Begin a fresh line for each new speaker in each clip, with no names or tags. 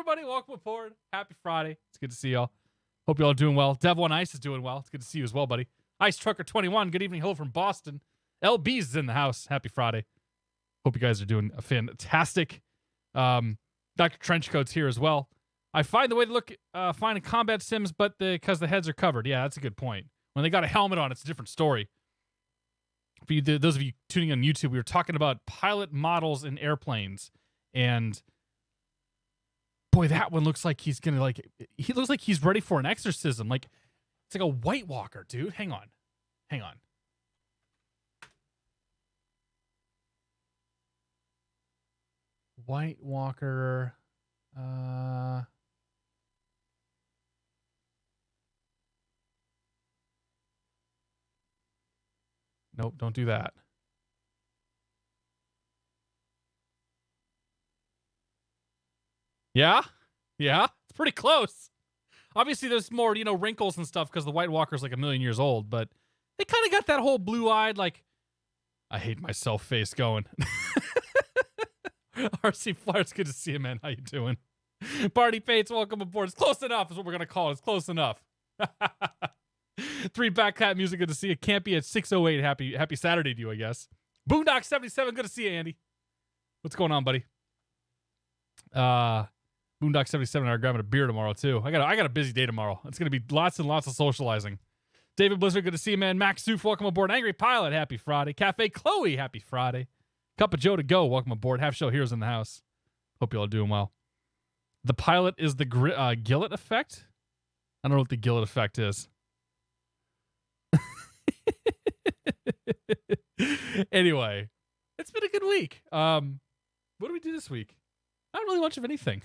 everybody. Welcome aboard. Happy Friday. It's good to see y'all. Hope y'all are doing well. Dev1 Ice is doing well. It's good to see you as well, buddy. Ice Trucker 21. Good evening. Hello from Boston. LB's is in the house. Happy Friday. Hope you guys are doing fantastic. Dr. Trenchcoat's here as well. I find the way to look fine in combat sims, but because the heads are covered. Yeah, that's a good point. When they got a helmet on, it's a different story. For you, those of you tuning on YouTube, we were talking about pilot models in airplanes, and boy, that one looks like he's gonna he looks like he's ready for an exorcism. Like it's like a White Walker, dude. Hang on. White Walker. Nope, don't do that. Yeah, it's pretty close. Obviously, there's more, wrinkles and stuff because the White Walker's like 1,000,000 years old, but they kind of got that whole blue-eyed, like, I hate myself face going. RC Flyers, good to see you, man. How you doing? Barney Pates, welcome aboard. It's close enough is what we're going to call it. It's close enough. 3 Back Cat Music, good to see you. Can't be at 6:08. Happy Saturday to you, I guess. Boondock 77, good to see you, Andy. What's going on, buddy? Boondock 77 and I are grabbing a beer tomorrow too. I got a busy day tomorrow. It's gonna be lots and lots of socializing. David Blizzard, good to see you, man. Max Soof, welcome aboard. Angry Pilot, happy Friday. Cafe Chloe, happy Friday. Cup of Joe to go, welcome aboard. Half Show Heroes in the house. Hope you all are doing well. The pilot is the Gillet effect. I don't know what the Gillet effect is. Anyway, it's been a good week. What do we do this week? Not really much of anything.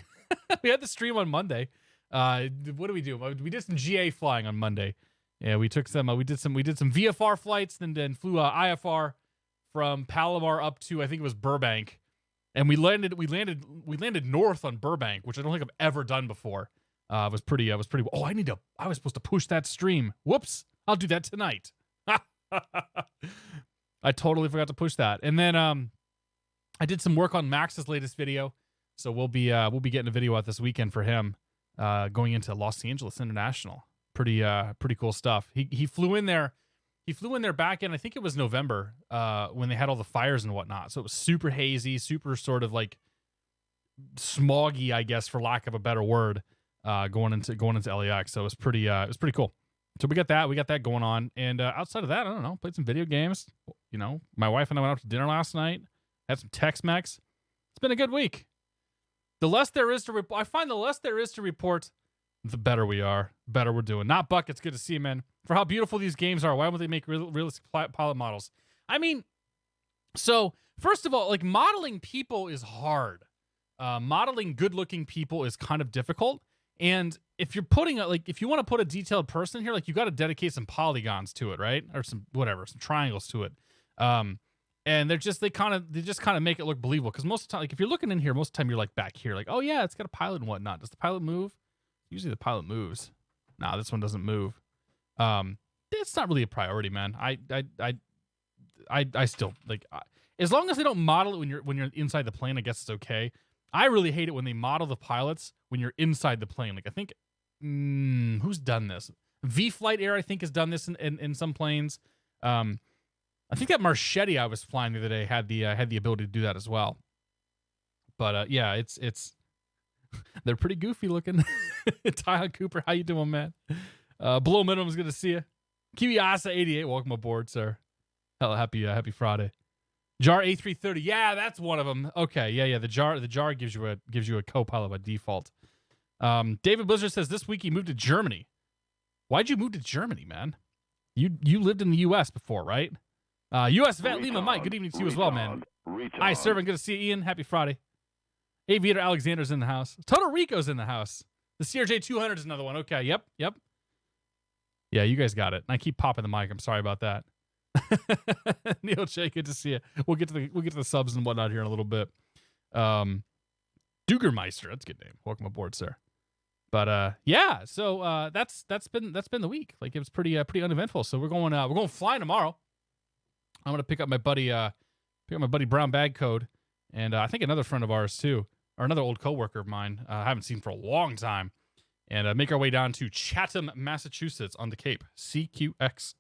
We had the stream on Monday. What do? We did some GA flying on Monday. Yeah, we took some. We did some VFR flights, then flew IFR from Palomar up to I think it was Burbank, and we landed north on Burbank, which I don't think I've ever done before. It was pretty. Oh, I was supposed to push that stream. Whoops! I'll do that tonight. I totally forgot to push that. And then I did some work on Max's latest video. So we'll be getting a video out this weekend for him, going into Los Angeles International. Pretty cool stuff. He flew in there. He flew in there back in, I think it was November, when they had all the fires and whatnot. So it was super hazy, super sort of like smoggy, I guess, for lack of a better word, going into LAX. So it was pretty cool. So we got that going on. And outside of that, I don't know, played some video games. My wife and I went out to dinner last night, had some Tex-Mex. It's been a good week. The less there is to report, I find the less there is to report, the better we are, better we're doing. Not Buck, it's good to see you, man. For how beautiful these games are, why won't they make realistic pilot models? I mean, so first of all, like modeling people is hard. Modeling good-looking people is kind of difficult. And if you're if you want to put a detailed person here, like you got to dedicate some polygons to it, right? Or some triangles to it. And they just kind of make it look believable. Because most of the time, like if you're looking in here, most of the time you're like back here, like, oh yeah, it's got a pilot and whatnot. Does the pilot move? Usually the pilot moves. Nah, this one doesn't move. It's not really a priority, man. I still like, as long as they don't model it when you're inside the plane, I guess it's okay. I really hate it when they model the pilots when you're inside the plane. Like I think, who's done this? V-Flight Air, I think, has done this in some planes. I think that Marchetti I was flying the other day had the ability to do that as well. But yeah, it's they're pretty goofy looking. Tyler Cooper, how you doing, man? Below Minimum is good to see you. Kiwiasa 88, welcome aboard, sir. Hell, happy Friday. Jar A330, yeah, that's one of them. Okay, yeah, the jar gives you a co-pilot by default. David Blizzard says this week he moved to Germany. Why'd you move to Germany, man? You lived in the U.S. before, right? U.S. Vet Lima Mike, good evening to you as well, man. Hi, Servant, good to see you, Ian. Happy Friday. Aviator Alexander's in the house. Toto Rico's in the house. The CRJ 200 is another one. Okay, yep. Yeah, you guys got it. And I keep popping the mic. I'm sorry about that. Neil J, good to see you. We'll get to the subs and whatnot here in a little bit. Dugermeister, that's a good name. Welcome aboard, sir. But yeah, so that's been the week. Like it was pretty uneventful. So we're going flying tomorrow. I'm gonna pick up my buddy Brown Bag Code, and I think another friend of ours too or another old coworker of mine, I haven't seen for a long time, and make our way down to Chatham, Massachusetts on the Cape, CQX,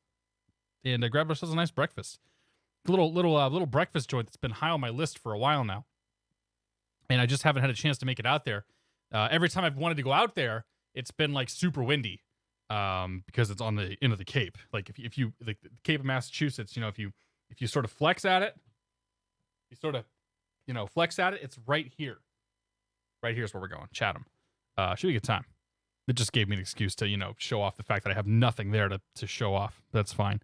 and grab ourselves a nice breakfast. Little breakfast joint that's been high on my list for a while now, and I just haven't had a chance to make it out there. Every time I've wanted to go out there, it's been like super windy, because it's on the end of the Cape. Like if you the Cape of Massachusetts, if you sort of flex at it, it's right here. Right here's where we're going, Chatham. Should be a good time. It just gave me an excuse to show off the fact that I have nothing there to show off. That's fine.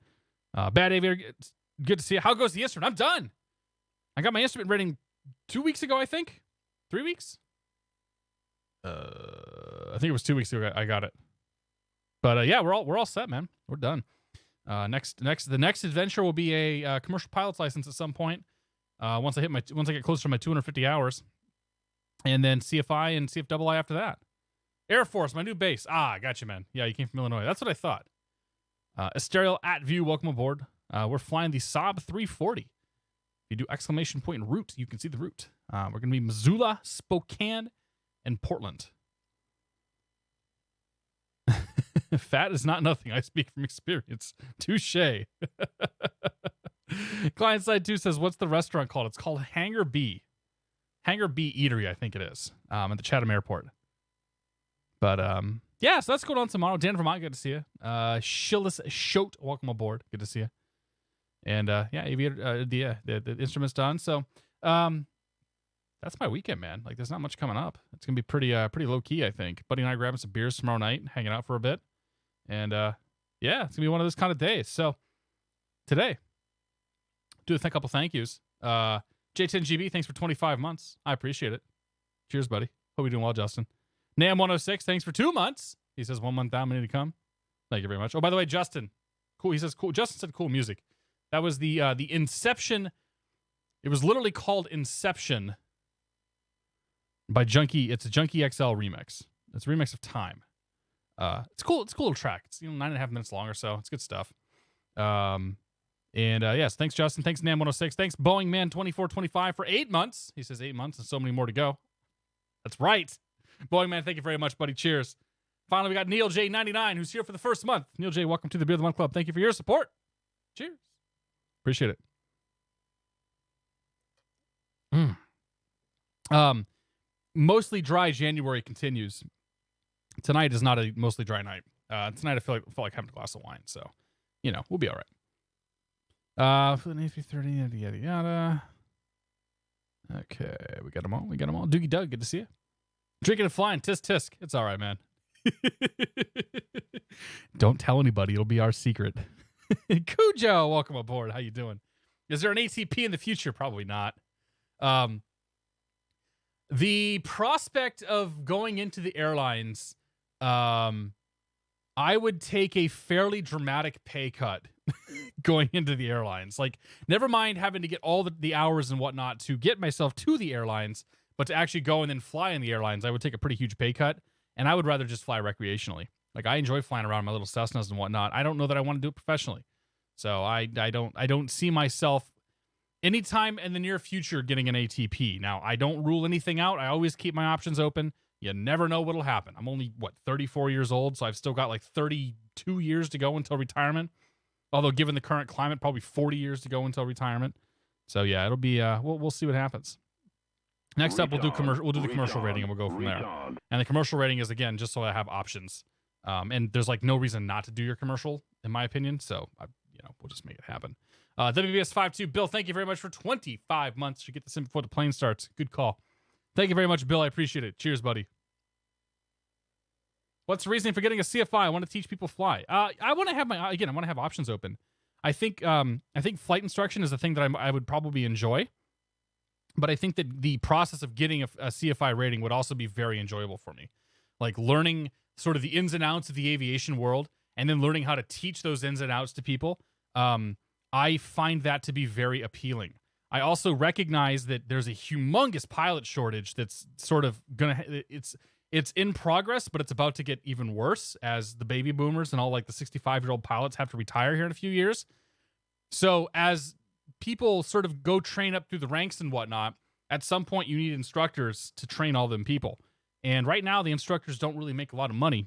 Bad Aviator, it's good to see you. How goes the instrument? I'm done. I got my instrument rating 2 weeks ago, I think. 3 weeks? I think it was 2 weeks ago I got it. But yeah, we're all set, man. We're done. The next adventure will be a commercial pilot's license at some point. Once I get closer to my 250 hours, and then CFI and CFII after that. Air Force, my new base. I got you, man. Yeah, you came from Illinois. That's what I thought. Esterial at View, welcome aboard. We're flying the Saab 340. If you do exclamation point and route, you can see the route. We're going to be Missoula, Spokane, and Portland. Fat is not nothing. I speak from experience. Touche. Client side 2 says, what's the restaurant called? It's called Hangar B. Hangar B Eatery, I think it is, at the Chatham Airport. But, yeah, so that's going on tomorrow. Dan Vermont, good to see you. Shillis Shote, welcome aboard. Good to see you. And, yeah, Aviator, the instrument's done. So, that's my weekend, man. Like, there's not much coming up. It's going to be pretty low key, I think. Buddy and I grabbing some beers tomorrow night, hanging out for a bit. And, yeah, it's going to be one of those kind of days. So, today, do a couple thank yous. J10GB, thanks for 25 months. I appreciate it. Cheers, buddy. Hope you're doing well, Justin. Nam106, thanks for 2 months. He says 1 month down, we need to come. Thank you very much. Oh, by the way, Justin. Cool. He says cool. Justin said cool music. That was the Inception. It was literally called Inception by Junkie. It's a Junkie XL remix. It's a remix of Time. It's cool. It's a cool little track. It's 9.5 minutes long or so. It's good stuff. Yes, thanks, Justin. Thanks, Nam106. Thanks, Boeing Man 2425 for 8 months. He says 8 months and so many more to go. That's right. Boeing Man, thank you very much, buddy. Cheers. Finally, we got Neil J99, who's here for the first month. Neil J, welcome to the Beer of the Month Club. Thank you for your support. Cheers. Appreciate it. Mostly dry January continues. Tonight is not a mostly dry night. Tonight I felt like having a glass of wine, so we'll be all right. For the A330, yada yada yada. Okay, we got them all. Doogie Doug, good to see you. Drinking and flying, tisk tisk. It's all right, man. Don't tell anybody. It'll be our secret. Cujo, welcome aboard. How you doing? Is there an ATP in the future? Probably not. The prospect of going into the airlines, I would take a fairly dramatic pay cut going into the airlines. Like, never mind having to get all the hours and whatnot to get myself to the airlines, but to actually go and then fly in the airlines, I would take a pretty huge pay cut, and I would rather just fly recreationally. Like, I enjoy flying around my little Cessnas and whatnot. I don't know that I want to do it professionally. So I don't see myself anytime in the near future getting an ATP. Now, I don't rule anything out. I always keep my options open. You never know what'll happen. I'm only, 34 years old, so I've still got like 32 years to go until retirement. Although, given the current climate, probably 40 years to go until retirement. So yeah, it'll be we'll see what happens. Next up, we'll do the commercial rating, and we'll go from there. And the commercial rating is, again, just so I have options. And there's like no reason not to do your commercial, in my opinion. So we'll just make it happen. WBS52 Bill, thank you very much for 25 months. You get this in before the plane starts. Good call. Thank you very much, Bill. I appreciate it. Cheers, buddy. What's the reasoning for getting a CFI? I want to teach people fly. I want to have options open. I think flight instruction is a thing that I would probably enjoy. But I think that the process of getting a CFI rating would also be very enjoyable for me. Like learning sort of the ins and outs of the aviation world and then learning how to teach those ins and outs to people. I find that to be very appealing. I also recognize that there's a humongous pilot shortage that's sort of it's in progress, but it's about to get even worse as the baby boomers and all like the 65-year-old pilots have to retire here in a few years. So as people sort of go train up through the ranks and whatnot, At some point, you need instructors to train all them people. And right now, the instructors don't really make a lot of money,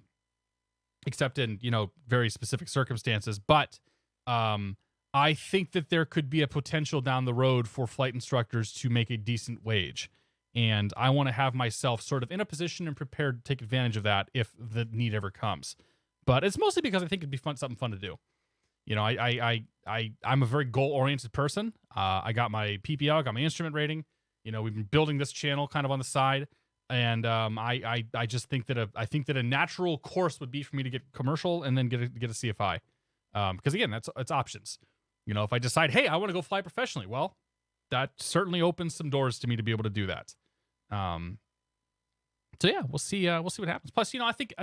except in, very specific circumstances. But I think that there could be a potential down the road for flight instructors to make a decent wage. And I want to have myself sort of in a position and prepared to take advantage of that if the need ever comes. But it's mostly because I think it'd be something fun to do. I'm a very goal-oriented person. I got my PPL, got my instrument rating. We've been building this channel kind of on the side. And I just think that a natural course would be for me to get commercial and then get a CFI. Because again, it's options. If I decide, hey, I want to go fly professionally, well, that certainly opens some doors to me to be able to do that. So yeah, we'll see what happens. Plus, I think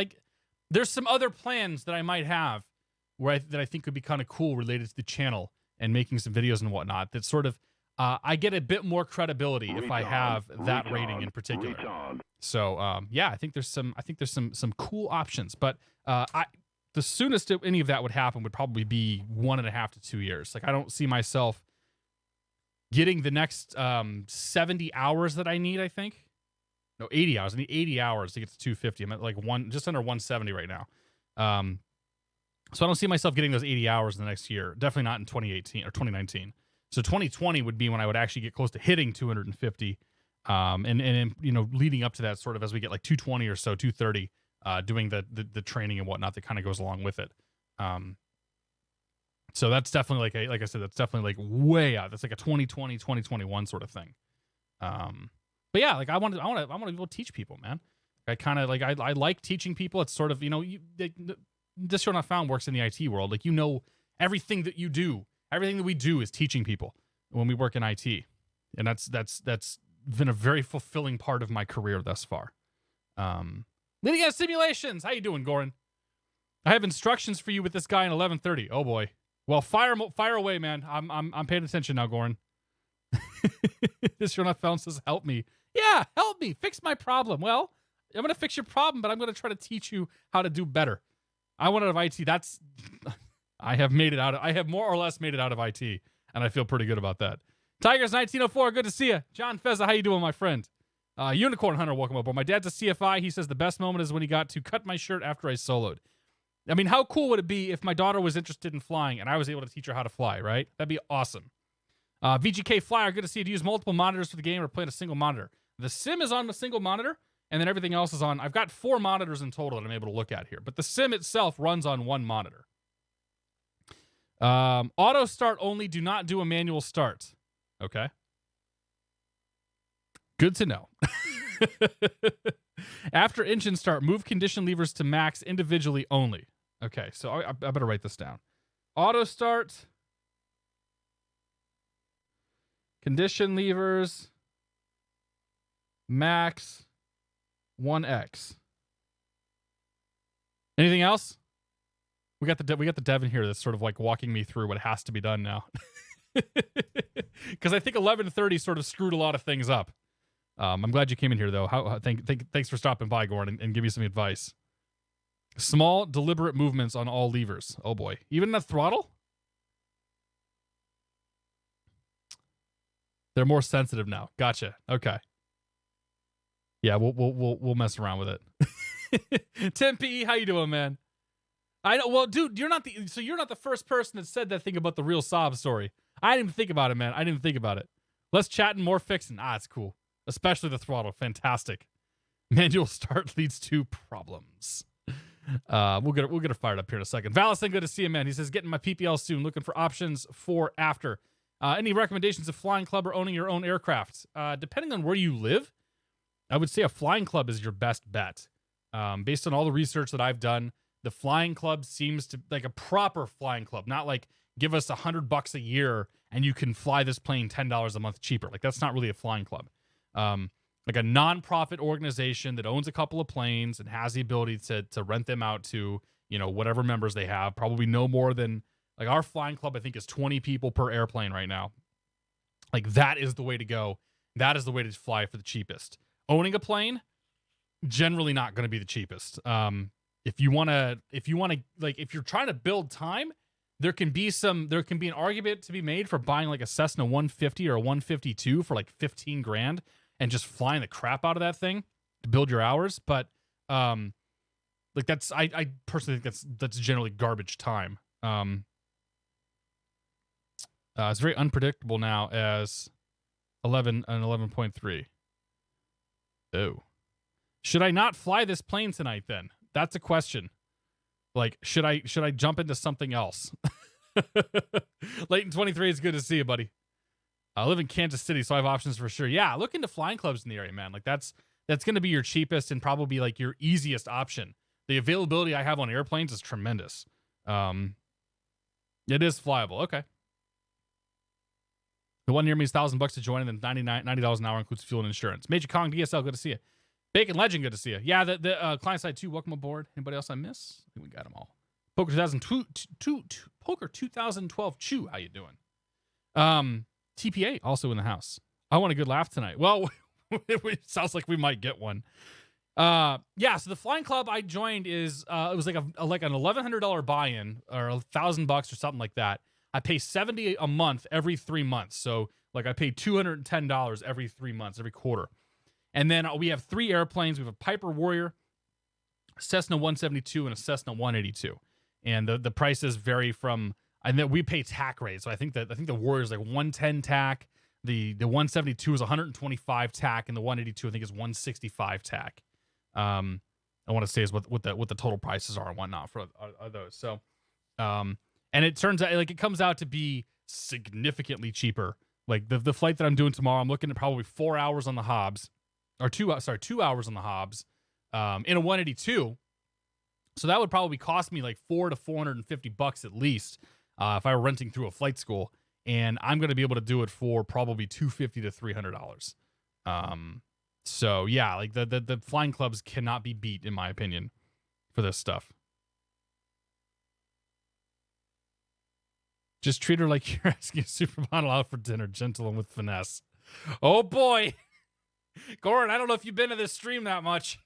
there's some other plans that I might have that I think could be kind of cool related to the channel and making some videos and whatnot. That sort of I get a bit more credibility if I have that rating in particular. So yeah, I think there's some cool options, but the soonest any of that would happen would probably be 1.5 to 2 years. Like I don't see myself getting the next 70 hours that I need. I think 80 hours. I need 80 hours to get to 250. I'm at like just under 170 right now. So I don't see myself getting those 80 hours in the next year. Definitely not in 2018 or 2019. So 2020 would be when I would actually get close to hitting 250. And leading up to that, sort of as we get like 220 or so, 230, doing the training and whatnot that kind of goes along with it. So that's definitely like I said, that's definitely like way out. That's like a 2020, 2021 sort of thing. But yeah, like I want to be able to teach people, man. I kind of I like teaching people. It's sort of, this Show Not Found works in the IT world. Like, everything that you do, everything that we do is teaching people when we work in IT. And that's been a very fulfilling part of my career thus far. Leading edge simulations. How you doing, Goran? I have instructions for you with this guy in 11:30. Oh boy. Well, fire away, man. I'm paying attention now, Goran. This Show Not Found says, help me. Yeah, help me. Fix my problem. Well, I'm going to fix your problem, but I'm going to try to teach you how to do better. I want out of IT. I have more or less made it out of IT, and I feel pretty good about that. Tigers 1904, good to see you. John Fezza, how you doing, my friend? Unicorn Hunter, welcome aboard. My dad's a CFI. He says the best moment is when he got to cut my shirt after I soloed. I mean, how cool would it be if my daughter was interested in flying and I was able to teach her how to fly, right? That'd be awesome. VGK Flyer, good to see you. Do you use multiple monitors for the game or play on a single monitor? The sim is on a single monitor, and then everything else is on. I've got 4 monitors in total that I'm able to look at here, but the sim itself runs on 1 monitor. Auto start only. Do not do a manual start. Okay. Good to know. After engine start, move condition levers to max individually only. Okay, so I better write this down. Auto start. Condition levers. Max 1x. Anything else? We got the dev in here that's sort of like walking me through what has to be done now. Because I think 11:30 sort of screwed a lot of things up. I'm glad you came in here though. Thanks for stopping by, Gordon, and give me some advice. Small, deliberate movements on all levers. Oh boy, even the throttle. They're more sensitive now. Gotcha. Okay. Yeah, we'll mess around with it. Tim P, how you doing, man? I know. Well, dude, you're not the first person that said that thing about the real Saab story. I didn't even think about it, man. I didn't think about it. Less chatting, more fixing. It's cool. Especially the throttle. Fantastic. Manual start leads to problems. We'll get her fired up here in a second. Valison, good to see you, man. He says, getting my PPL soon. Looking for options for after. Any recommendations of flying club or owning your own aircraft? Depending on where you live, I would say a flying club is your best bet. Based on all the research that I've done, the flying club seems to like a proper flying club, not like give us $100 a year and you can fly this plane $10 a month cheaper. Like that's not really a flying club. Like a non-profit organization that owns a couple of planes and has the ability to rent them out to, whatever members they have, probably no more than like our flying club, I think is 20 people per airplane right now. Like that is the way to go. That is the way to fly for the cheapest. Owning a plane, generally not going to be the cheapest. If you're trying to build time, There can be an argument to be made for buying like a Cessna 150 or a 152 for like 15 grand and just flying the crap out of that thing to build your hours. But like that's I personally think that's generally garbage time. It's very unpredictable now as 11 and 11.3. Oh. Should I not fly this plane tonight then? That's a question. Like, should I jump into something else? Leighton 23, it's good to see you, buddy. I live in Kansas City, so I have options for sure. Yeah, look into flying clubs in the area, man. Like that's going to be your cheapest and probably like your easiest option. The availability I have on airplanes is tremendous. It is flyable. Okay. The one near me is $1,000 to join, and then $90 an hour includes fuel and insurance. Major Kong DSL, good to see you. Bacon Legend, good to see you. Yeah, the client side 2, welcome aboard. Anybody else I miss? I think we got them all. Poker 2012 Chew, how you doing? TPA also in the house. I want a good laugh tonight. Well, it sounds like we might get one. Yeah, so the flying club I joined is it was like an $1,100 buy-in or $1,000 or something like that. I pay $70 a month every 3 months. So like I pay $210 every 3 months, every quarter. And then we have 3 airplanes. We have a Piper Warrior, a Cessna 172, and a Cessna 182. And the prices vary from, and then we pay TAC rates. So I think the Warrior is like 110 TAC. The 172 is 125 TAC, and the 182 I think is 165 TAC. I want to say is what the total prices are and whatnot for are those. So, and it turns out like it comes out to be significantly cheaper. Like the flight that I'm doing tomorrow, I'm looking at probably 4 hours on the Hobbs, or 2 hours on the Hobbs, in a 182. So that would probably cost me like $400 to $450 at least, if I were renting through a flight school, and I'm going to be able to do it for probably $250 to $300. So yeah, like the flying clubs cannot be beat in my opinion for this stuff. Just treat her like you're asking a supermodel out for dinner, gentle and with finesse. Oh boy. Goran, I don't know if you've been to this stream that much.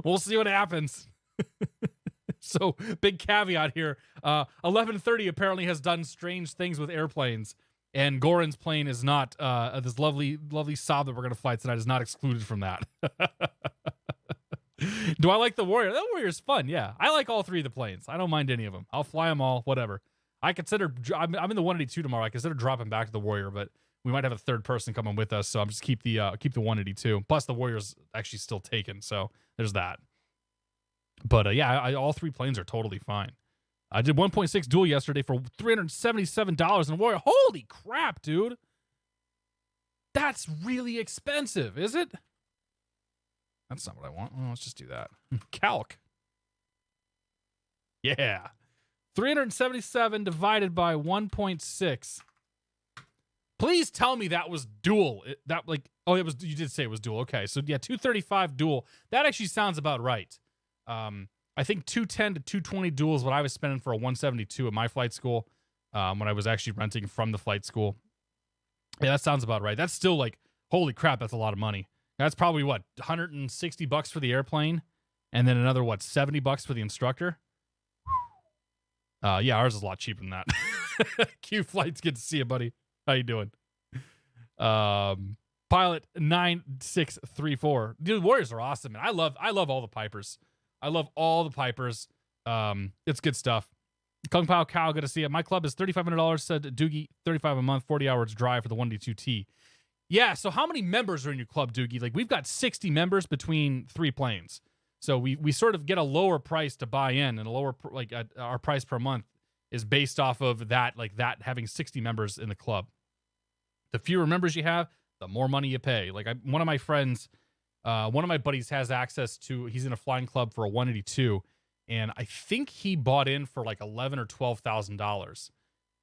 We'll see what happens. So, big caveat here. 1130 apparently has done strange things with airplanes, and Goran's plane is not, this lovely Saab that we're going to fly tonight is not excluded from that. Do I like the Warrior? That Warrior's fun, yeah. I like all 3 of the planes. I don't mind any of them. I'll fly them all, whatever. I'm in the 182 tomorrow. I consider dropping back to the Warrior, but we might have a third person coming with us, so I'm just keep the 182. Plus, the Warrior's actually still taken, so there's that. But yeah, all 3 planes are totally fine. I did 1.6 dual yesterday for $377 in a Warrior. Holy crap, dude! That's really expensive, is it? That's not what I want. Well, let's just do that. Calc. Yeah. 377 divided by 1.6. Please tell me that was dual. It was. You did say it was dual. Okay, so yeah, 235 dual. That actually sounds about right. I think 210 to 220 dual is what I was spending for a 172 at my flight school, when I was actually renting from the flight school. Yeah, that sounds about right. That's still like, holy crap, that's a lot of money. That's probably what, $160 for the airplane, and then another what, $70 for the instructor. Yeah, ours is a lot cheaper than that. Q Flights, good to see you, buddy. How you doing? Pilot 9634. Dude, Warriors are awesome, man. I love all the Pipers. I love all the Pipers. It's good stuff. Kung Pao Cow, good to see you. My club is $3,500, said Doogie. $35 a month, 40 hours drive for the 1D2T. Yeah, so how many members are in your club, Doogie? Like, we've got 60 members between 3 planes. So we sort of get a lower price to buy in, and a lower, our price per month is based off of that, like that having 60 members in the club. The fewer members you have, the more money you pay. Like one of my friends, one of my buddies has access to, he's in a flying club for a 182, and I think he bought in for like $11,000 or $12,000,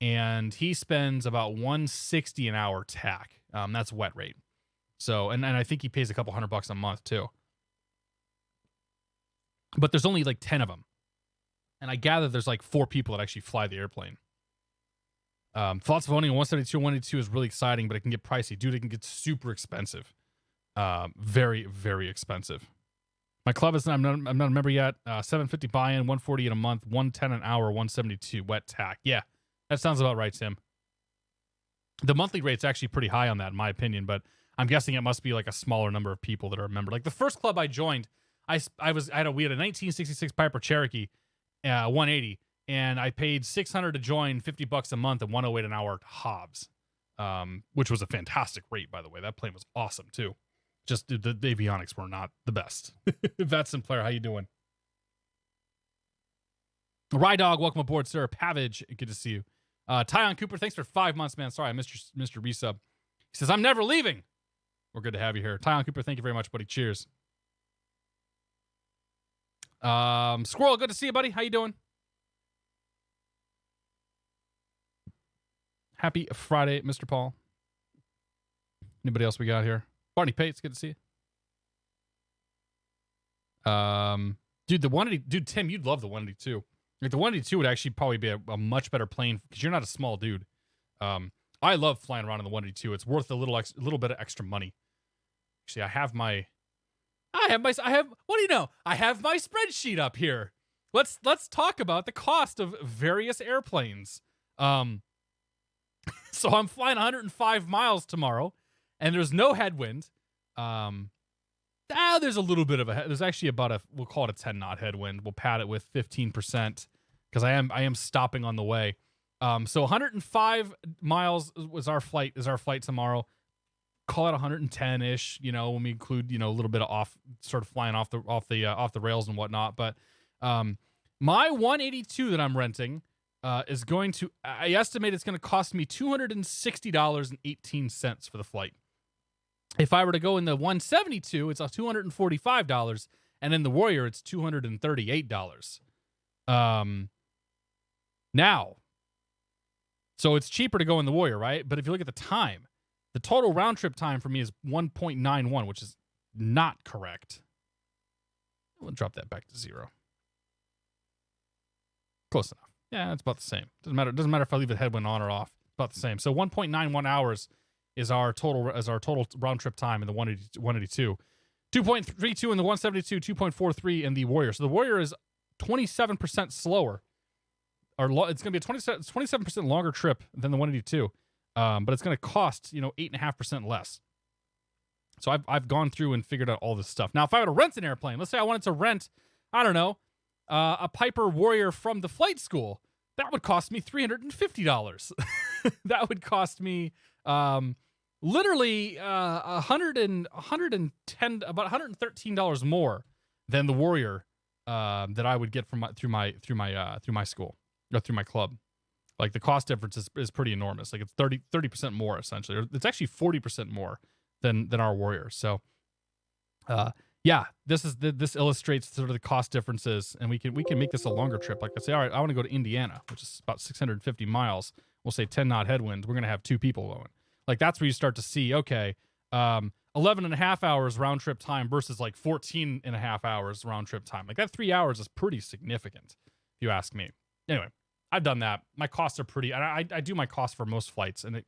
and he spends about $160 an hour TAC. That's wet rate. So, and I think he pays a couple $100 a month too. But there's only like 10 of them, and I gather there's like 4 people that actually fly the airplane. Thoughts of owning a 172 182 is really exciting, but it can get pricey. Dude, it can get super expensive. Very, very expensive. My club is I'm not a member yet. $750 buy-in, $140 in a month, $110 an hour, $172 wet tack. Yeah, that sounds about right, Tim. The monthly rate's actually pretty high on that, in my opinion, but I'm guessing it must be like a smaller number of people that are a member. Like the first club I joined, we had a 1966 Piper Cherokee, 180, and I paid $600 to join, $50 a month, and $108 an hour to Hobbs, which was a fantastic rate, by the way. That plane was awesome too. Just the avionics were not the best. Vets and Player, how you doing? Rye Dog, welcome aboard, sir. Pavage, good to see you. Tyon Cooper, thanks for 5 months, man. Sorry, I missed Mr. Resub. He says, I'm never leaving. We're good to have you here. Tyon Cooper, thank you very much, buddy. Cheers. Squirrel, good to see you, buddy. How you doing? Happy Friday, Mr. Paul. Anybody else we got here? Barney Pates, good to see you. Dude, Tim, you'd love the 182. Like the 182 would actually probably be a much better plane because you're not a small dude. I love flying around in the 182. It's worth a little bit of extra money. Actually, I have my spreadsheet up here. Let's talk about the cost of various airplanes. So I'm flying 105 miles tomorrow, and there's no headwind. There's a little bit of there's actually about we'll call it a 10 knot headwind. We'll pad it with 15% because I am stopping on the way. So 105 miles is our flight tomorrow. Call it 110-ish, when we include, a little bit of off flying off the rails and whatnot. But my 182 that I'm renting is going to, I estimate it's going to cost me $260.18 for the flight. If I were to go in the 172, it's $245, and in the Warrior, it's $238. Now, so it's cheaper to go in the Warrior, right? But if you look at the time, the total round trip time for me is 1.91, which is not correct. We'll drop that back to 0. Close enough. Yeah, it's about the same. Doesn't matter if I leave the headwind on or off. About the same. So 1.91 hours is our total round trip time in the 182. 2.32 in the 172, 2.43 in the Warrior. So the Warrior is 27% slower. It's going to be a 27% longer trip than the 182. But it's going to cost, 8.5% less. So I've gone through and figured out all this stuff. Now, if I were to rent an airplane, let's say I wanted to rent, I don't know, a Piper Warrior from the flight school, that would cost me $350. That would cost me literally about $113 more than the Warrior that I would get through my school or through my club. Like the cost difference is pretty enormous. Like it's 30% more essentially. Or it's actually 40% more than our Warrior. So this illustrates sort of the cost differences, and we can make this a longer trip. Like I say, all right, I want to go to Indiana, which is about 650 miles. We'll say 10 knot headwind. We're going to have 2 people going. Like that's where you start to see, okay, 11 and a half hours round trip time versus like 14 and a half hours round trip time. Like that 3 hours is pretty significant, if you ask me. Anyway, I've done that. My costs are pretty, and I do my costs for most flights, and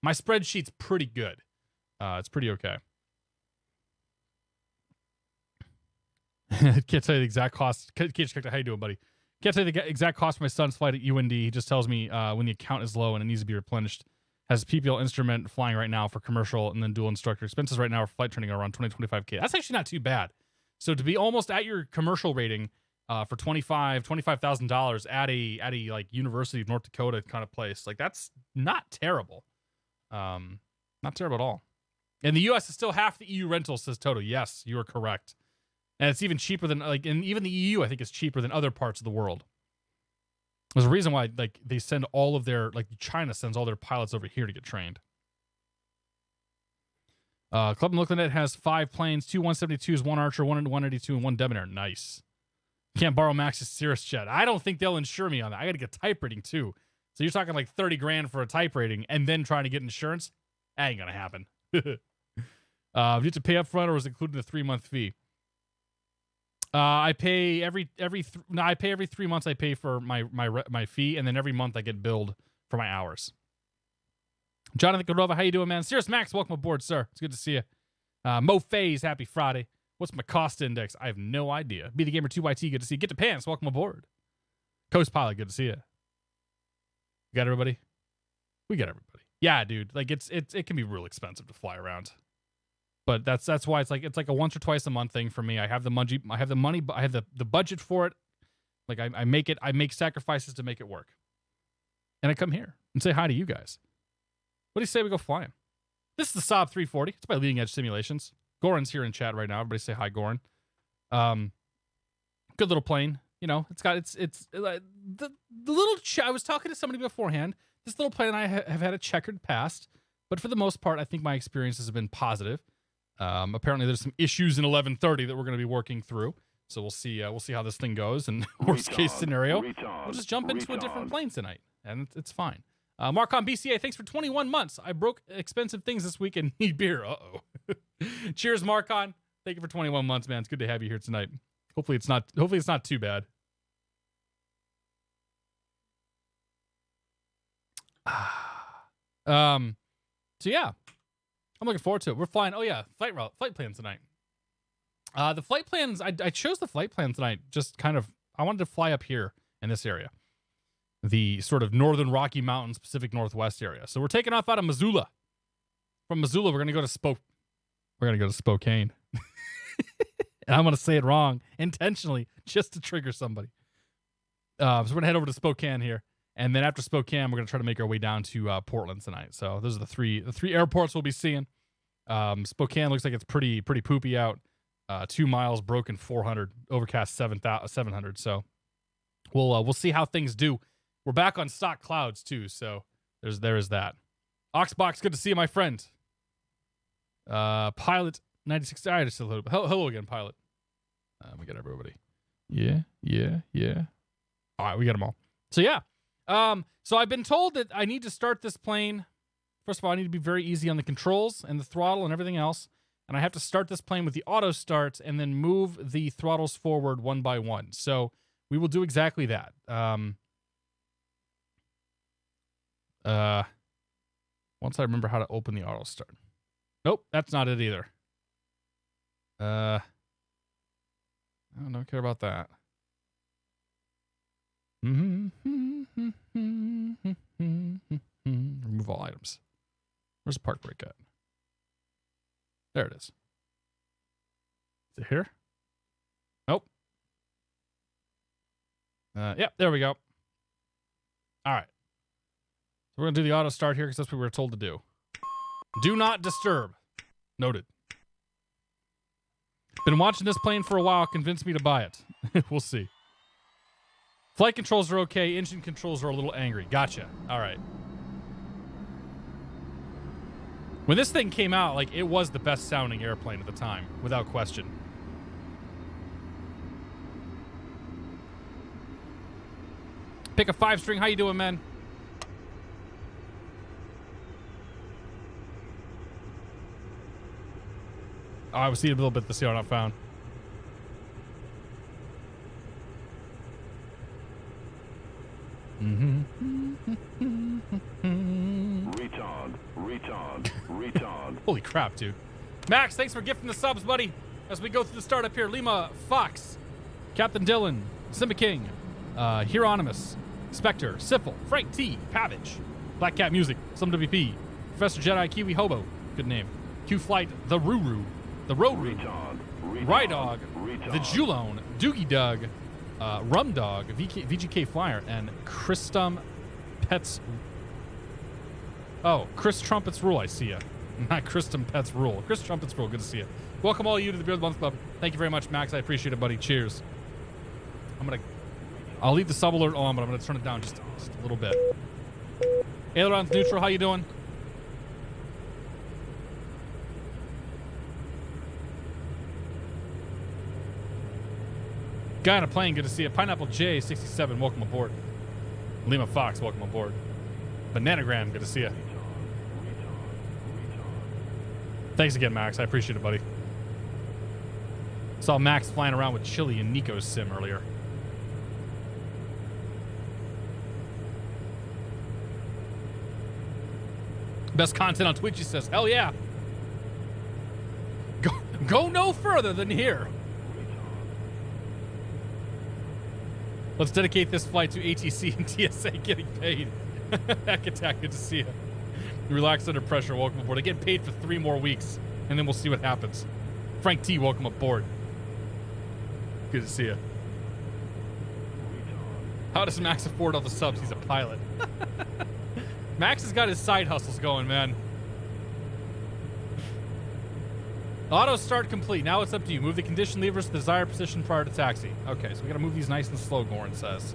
my spreadsheet's pretty good. It's pretty okay. Can't tell you the exact cost. How you doing, buddy? Can't tell you the exact cost for my son's flight at UND. He just tells me when the account is low and it needs to be replenished. Has PPL instrument flying right now for commercial and then dual instructor expenses right now for flight training are around 25K. That's actually not too bad. So to be almost at your commercial rating for $25,000 at a like University of North Dakota kind of place, like that's not terrible. Not terrible at all. And the U.S. is still half the EU rental, says Toto. Yes, you are correct. And it's even cheaper than and even the EU, I think, is cheaper than other parts of the world. There's a reason why they send all of their, China sends all their pilots over here to get trained. Club I'm looking at has 5 planes, 2 172s, 1 Archer, 1 182, and 1 Debonair. Nice. Can't borrow Max's Cirrus jet. I don't think they'll insure me on that. I got to get type rating too. So you're talking like $30,000 for a type rating and then trying to get insurance? That ain't gonna happen. Do you have to pay up front or is it included in the 3-month fee? I pay every 3 months. I pay for my fee, and then every month I get billed for my hours. Jonathan Cordova, how you doing, man? Cirrus Max, welcome aboard, sir. It's good to see you. Mo Faze, happy Friday. What's my cost index? I have no idea. Be the Gamer 2YT, good to see you. Get to Pants, welcome aboard. Coast Pilot, good to see you. You got everybody? We got everybody. Yeah, dude. Like it can be real expensive to fly around. But that's why it's like a once or twice a month thing for me. I have the money, I have the budget for it. Like I make sacrifices to make it work. And I come here and say hi to you guys. What do you say we go flying? This is the Saab 340. It's by Leading Edge Simulations. Goran's here in chat right now. Everybody say hi, Goran. Good little plane. You know, it's got the little. I was talking to somebody beforehand. This little plane and I have had a checkered past, but for the most part, I think my experiences have been positive. Apparently, there's some issues in 1130 that we're going to be working through. So we'll see how this thing goes. And worst case scenario, we'll just jump into a different plane tonight, and it's fine. Marcon BCA, thanks for 21 months. I broke expensive things this week and need beer. Uh-oh. Cheers, Marcon. Thank you for 21 months, man. It's good to have you here tonight. Hopefully it's not too bad. So yeah, I'm looking forward to it. We're flying. Oh yeah, flight plan tonight. The flight plans, I chose the flight plan tonight. Just kind of, I wanted to fly up here in this area, the sort of northern Rocky Mountains, Pacific Northwest area. So we're taking off out of Missoula. From Missoula, we're gonna go to Spokane. And I'm gonna say it wrong intentionally, just to trigger somebody. So we're gonna head over to Spokane here. And then after Spokane, we're going to try to make our way down to Portland tonight. So those are the three airports we'll be seeing. Spokane looks like it's pretty poopy out. 2 miles, broken 400, overcast 700. So we'll see how things do. We're back on stock clouds too. So there is that. Oxbox, good to see you, my friend. Pilot 96. All right, just a little bit. Hello again, Pilot. We got everybody. Yeah. All right, we got them all. So yeah. So I've been told that I need to start this plane. First of all, I need to be very easy on the controls and the throttle and everything else. And I have to start this plane with the auto start and then move the throttles forward one by one. So we will do exactly that. Once I remember how to open the auto start. Nope, that's not it either. I don't care about that. Remove all items. Where's the park brake at? There it is. Is it here? Nope. Yep, there we go. All right. So we're going to do the auto start here because that's what we were told to do. Do not disturb. Noted. Been watching this plane for a while. Convinced me to buy it. We'll see. Flight controls are okay. Engine controls are a little angry. Gotcha. All right. When this thing came out, like, it was the best sounding airplane at the time, without question. Pick a 5-string. How you doing, man? Oh, I was seeing a little bit. The CO not found. Retard. Holy crap, dude. Max, thanks for gifting the subs, buddy. As we go through the startup here, Lima, Fox, Captain Dylan, Simba King, Hieronymus, Spectre, Siffle, Frank T, Pavage, Black Cat Music, Some WP, Professor Jedi, Kiwi Hobo, good name, Q Flight, The Ruru, The Road Rydog, The Julone, Doogie Doug, Rum Dog, VGK Flyer, and Christum Pets. Oh, Chris Trumpets Rule, I see ya. Not Christum Pets Rule. Chris Trumpets Rule, good to see you. Welcome all of you to the Beer of the Month Club. Thank you very much, Max. I appreciate it, buddy. Cheers. I'll leave the sub alert on, but I'm going to turn it down just a little bit. Ailerons Neutral, how you doing? Guy on a plane, good to see you. Pineapple J67, welcome aboard. Lima Fox, welcome aboard. Bananagram, good to see you. Thanks again, Max. I appreciate it, buddy. Saw Max flying around with Chili and Nico's sim earlier. Best content on Twitch, he says. Hell yeah. Go no further than here. Let's dedicate this flight to ATC and TSA getting paid. Hack Attack, good to see you. Relax under pressure, welcome aboard. I get paid for 3 more weeks, and then we'll see what happens. Frank T, welcome aboard. Good to see you. How does Max afford all the subs? He's a pilot. Max has got his side hustles going, man. Auto start complete. Now it's up to you. Move the condition levers to the desired position prior to taxi. Okay, so we gotta move these nice and slow, Goran says.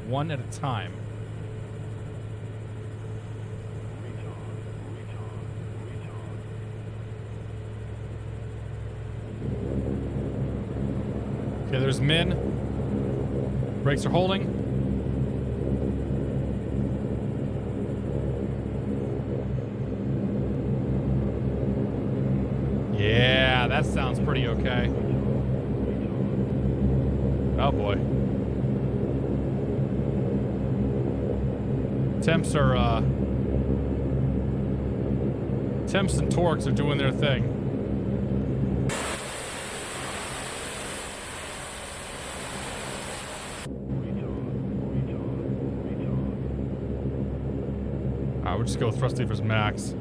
One at a time. Okay, there's Min. Brakes are holding. Yeah, that sounds pretty okay. Oh boy. Temps and torques are doing their thing. We'll just go thrust levers max.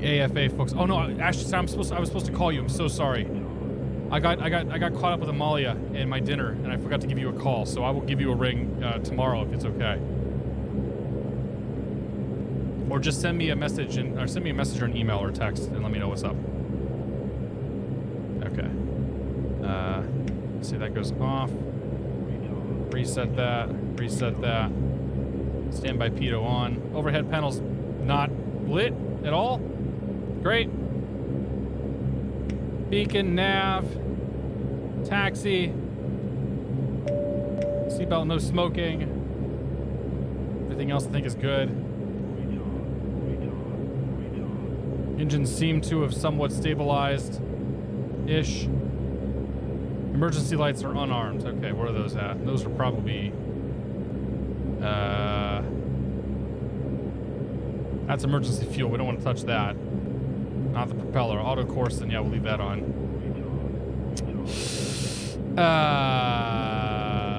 AFA folks. Oh no, Ashley, I was supposed to call you. I'm so sorry. I got caught up with Amalia and my dinner, and I forgot to give you a call. So I will give you a ring tomorrow if it's okay. Or just send me a message or send me a message or an email or a text and let me know what's up. Okay. Let's see, that goes off. Reset that. Reset that. Standby pitot on. Overhead panel's not lit at all. Great. Beacon, nav, taxi. Seatbelt, no smoking. Everything else I think is good. Engines seem to have somewhat stabilized-ish. Emergency lights are unarmed. Okay, where are those at? Those are probably... that's emergency fuel. We don't want to touch that. Not the propeller. Auto course, then yeah, we'll leave that on.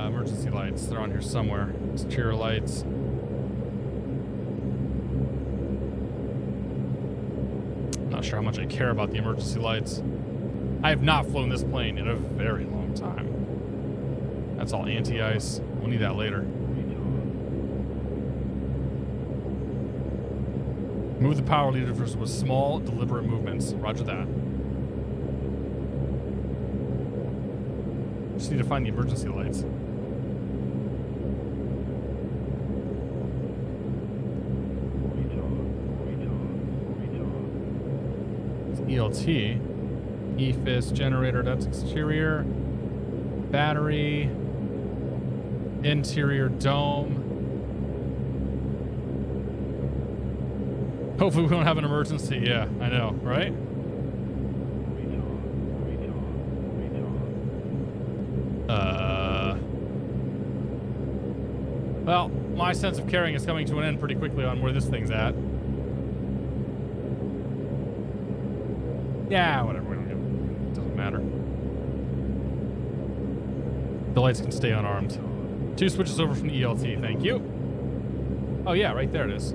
Emergency lights. They're on here somewhere. Exterior lights. Not sure how much I care about the emergency lights. I have not flown this plane in a very long time. That's all anti-ice. We'll need that later. Move the power levers with small, deliberate movements. Roger that. Just need to find the emergency lights. It's ELT. EFIS generator, that's exterior. Battery. Interior dome. Hopefully we don't have an emergency. Yeah, I know, right? Well, my sense of caring is coming to an end pretty quickly on where this thing's at. Yeah, whatever. We don't give, it doesn't matter. The lights can stay unarmed. 2 switches over from the ELT. Thank you. Oh yeah, right there it is.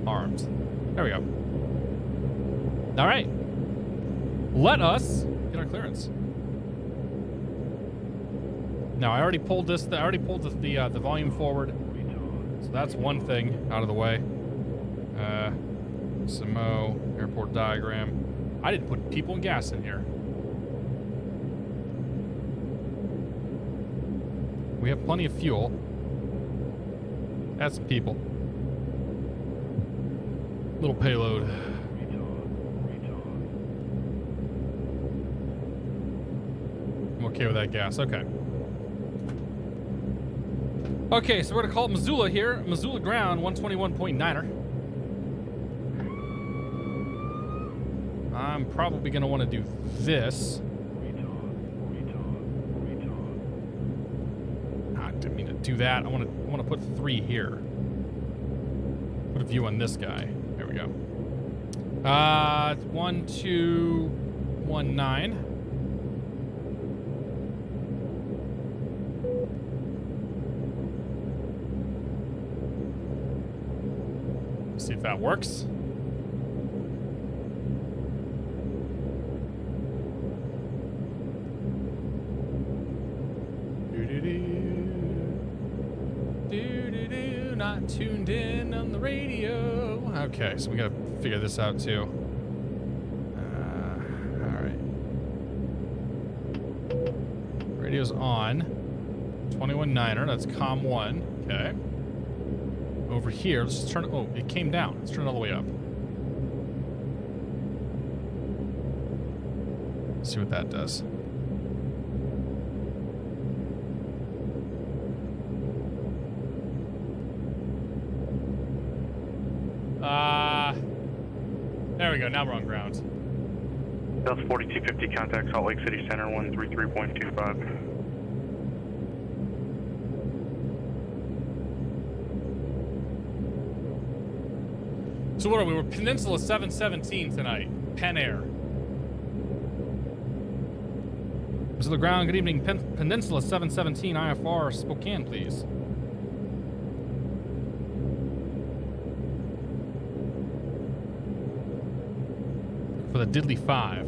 Armed. There we go. All right. Let us get our clearance. Now I already pulled this. I already pulled the volume forward. So that's one thing out of the way. Samo airport diagram. I didn't put people and gas in here. We have plenty of fuel. Add some people. Little payload. I'm okay with that gas. Okay. Okay, so we're gonna call it Missoula here. Missoula ground 121.9er. I'm probably gonna want to do this. didn't mean to do that. I want to put 3 here. Put a view on this guy. There we go. 1219. See if that works. Not tuned in on the radio. Okay, so we gotta figure this out too. All right. Radio's on. 21.9er. That's COM 1. Okay. Over here, let's just turn it. Oh, it came down. Let's turn it all the way up. See what that does. There we go. Now we're on ground.
Delta 4250, contact Salt Lake City Center 133.25.
So what are we? We're Peninsula 717 tonight. Pen Air. To the ground. Good evening. Peninsula 717 IFR Spokane, please. For the Diddley 5.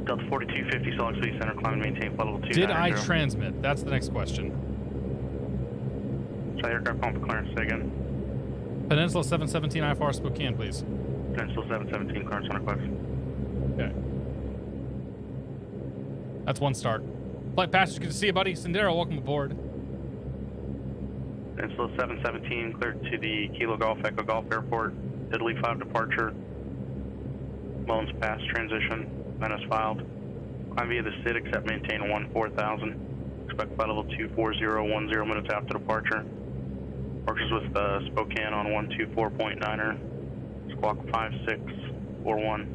Delta 4250, Salt Lake City Center, climb and maintain flight level 2.
Did I transmit? That's the next question.
Sorry, aircraft pump clearance, say again.
Peninsula 717 IFR Spokane, please.
Peninsula 717, clearance on request.
Okay. That's one start. Flight passengers, good to see you, buddy. Sendero, welcome aboard.
Peninsula 717, cleared to the Kilo Golf Echo Golf Airport. Italy 5 departure. Mullins Pass transition. Menace filed. Climb via the SID, except maintain 14,000. Expect flight level 24010 minutes after departure. Departures with Spokane on 124.9er. Squawk 5641.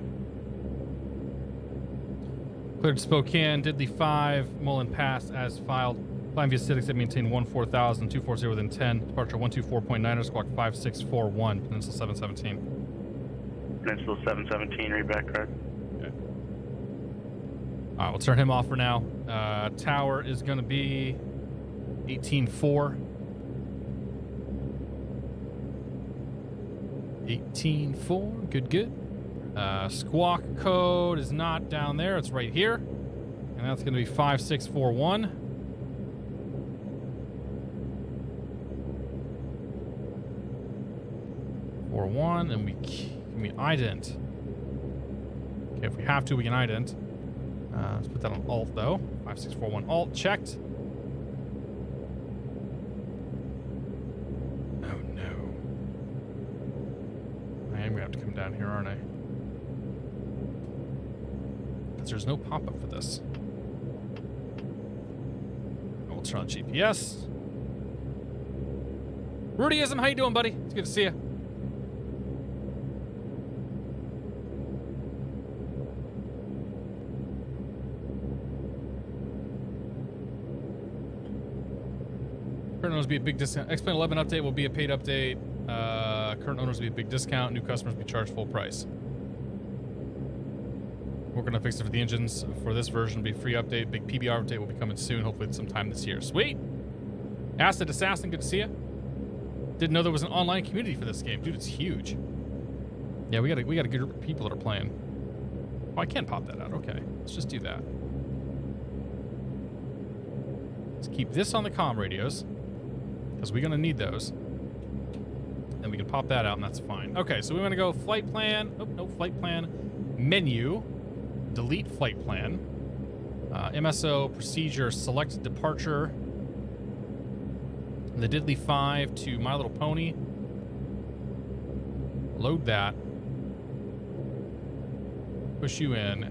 Cleared Spokane, Diddley 5, Mullen Pass as filed. Climb via SID, except maintain 14,000, 240 within 10. Departure 124.9er, Squawk 5641, Peninsula 717.
Peninsula 717, read back correct.
Okay. All right, we'll turn him off for now. Tower is going to be 18.4. 18.4, good. Squawk code is not down there, it's right here. And that's going to be 5641. 41, and we ident. Okay, if we have to, we can ident. Let's put that on alt though. 5641 alt checked. Oh no. I am gonna have to come down here, aren't I? Because there's no pop-up for this. We'll turn on GPS. Rudyism, how you doing, buddy? It's good to see you. Current owners be a big discount. X-Plane 11 update will be a paid update. Current owners will be a big discount. New customers will be charged full price. We're going to fix it for the engines. For this version, it'll be a free update. Big PBR update will be coming soon, hopefully sometime this year. Sweet. Acid Assassin, good to see you. Didn't know there was an online community for this game. Dude, it's huge. Yeah, we got a good group of people that are playing. Oh, I can pop that out. Okay, let's just do that. Let's keep this on the comm radios, because we're going to need those. And we can pop that out, and that's fine. Okay, so we want to go flight plan. Oh, no, flight plan. Menu. Delete flight plan. MSO procedure. Select departure. The Diddley 5 to My Little Pony. Load that. Push you in.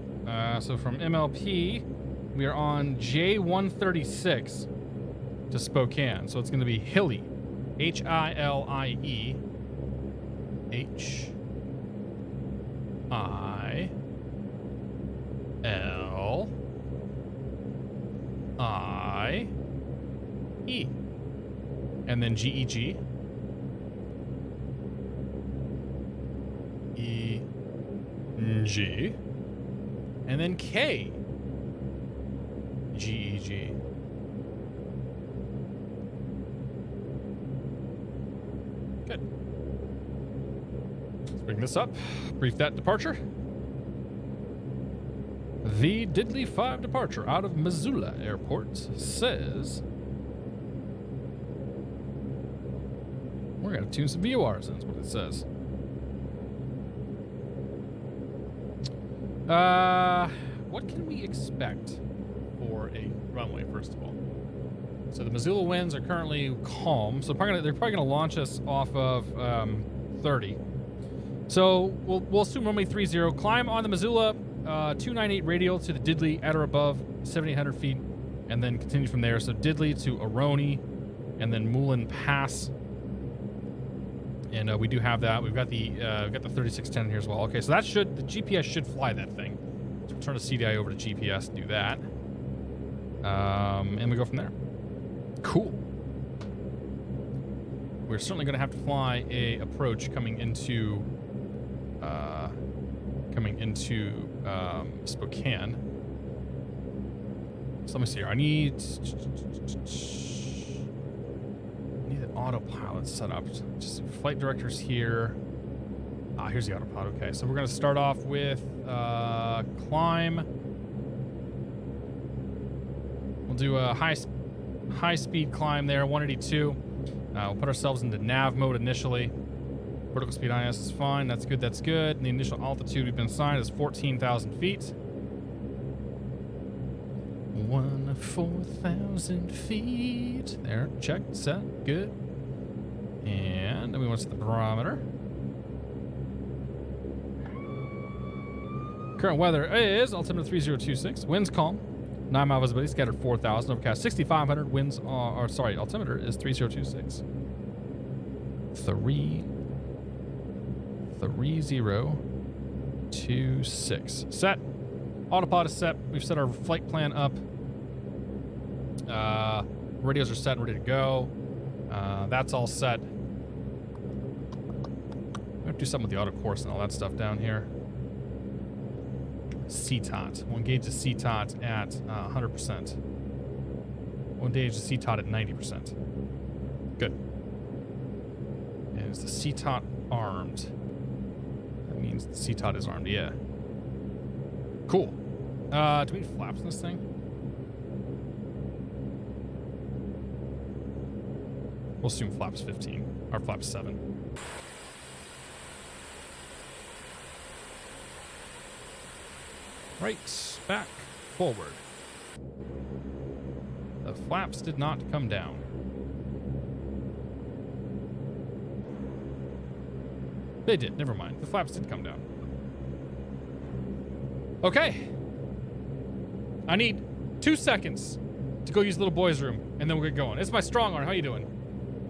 So from MLP, we are on J136 to Spokane. So it's going to be Hilly. H-I-L-I-E. H-I-L. E. And then GEG. E. G. And then K. GEG. Good. Let's bring this up. Brief that departure. The Diddley 5 departure out of Missoula Airport says we're going to tune some VORs in, is what it says. What can we expect for a runway, first of all? So the Missoula winds are currently calm, so they're probably going to launch us off of 30. So we'll assume runway 30, climb on the Missoula 298 radial to the Diddley at or above 7,800 feet, and then continue from there. So Diddley to Aroni, and then Moulin Pass. And we do have that. We've got the 3610 here as well. Okay, so the GPS should fly that thing. So we'll turn the CDI over to GPS and do that. And we go from there. Cool. We're certainly going to have to fly a approach coming into Spokane. So let me see here. I need an autopilot set up. Just flight directors here. Here's the autopilot. Okay, so we're going to start off with climb. We'll do a high speed climb there, 182. We'll put ourselves into nav mode initially. Vertical speed IS is fine. That's good. That's good. And the initial altitude we've been assigned is 14,000 feet. 14,000 feet. There. Check. Set. Good. And then we want to set the barometer. Current weather is altimeter 3026. Winds calm. 9 mile visibility. Scattered 4,000. Overcast 6,500. Winds are, altimeter is 3026. 3026. Set. Autopilot is set. We've set our flight plan up. Radios are set and ready to go. That's all set. We have to do something with the auto course and all that stuff down here. CTOT. We'll engage the CTOT at 100%. We'll engage the CTOT at 90%. Good. And is the CTOT armed? That means the CTOT is armed, yeah. Cool. Do we need flaps in this thing? We'll assume flaps 15. Or flaps 7. Right, back, forward. The flaps did not come down. They did, never mind. The flaps did come down. Okay. I need 2 seconds to go use the little boy's room, and then we'll get going. It's my strong arm. How you doing?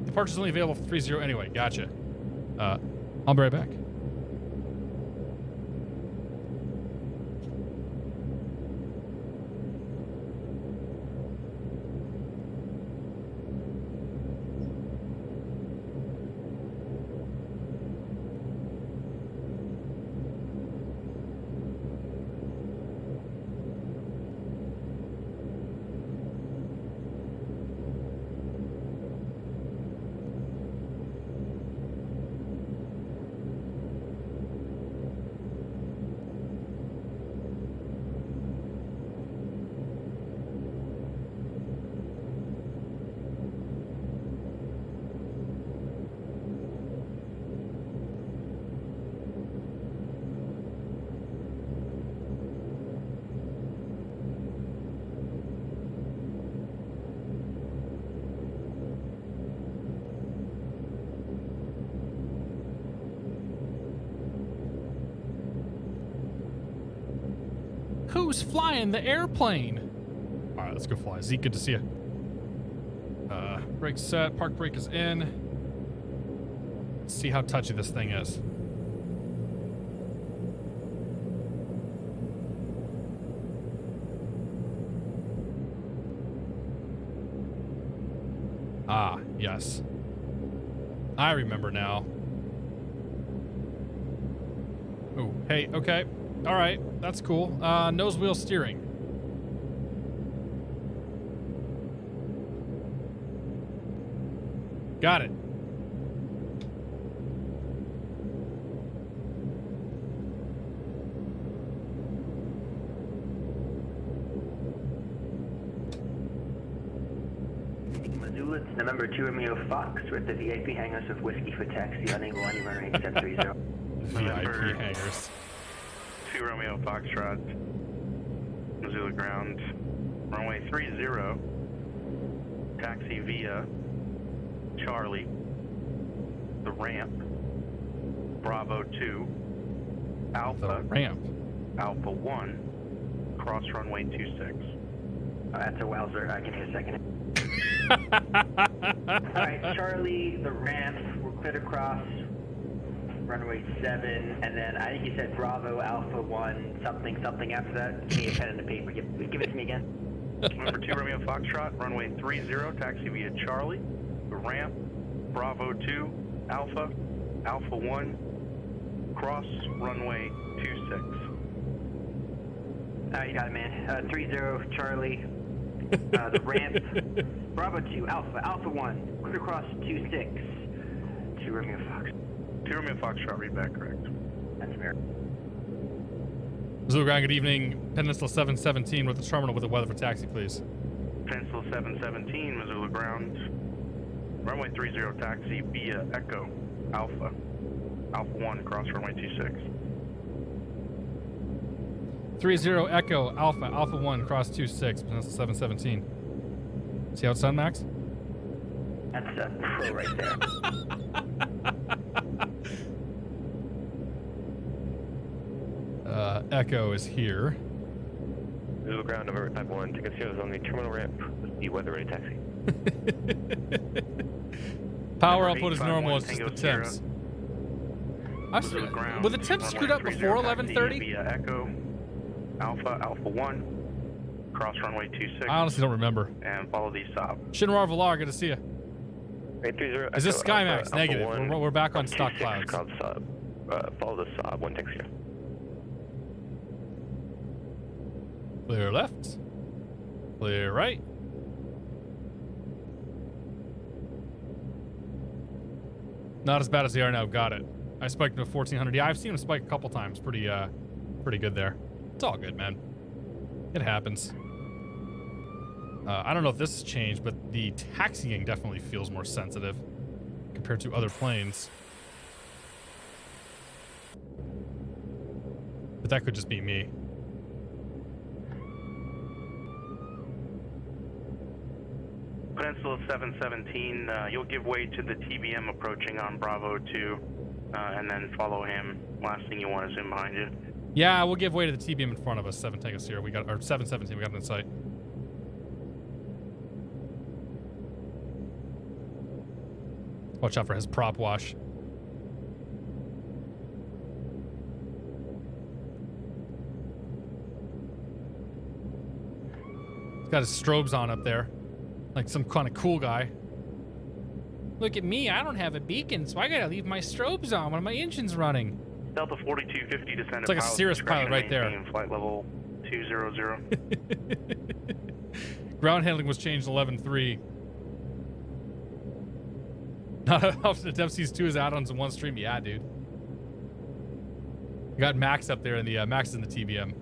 Departure's only available for 30 anyway. Gotcha. I'll be right back. Who's flying the airplane? All right, let's go fly. Zeke, good to see you. Brake set. Park brake is in. Let's see how touchy this thing is. Yes. I remember now. Oh, hey, okay. All right, that's cool. Nose wheel steering. Got it.
Missoula, it's November 2 Romeo Fox. We're at the VIP hangars of Whiskey for taxi, unable any runway except 30.
VIP hangars.
2 Romeo Foxtrot, Missoula ground, runway 30, taxi via Charlie, the ramp, Bravo 2, Alpha,
The ramp.
Alpha 1, cross runway 26.
That's a wowzer. I can hear a second. Alright, Charlie, the ramp, we're cleared across runway 7, and then I think you said Bravo, Alpha 1, something, something after that. Give me a pen and a paper. Give it to me again.
Number 2 Romeo Foxtrot, runway 30, taxi via Charlie, the ramp, Bravo 2, Alpha, Alpha 1, cross runway 26.
You got it, man. 30, Charlie, the ramp, Bravo 2, Alpha, Alpha 1, clear across 26, 2 Romeo Fox.
2 Romeo Foxtrot, read back correct.
That's America.
Missoula ground, good evening. Peninsula 717 with the terminal with the weather for taxi, please.
Peninsula 717, Missoula ground, runway 30, taxi via Echo, Alpha, Alpha 1, cross runway 26.
30 Echo Alpha, Alpha 1, cross 26, Peninsula 717. See how it's done, Max?
That's a pro right there.
Echo is here.
Missoula ground, November 51, tickets here is on the terminal ramp with the weather ready taxi.
Power
Number
output is
851
normal, it's just the
Tango
temps.
Missoula ground,
Were the temps screwed up
runway
before
30, taxi
11:30?
Via Echo, Alpha, Alpha 1, cross runway 26.
I honestly don't remember.
And follow the Saab.
Shinrar Valar, good to see you.
830
Is this
Echo,
SkyMax?
Alpha,
Negative.
Alpha 1,
We're back on
26,
stock clouds.
cloud Saab. Follow the Saab, 1 taxi.
Clear left. Clear right. Not as bad as they are now. Got it. I spiked to 1400. Yeah, I've seen him spike a couple times. Pretty good there. It's all good, man. It happens. I don't know if this has changed, but the taxiing definitely feels more sensitive compared to other planes. But that could just be me.
Peninsula 717, you'll give way to the TBM approaching on Bravo 2, and then follow him. Last thing you want is him behind you.
Yeah, we'll give way to the TBM in front of us. 7 Tango Sierra. We got, or 717. We got it in sight. Watch out for his prop wash. He's got his strobes on up there. Like some kind of cool guy. Look at me, I don't have a beacon, so I gotta leave my strobes on when my engine's running.
Delta 4250 descended.
It's like a Cirrus pilot right there.
Flight level 200.
Ground handling was changed 11.3. Not off the Dempsey's 2 is add-ons in one stream. Yeah, dude. You got Max up there, and the Max is in the TBM.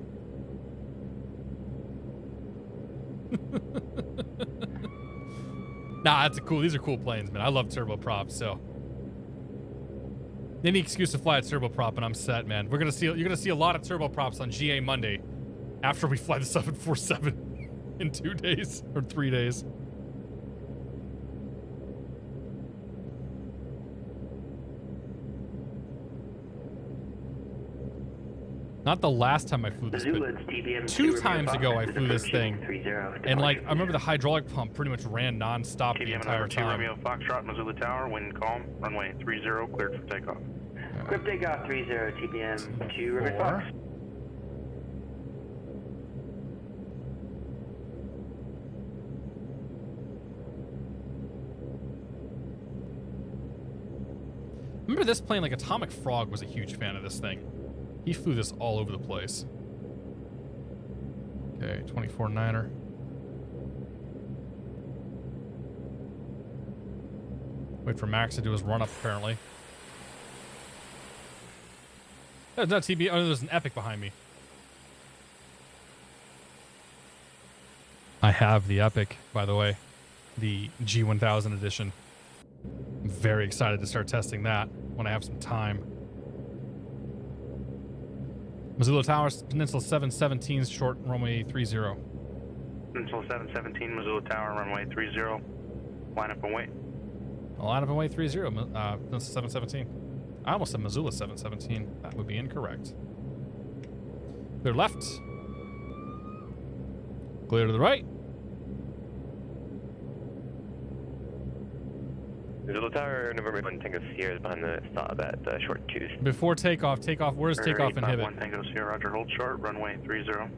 Nah, that's a cool. These are cool planes, man. I love turboprops, so any excuse to fly a turboprop, and I'm set, man. You're gonna see a lot of turboprops on GA Monday after we fly the 747 in 2 days or 3 days. Not the last time I flew this, but 2 times ago I flew this thing. And like, I remember the hydraulic pump pretty much ran non-stop the entire time.
Romeo Foxtrot, Missoula Tower, wind calm, runway 30, cleared for takeoff.
Clear for takeoff 30, TBM 2 River Fox.
remember this plane, like Atomic Frog was a huge fan of this thing. He flew this all over the place. Okay, 24-9er. Wait for Max to do his run-up, apparently. That's not TB. Oh, there's an Epic behind me. I have the Epic, by the way. The G1000 edition. I'm very excited to start testing that when I have some time. Missoula Towers, Peninsula 717, short runway 30.
Peninsula 717, Missoula Tower, runway 30. Line up and wait.
I'll line up and wait 30, Peninsula 717. I almost said Missoula 717. That would be incorrect. Clear left. Clear to the right.
Missoula Tower, November 1 Tango Sierra is behind the Saab at short 2s.
Before takeoff, where's takeoff inhibit?
1 Tango Sierra, roger, hold short, runway 30.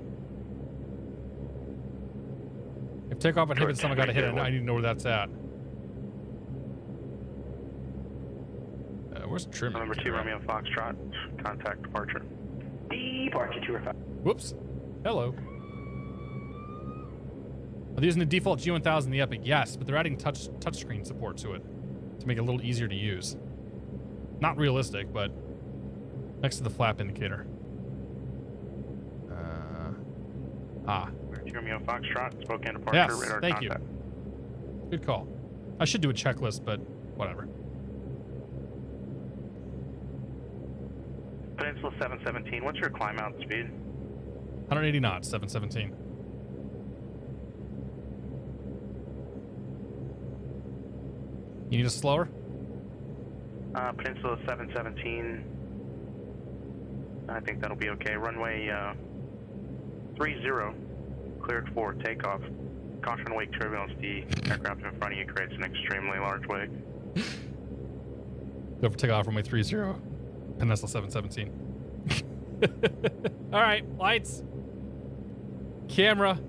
If takeoff inhibit, someone got to hit it. I need to know where that's at. Where's trim?
Number 2 Romeo Foxtrot, contact departure.
Departure 205.
Whoops. Hello. Are they using the default G1000, the Epic? Yes, but they're adding touchscreen support to it to make it a little easier to use. Not realistic, but next to the flap indicator.
Number 2 Romeo Foxtrot, Spokane departure,
Yes,
radar
thank
contact.
you. Good call. I should do a checklist, but whatever.
Peninsula 717, what's your climb out speed?
180 knots, 717. You need a slower?
Peninsula 717, I think that'll be okay. Runway 30, cleared for takeoff. Caution wake turbulence, the aircraft in front of you creates an extremely large wake.
Go for takeoff, runway 30, Peninsula 717. All right, lights, camera,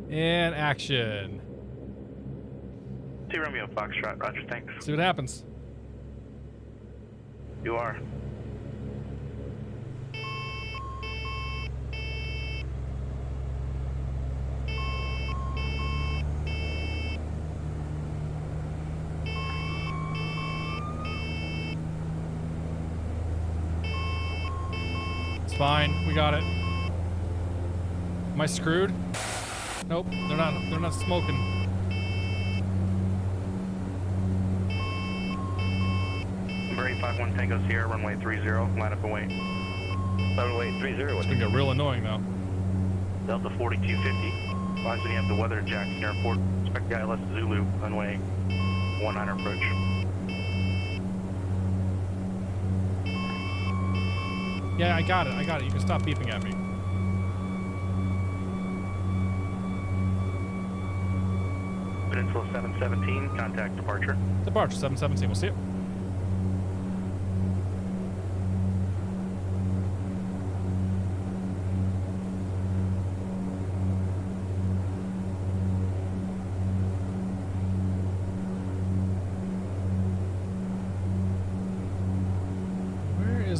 and action.
2 Romeo Foxtrot, roger, thanks.
See what happens.
You are.
It's fine. We got it. Am I screwed? Nope. They're not smoking.
Number 851 Tango Sierra, runway 30, line up and wait.
Runway 30.
It's gonna get real annoying though.
Delta 4250, advise when you have the weather at Jackson Airport. Expect the ILS Zulu, runway 19 approach.
Yeah, I got it. You can stop beeping at me.
Peninsula 717, contact departure.
Departure 717. We'll see you.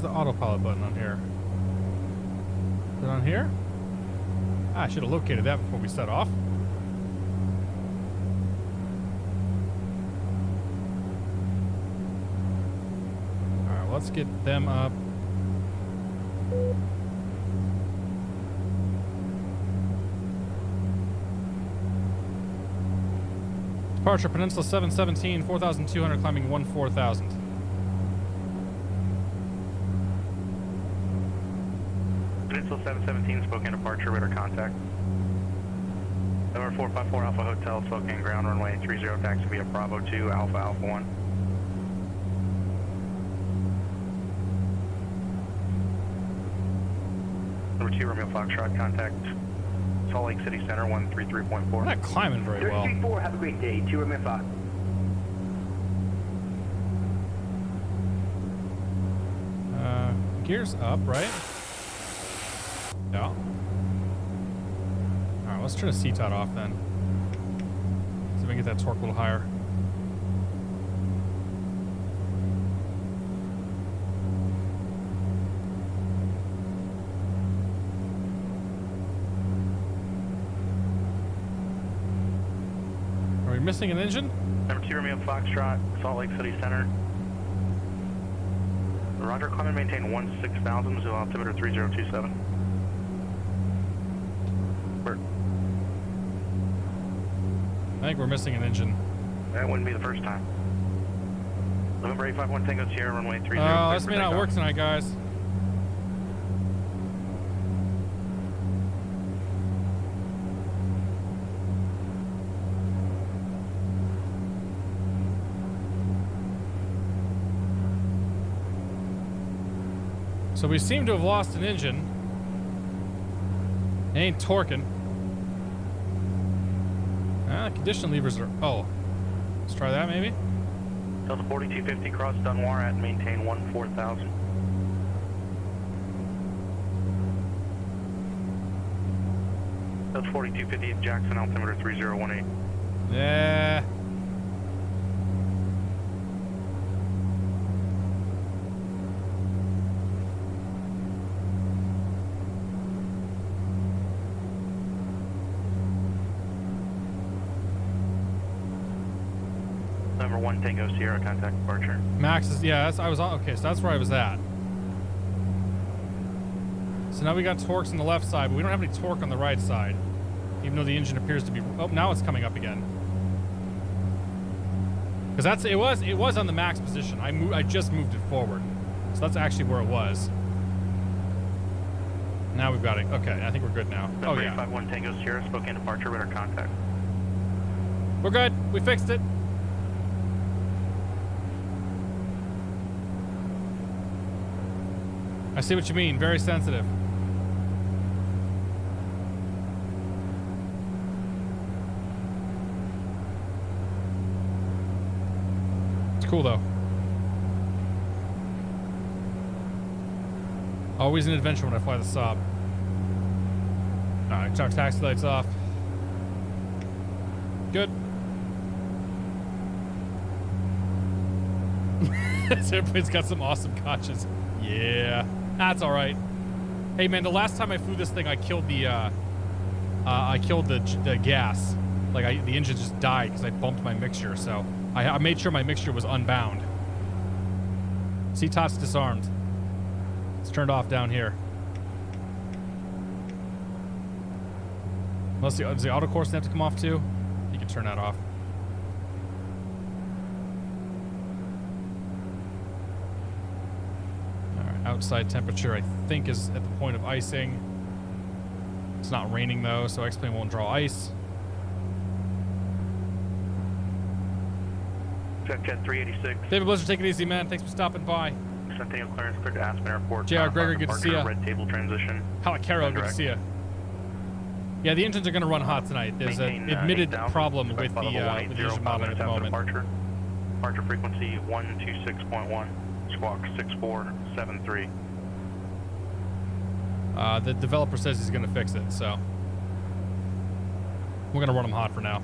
The autopilot button on here. Is it on here? I should have located that before we set off. Alright, let's get them up. Departure Peninsula 717, 4,200, climbing 14,000.
Peninsula 717, Spokane departure, radar contact. Number 454 Alpha Hotel, Spokane ground, runway 30, taxi via Bravo 2, Alpha Alpha 1. Number 2 Romeo Foxtrot, contact Salt Lake City Center, 133.4.
We're not climbing very well.
334, have a great day. 2 Romeo Fox.
Gears up, right? Yeah. Alright, let's turn the CTOT off then. See if we can get that torque a little higher. we missing an engine?
Number 2 Romeo Foxtrot, Salt Lake City Center. Roger, climb and maintain 16,000, Zulu altimeter 3027. Bert.
I think we're missing an engine.
That wouldn't be the first time. November 851 Tango Sierra, runway 30.
Oh, this may not work tonight, guys. So we seem to have lost an engine. It ain't torquing. Condition levers are... Oh. Let's try that, maybe?
Delta 4250, cross Dunwar at maintain 14,000. Delta 4250, Jackson, altimeter 3018.
Yeah.
Number 1 Tango Sierra, contact departure.
Max is, yeah, I was on, okay, so that's where I was at. So now we got torques on the left side, but we don't have any torque on the right side. Even though the engine appears to be, oh, now it's coming up again. Because it was on the max position. I just moved it forward. So that's actually where it was. Now we've got it. Okay, I think we're good now.
Number
Oh yeah.
851 Tango Sierra, Spokane departure, radar contact.
We're good. We fixed it. I see what you mean. Very sensitive. It's cool though. Always an adventure when I fly the Saab. Alright, chuck taxi lights off. Good. This airplane's got some awesome gotchas. Yeah. That's all right. Hey man, the last time I flew this thing, I killed the gas. Like the engine just died because I bumped my mixture. So I made sure my mixture was unbound. CTOT's disarmed. It's turned off down here. Unless does the auto course have to come off too? You can turn that off. Outside temperature, I think, is at the point of icing. It's not raining though, so X-plane won't draw ice.
Jet 386.
David Blizzard, take it easy, man. Thanks for stopping by.
Centennial clearance cleared to Aspen Airport.
J.R. Gregory, good to see ya.
Red table transition.
Halacaro, good to see ya. Yeah, the engines are going to run hot tonight. There's an admitted problem with the engine modeling at the moment.
Departure frequency 126.1. Squawk 6473.
The developer says he's going to fix it, so we're going to run them hot for now.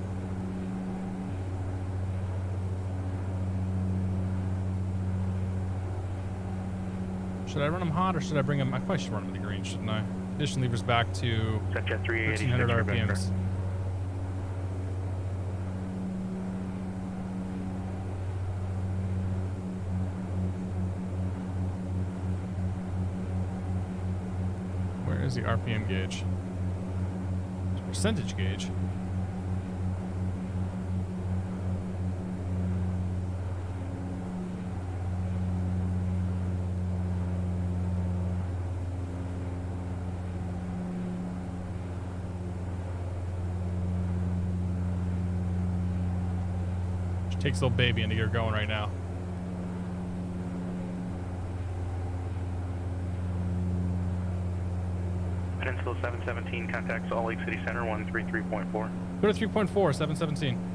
Should I run them hot or should I bring them? I probably should run them in the green, shouldn't I? Condition levers back to 1300 RPMs. Where is the RPM gauge? Percentage gauge. Takes little baby into get going right now.
Peninsula 717 contacts Salt Lake City Center 133.4.
Go to 3.4, 717.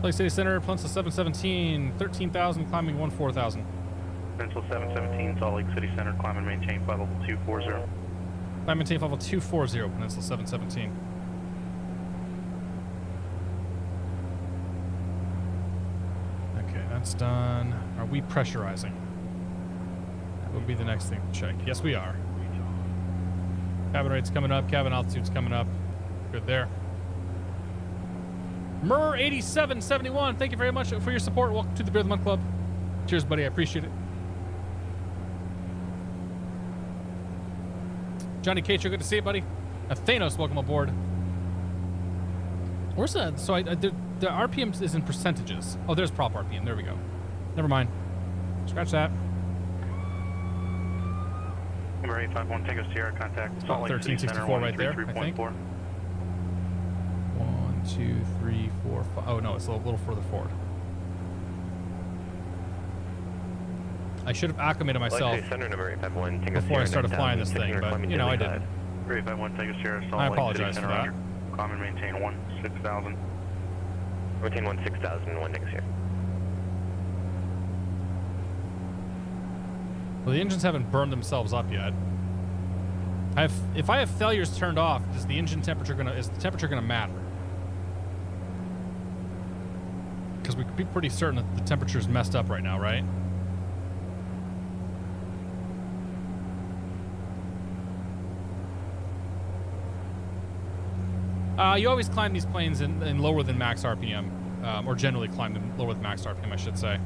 Lake City Center, Peninsula 717, 13,000, climbing 14,000.
Peninsula 717, Salt Lake City Center, climb and maintain flight level 240.
Climb and maintain flight level 240, Peninsula 717. That's done. Are we pressurizing? That would be the next thing to check. Yes, we are. Cabin rate's coming up. Cabin altitude's coming up. Good there. Murr8771, thank you very much for your support. Welcome to the Beer of the Month Club. Cheers, buddy. I appreciate it. Johnny Cacho, good to see you, buddy. Thanos, welcome aboard. Where's that? So the RPM is in percentages. Oh, there's prop RPM. There we go. Never mind. Scratch that.
Number 851, Tango Sierra, contact Salt Lake City Center
1364 right there, I think.
133.4.
1, 2, 3, 4, 5. Oh, no, it's a little further forward. I should have acclimated myself
Center, number 851, Tango
before I
Sierra,
started flying this thing, but, you know, I didn't.
851, Tango Sierra, Salt
I
Lake
apologize
City
for
Center,
that.
Common maintain 16,000.
Maintain 16,000, 1 Tango Sierra.
Well, the engines haven't burned themselves up yet. If I have failures turned off, is the temperature gonna matter? Because we could be pretty certain that the temperature's messed up right now, right? You always climb these planes in lower than max RPM, or generally climb them lower than max RPM, I should say.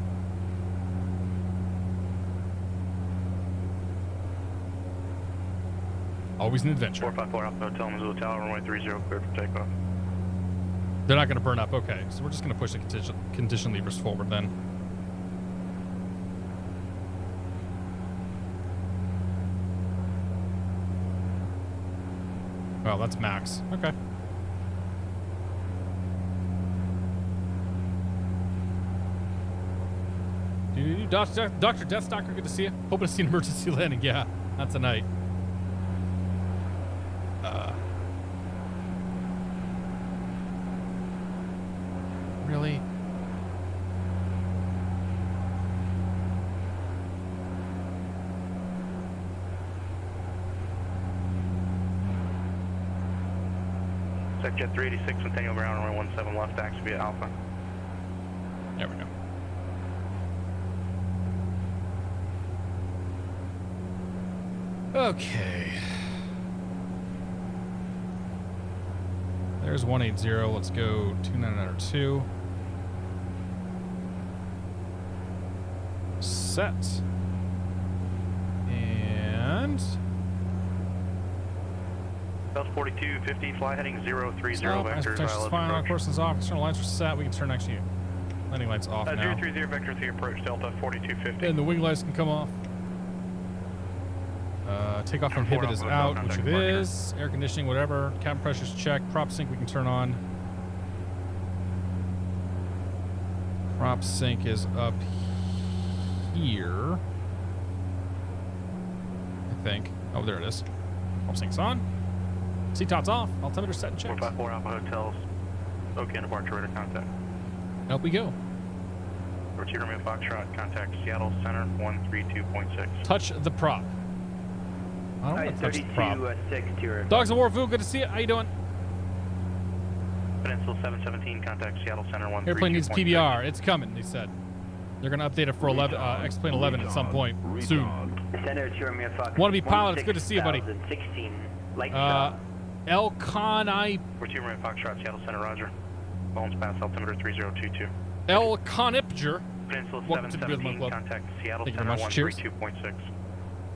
Always an adventure.
454 Alpha Hotel, Missoula Tower, runway 30, clear for takeoff.
They're not going to burn up. Okay, so we're just going to push the condition levers forward then. Well, that's max. Okay. Dr. Deathstalker, good to see you. Hoping to see an emergency landing. Yeah, that's a night. Really?
Jet 386, Centennial Ground, runway 17 left, taxi via Alpha.
There we go. Okay. There's 180. Let's go 2902. Set. And
Belt 4250, fly heading 030 vectors.
Fine. On course is off. External lights are set. We can turn next to you. Landing lights off now.
030 vector 3 approach Delta 4250.
And the wing lights can come off. Takeoff inhibit is out, which it is. Air conditioning, whatever. Cabin pressure's checked. Prop sync we can turn on. Prop sync is up here. I think. Oh, there it is. Prop sync's on. Seatot's off. Altimeter set and checked.
454 Alpha Hotels. Okay, departure radar contact.
Up we go.
Rotor Romeo Foxtrot, contact Seattle Center 132.6.
Touch the prop. I don't want to touch the prop.
32-6
Dogs of War, Vu, good to see you. How you doing?
Peninsula 717, contact Seattle Center 132.6.
Airplane needs PBR. It's coming, they said. They're going to update it for 11, X-Plane 11 at some point soon. Want to be pilot? It's good to see you, buddy.
16,
El Conai.
Rotor Romeo Foxtrot, Seattle Center, roger. Bones pass, altimeter 3022.
El Conipger.
Peninsula
Welcome to the Beer of the
717,
Month Club.
contact Seattle
Thank you
Center
very much. Cheers.
132.6.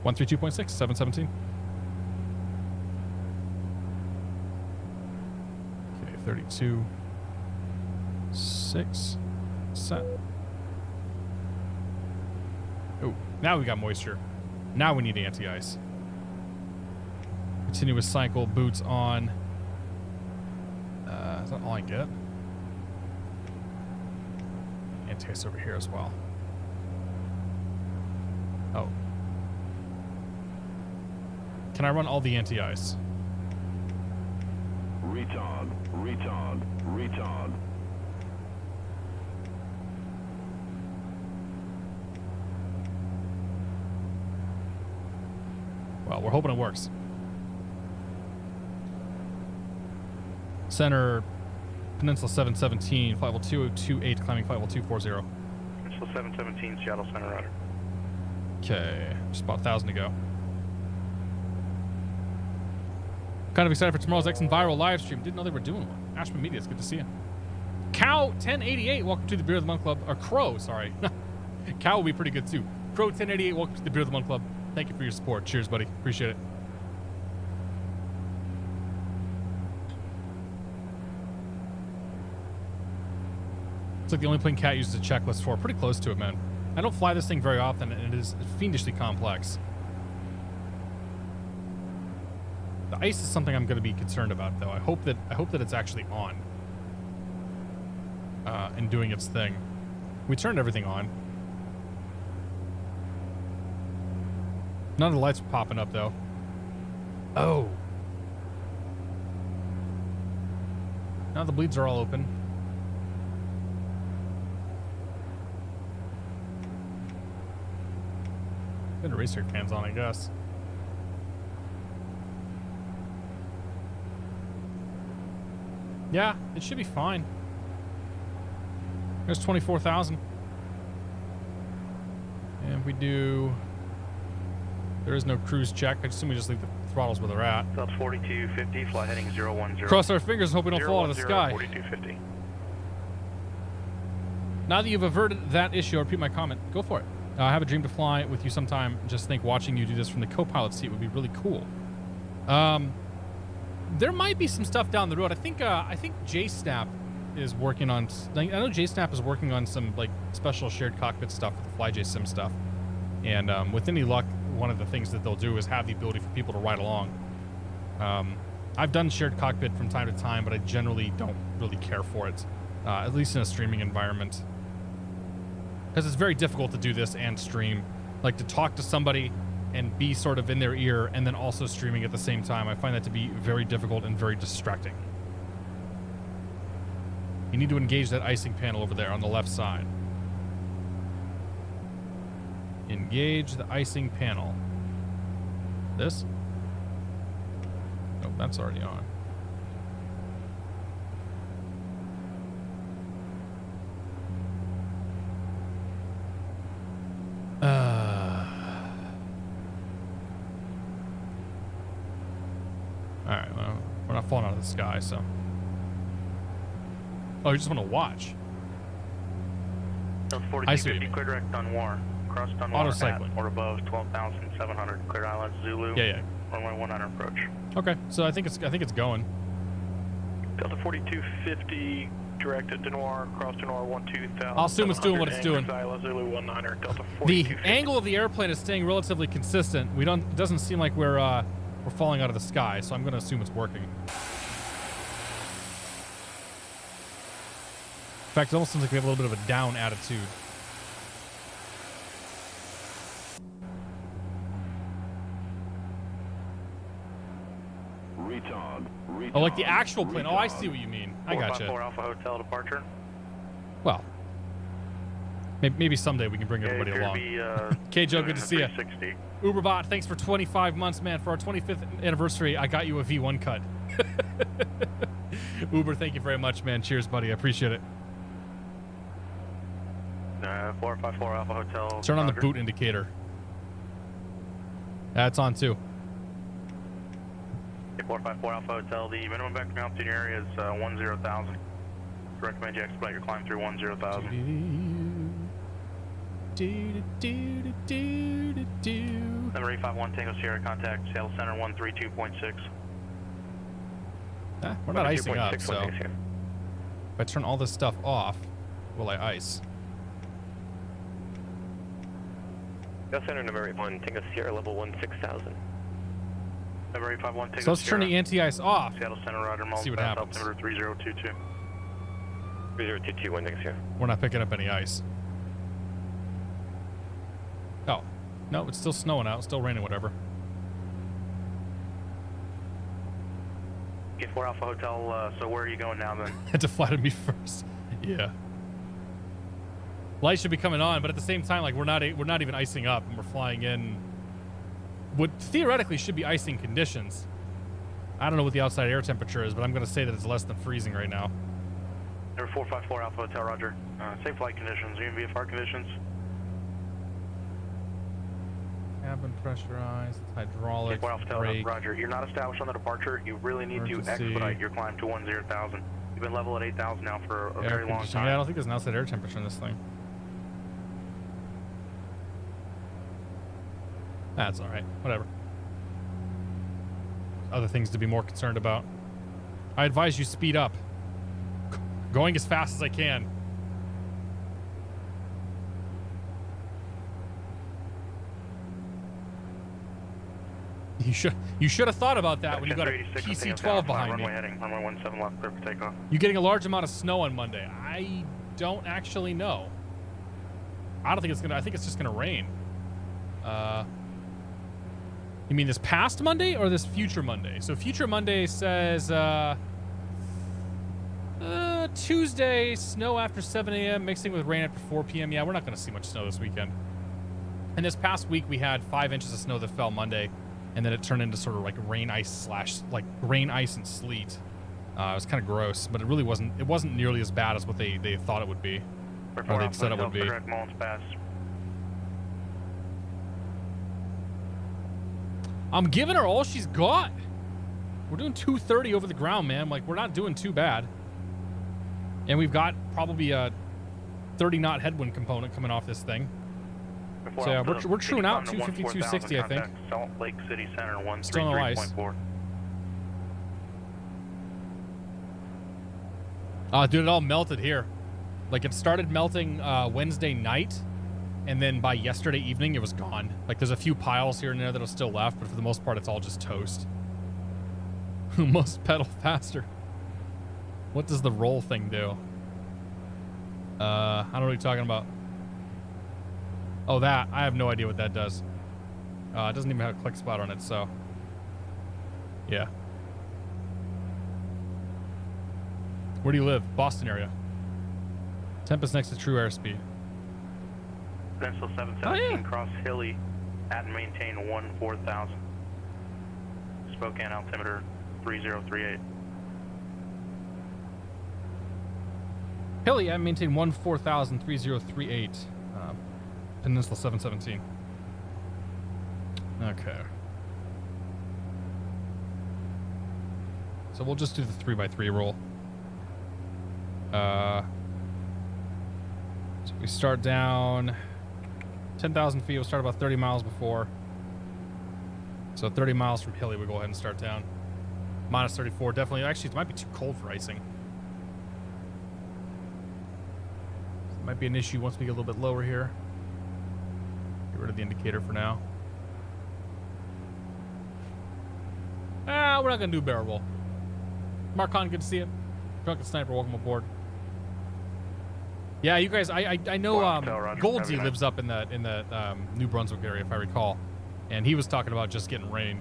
132.6, 717. Okay, 32. 6. Set. Oh, now we got moisture. Now we need anti-ice. Continuous cycle, boots on. Is that all I get? Anti-ice over here as well. Oh. Can I run all the anti-ice?
Retard, retard, retard.
Well, we're hoping it works. Center, Peninsula 717, flight level 2028, climbing flight level 240.
So 717 Seattle Center Rudder.
Okay, just about 1,000 to go. Kind of excited for tomorrow's X and Viral live stream. Didn't know they were doing one. Ashman Media, it's good to see you. Cow 1088, welcome to the Beer of the Month Club. Or Crow, sorry. Cow will be pretty good too. Crow 1088, welcome to the Beer of the Month Club. Thank you for your support. Cheers, buddy. Appreciate it. It's like the only plane Cat uses a checklist for. Pretty close to it, man. I don't fly this thing very often, and it is fiendishly complex. The ice is something I'm going to be concerned about, though. I hope that it's actually on and doing its thing. We turned everything on. None of the lights were popping up, though. Oh. Now the bleeds are all open. Good racer fans on, I guess. Yeah, it should be fine. There's 24,000. And we do... There is no cruise check. I assume we just leave the throttles where they're at.
South 4250, fly heading 010.
Cross our fingers and hope we don't fall out of the sky.
4250.
Now that you've averted that issue, I'll repeat my comment. Go for it. I have a dream to fly with you sometime. Just think watching you do this from the co-pilot seat would be really cool. There might be some stuff down the road. I think JSnap is working on... I know JSnap is working on some like special shared cockpit stuff with the FlyJ Sim stuff. And with any luck, one of the things that they'll do is have the ability for people to ride along. I've done shared cockpit from time to time, but I generally don't really care for it, at least in a streaming environment. Because it's very difficult to do this and stream. Like to talk to somebody and be sort of in their ear and then also streaming at the same time. I find that to be very difficult and very distracting. You need to engage that icing panel over there on the left side. Engage the icing panel. This? Nope, that's already on. Alright, well, we're not falling out of the sky, so. Oh, you just want to watch?
South
I see what you
4250,
mean.
clear direct Dunmore. Cross Dunmore
Auto-cycling.
at or above 12,700. Clear Island Zulu.
Yeah.
Runway 19 approach.
Okay, so I think it's going.
Delta 4250, directed Denoir, cross Denoir 12,000.
I'll assume it's doing what it's doing.
Zulu 19, Delta
The
4250.
angle of the airplane is staying relatively consistent. It doesn't seem like we're falling out of the sky, so I'm going to assume it's working. In fact, it almost seems like we have a little bit of a down attitude.
Retard.
Oh, like the actual plane. Oh, I see what you mean. I gotcha.
454 Alpha Hotel departure.
Well, maybe someday we can bring everybody along. Okay, Joe, good to see you.
360.
Uberbot, thanks for 25 months, man. For our 25th anniversary, I got you a V1 cut. Uber, thank you very much, man. Cheers, buddy. I appreciate it.
454 Alpha Hotel.
Turn on the
Roger.
boot indicator. That's on too.
454 Alpha Hotel. The minimum vector altitude in your area is 10,000. Recommend you expedite your climb through 10,000. Number 851 Tango Sierra, contact Seattle Center 132.6.
We're not icing up,
132.6,
so
one takes here.
if I turn all this stuff off, will I ice?
Seattle Center number 81, Tango Sierra, level 16,000.
Number 851 Tango
So let's turn
Sierra.
the anti-ice off.
Seattle Center, Roger.
See what
Pass,
happens.
Altimeter 3022.
3022, one takes here.
We're not picking up any ice. Oh, no, it's still snowing out, still raining, whatever.
Okay, 4 Alpha Hotel, so where are you going now then?
Had to fly to me first. Yeah. Lights should be coming on, but at the same time, like we're not even icing up, and we're flying in what theoretically should be icing conditions. I don't know what the outside air temperature is, but I'm going to say that it's less than freezing right now.
Number 454 Alpha Hotel, roger. Safe flight conditions, VFR conditions.
Cabin pressurized, hydraulics,
4 Alpha Hotel,
brake.
roger. You're not established on the departure. You really need
Emergency.
to expedite your climb to 10,000. You've been level at 8,000 now for a
Air
very long
conditioning.
time.
Yeah, I don't think there's an outside air temperature in this thing. That's all right. Whatever. Other things to be more concerned about. I advise you speed up. Going as fast as I can. You should have thought about that when you got a PC-12 behind
runway
me.
heading, runway 17 left, clear for takeoff.
You getting a large amount of snow on Monday? I don't actually know. I don't think it's gonna. I think it's just gonna rain. You mean this past Monday or this future Monday? So future Monday says Tuesday, snow after 7 a.m. mixing with rain after 4 p.m. Yeah, we're not gonna see much snow this weekend. And this past week we had 5 inches of snow that fell Monday, and then it turned into sort of like rain ice and sleet. It was kind of gross, but it really wasn't. It wasn't nearly as bad as what they thought it would be, or they said it would be. I'm giving her all she's got. We're doing 230 over the ground, man. Like, we're not doing too bad. And we've got probably a 30 knot headwind component coming off this thing. So yeah, we're truing out 250, 260, I think.
Salt Lake City Center,
Still no ice.
133.4.
Dude, it all melted here. Like, it started melting Wednesday night, and then by yesterday evening, it was gone. Like, there's a few piles here and there that are still left, but for the most part, it's all just toast. Who must pedal faster? What does the roll thing do? I don't know what you're talking about. Oh, that. I have no idea what that does. It doesn't even have a click spot on it, so. Yeah. Where do you live? Boston area. Tempest next to true airspeed.
Pencil 717, cross Hilly at and maintain 14,000. Spokane altimeter 3038.
Hilly at maintain 14,000 3038. Peninsula 717. Okay. So we'll just do the 3x3 roll. So we start down 10,000 feet. We'll start about 30 miles before. So 30 miles from Hilly, we go ahead and start down. Minus 34, definitely. Actually, it might be too cold for icing. It might be an issue once we get a little bit lower here. Get rid of the indicator for now. We're not going to do barrel roll. Marcon, good to see you. Drunken Sniper, welcome aboard. Yeah, you guys, I know Goldsy lives up in the New Brunswick area, if I recall. And he was talking about just getting rain.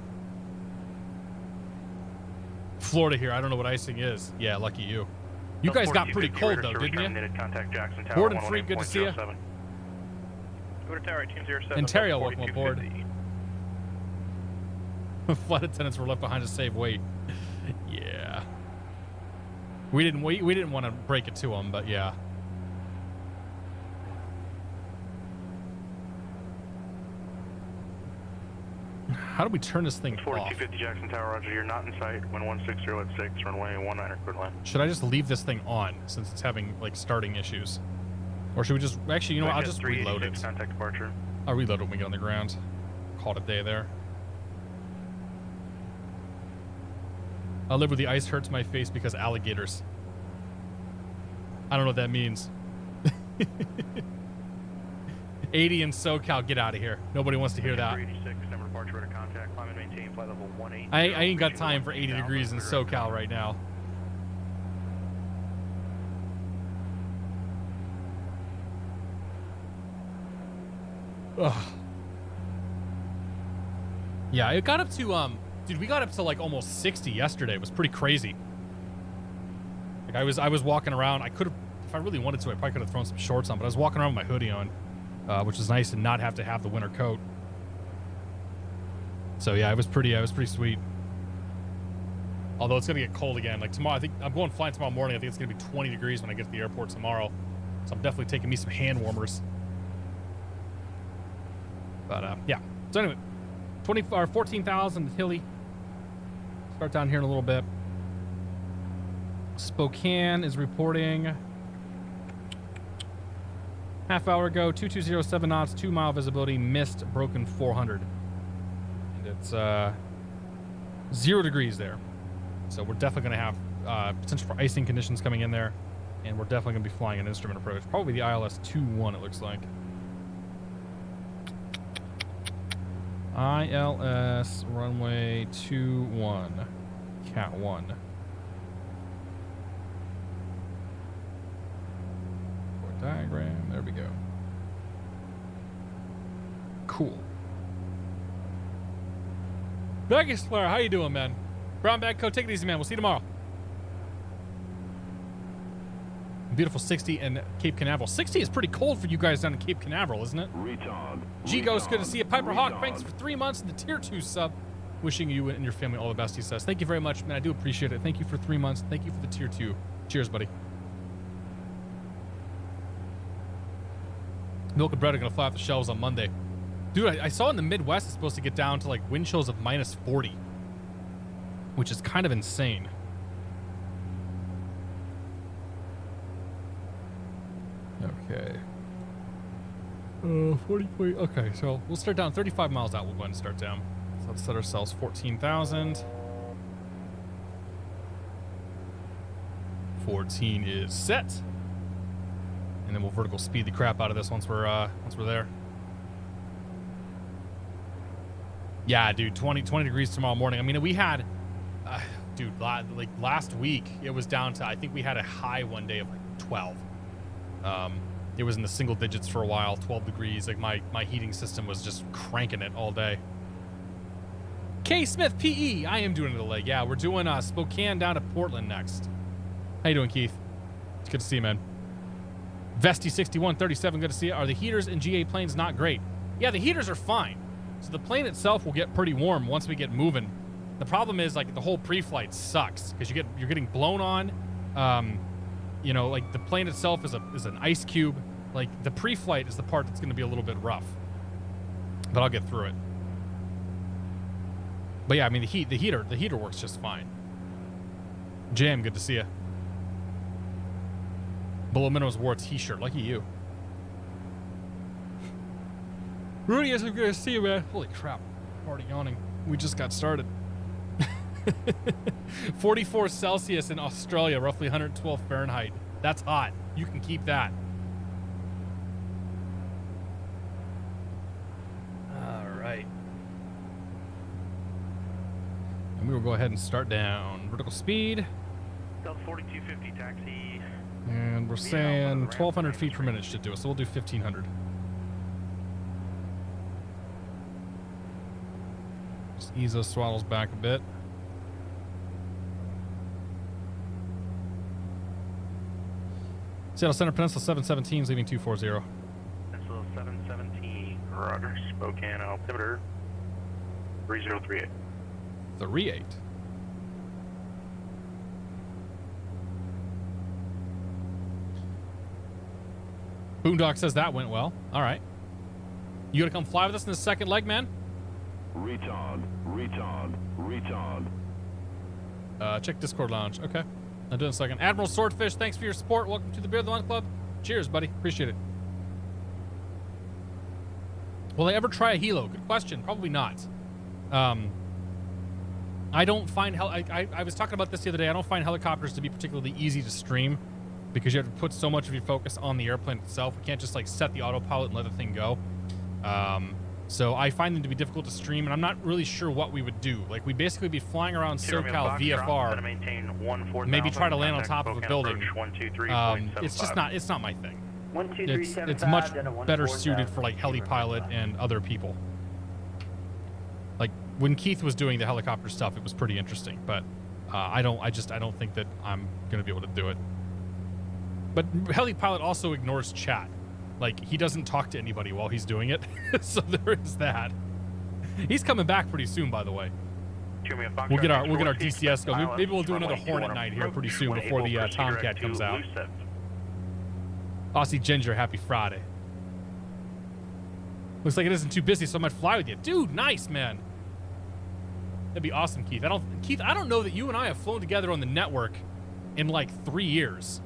Florida here, I don't know what icing is. Yeah, lucky you. You guys got pretty cold though, didn't you? Gordon Freak, good to see you. Ontario, welcome aboard. Flight attendants were left behind to save weight. Yeah. We didn't want to break it to them, but yeah. How do we turn this thing off?
4250 Jackson Tower, roger. You're not in sight. Wind 160 runway 19 cleared line.
Should I just leave this thing on since it's having like starting issues? Or should we just actually, you know what, I'll just reload it.
Contact departure.
I'll reload it when we get on the ground. Call it a day there. I'll live where the ice hurts my face because alligators. I don't know what that means. 80 in SoCal, get out of here. Nobody wants to hear that. I ain't got time for 80 degrees in SoCal right now. Ugh. Yeah, it got up to dude, we got up to like almost 60 yesterday. It was pretty crazy. Like I was walking around. I could have, if I really wanted to, I probably could have thrown some shorts on, but I was walking around with my hoodie on, which is nice and not have to have the winter coat. So yeah, it was pretty sweet. Although it's gonna get cold again. Like tomorrow, I think I'm going flying tomorrow morning. I think it's gonna be 20 degrees when I get to the airport tomorrow. So I'm definitely taking me some hand warmers. But yeah. So anyway, 14,000 Hilly. Start down here in a little bit. Spokane is reporting half hour ago, 2207 knots, 2 mile visibility, mist, broken 400. And it's 0 degrees there. So we're definitely going to have potential for icing conditions coming in there. And we're definitely going to be flying an instrument approach. Probably the ILS 2-1, it looks like. ILS runway 21, Cat 1. Diagram, there we go. Cool. Vegas Flare, how you doing, man? Brown Bag Co, take it easy, man. We'll see you tomorrow. Beautiful 60 in Cape Canaveral. 60 is pretty cold for you guys down in Cape Canaveral, isn't it? G-Ghost, good to see you. Piper Hawk, thanks for 3 months in the Tier 2 sub. Wishing you and your family all the best, he says. Thank you very much, man. I do appreciate it. Thank you for 3 months. Thank you for the Tier 2. Cheers, buddy. Milk and bread are going to fly off the shelves on Monday. Dude, I saw in the Midwest it's supposed to get down to like wind chills of minus 40, which is kind of insane. Okay. 40. Okay, so we'll start down 35 miles out. We'll go ahead and start down. So let's set ourselves 14,000. 14 is set. And then we'll vertical speed the crap out of this once we're there. Yeah, dude, 20 degrees tomorrow morning. I mean, we had, dude, like last week, it was down to, I think we had a high one day of like 12. It was in the single digits for a while, 12 degrees. Like my heating system was just cranking it all day. K Smith PE, I am doing it a leg. Yeah, we're doing Spokane down to Portland next. How you doing, Keith? It's good to see you, man. Vesty 6137, good to see you. Are the heaters in GA planes not great? Yeah, the heaters are fine. So the plane itself will get pretty warm once we get moving. The problem is like the whole pre-flight sucks because you're getting blown on. You know, like the plane itself is an ice cube. Like the pre-flight is the part that's going to be a little bit rough, but I'll get through it. But yeah, I mean the heater works just fine. Jam, good to see you. Below Minimums wore a t-shirt. Lucky you. Rudy, it's good to see you, man. Holy crap. I'm already yawning. We just got started. 44 Celsius in Australia, roughly 112 Fahrenheit. That's hot. You can keep that. All right. And we will go ahead and start down. Vertical speed.
Delta 4250 taxi.
And we're saying 1,200 feet per minute should do it, so we'll do 1,500. Just ease those throttles back a bit. Seattle Center Peninsula 717 is leaving 240.
Peninsula 717, Roger. Spokane altimeter 3038.
38. Boondock says that went well. All right. You gonna come fly with us in the second leg, man?
Retard.
Check Discord Lounge. Okay. I'll do it in a second. Admiral Swordfish, thanks for your support. Welcome to the Beer of the Month Club. Cheers, buddy. Appreciate it. Will I ever try a helo? Good question. Probably not. I don't find I was talking about this the other day. I don't find helicopters to be particularly easy to stream because you have to put so much of your focus on the airplane itself. We can't just like set the autopilot and let the thing go. So I find them to be difficult to stream, and I'm not really sure what we would do. Like, we'd basically be flying around SoCal VFR, maybe try to land on top of a building. It's just not, it's not my thing. It's much better suited for like heli pilot and other people. Like when Keith was doing the helicopter stuff, it was pretty interesting, but I don't think that I'm gonna be able to do it. But heli pilot also ignores chat. Like, he doesn't talk to anybody while he's doing it. So there is that. He's coming back pretty soon, by the way. We'll get our DCS go. Maybe we'll do another Hornet night here pretty soon before the Tomcat comes out. Aussie Ginger, happy Friday. Looks like it isn't too busy, so I might fly with you. Dude, nice, man. That'd be awesome, Keith. I don't know that you and I have flown together on the network in like 3 years.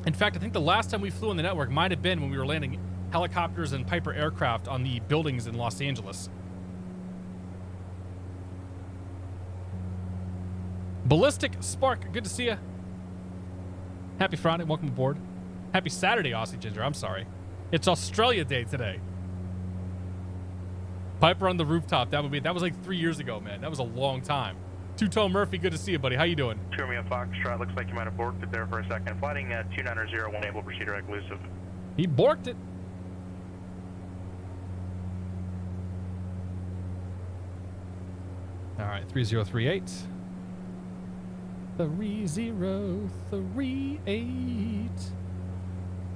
In fact, I think the last time we flew on the network might have been when we were landing helicopters and Piper aircraft on the buildings in Los Angeles. Ballistic Spark, good to see you. Happy Friday, welcome aboard. Happy Saturday, Aussie Ginger, I'm sorry. It's Australia Day today. Piper on the rooftop, that was like 3 years ago, man. That was a long time. Two-Tone Murphy, good to see you, buddy. How you doing?
Romeo Foxtrot, looks like you might have borked it there for a second. Flighting 2901, able to proceed direct elusive.
He borked it. All right, 3038. 3038.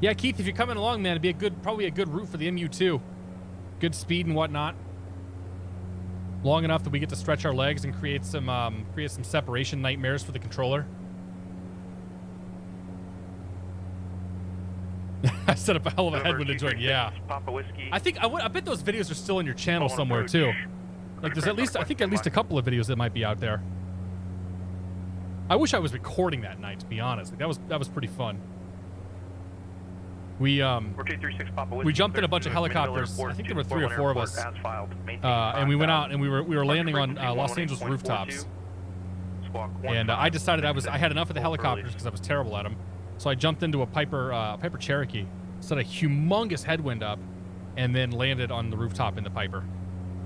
Yeah, Keith, if you're coming along, man, it'd be probably a good route for the MU2. Good speed and whatnot. Long enough that we get to stretch our legs and create some separation nightmares for the controller. I set up a hell of a headwind to join. Yeah. I bet those videos are still on your channel somewhere too. Like there's at least a couple of videos that might be out there. I wish I was recording that night, to be honest. Like, that was pretty fun. We jumped in a bunch of helicopters. I think there were 3 or 4 of us. And we went out and we were landing on Los Angeles rooftops. And I decided I had enough of the helicopters because I was terrible at them. So I jumped into a Piper Cherokee, set a humongous headwind up, and then landed on the rooftop in the Piper.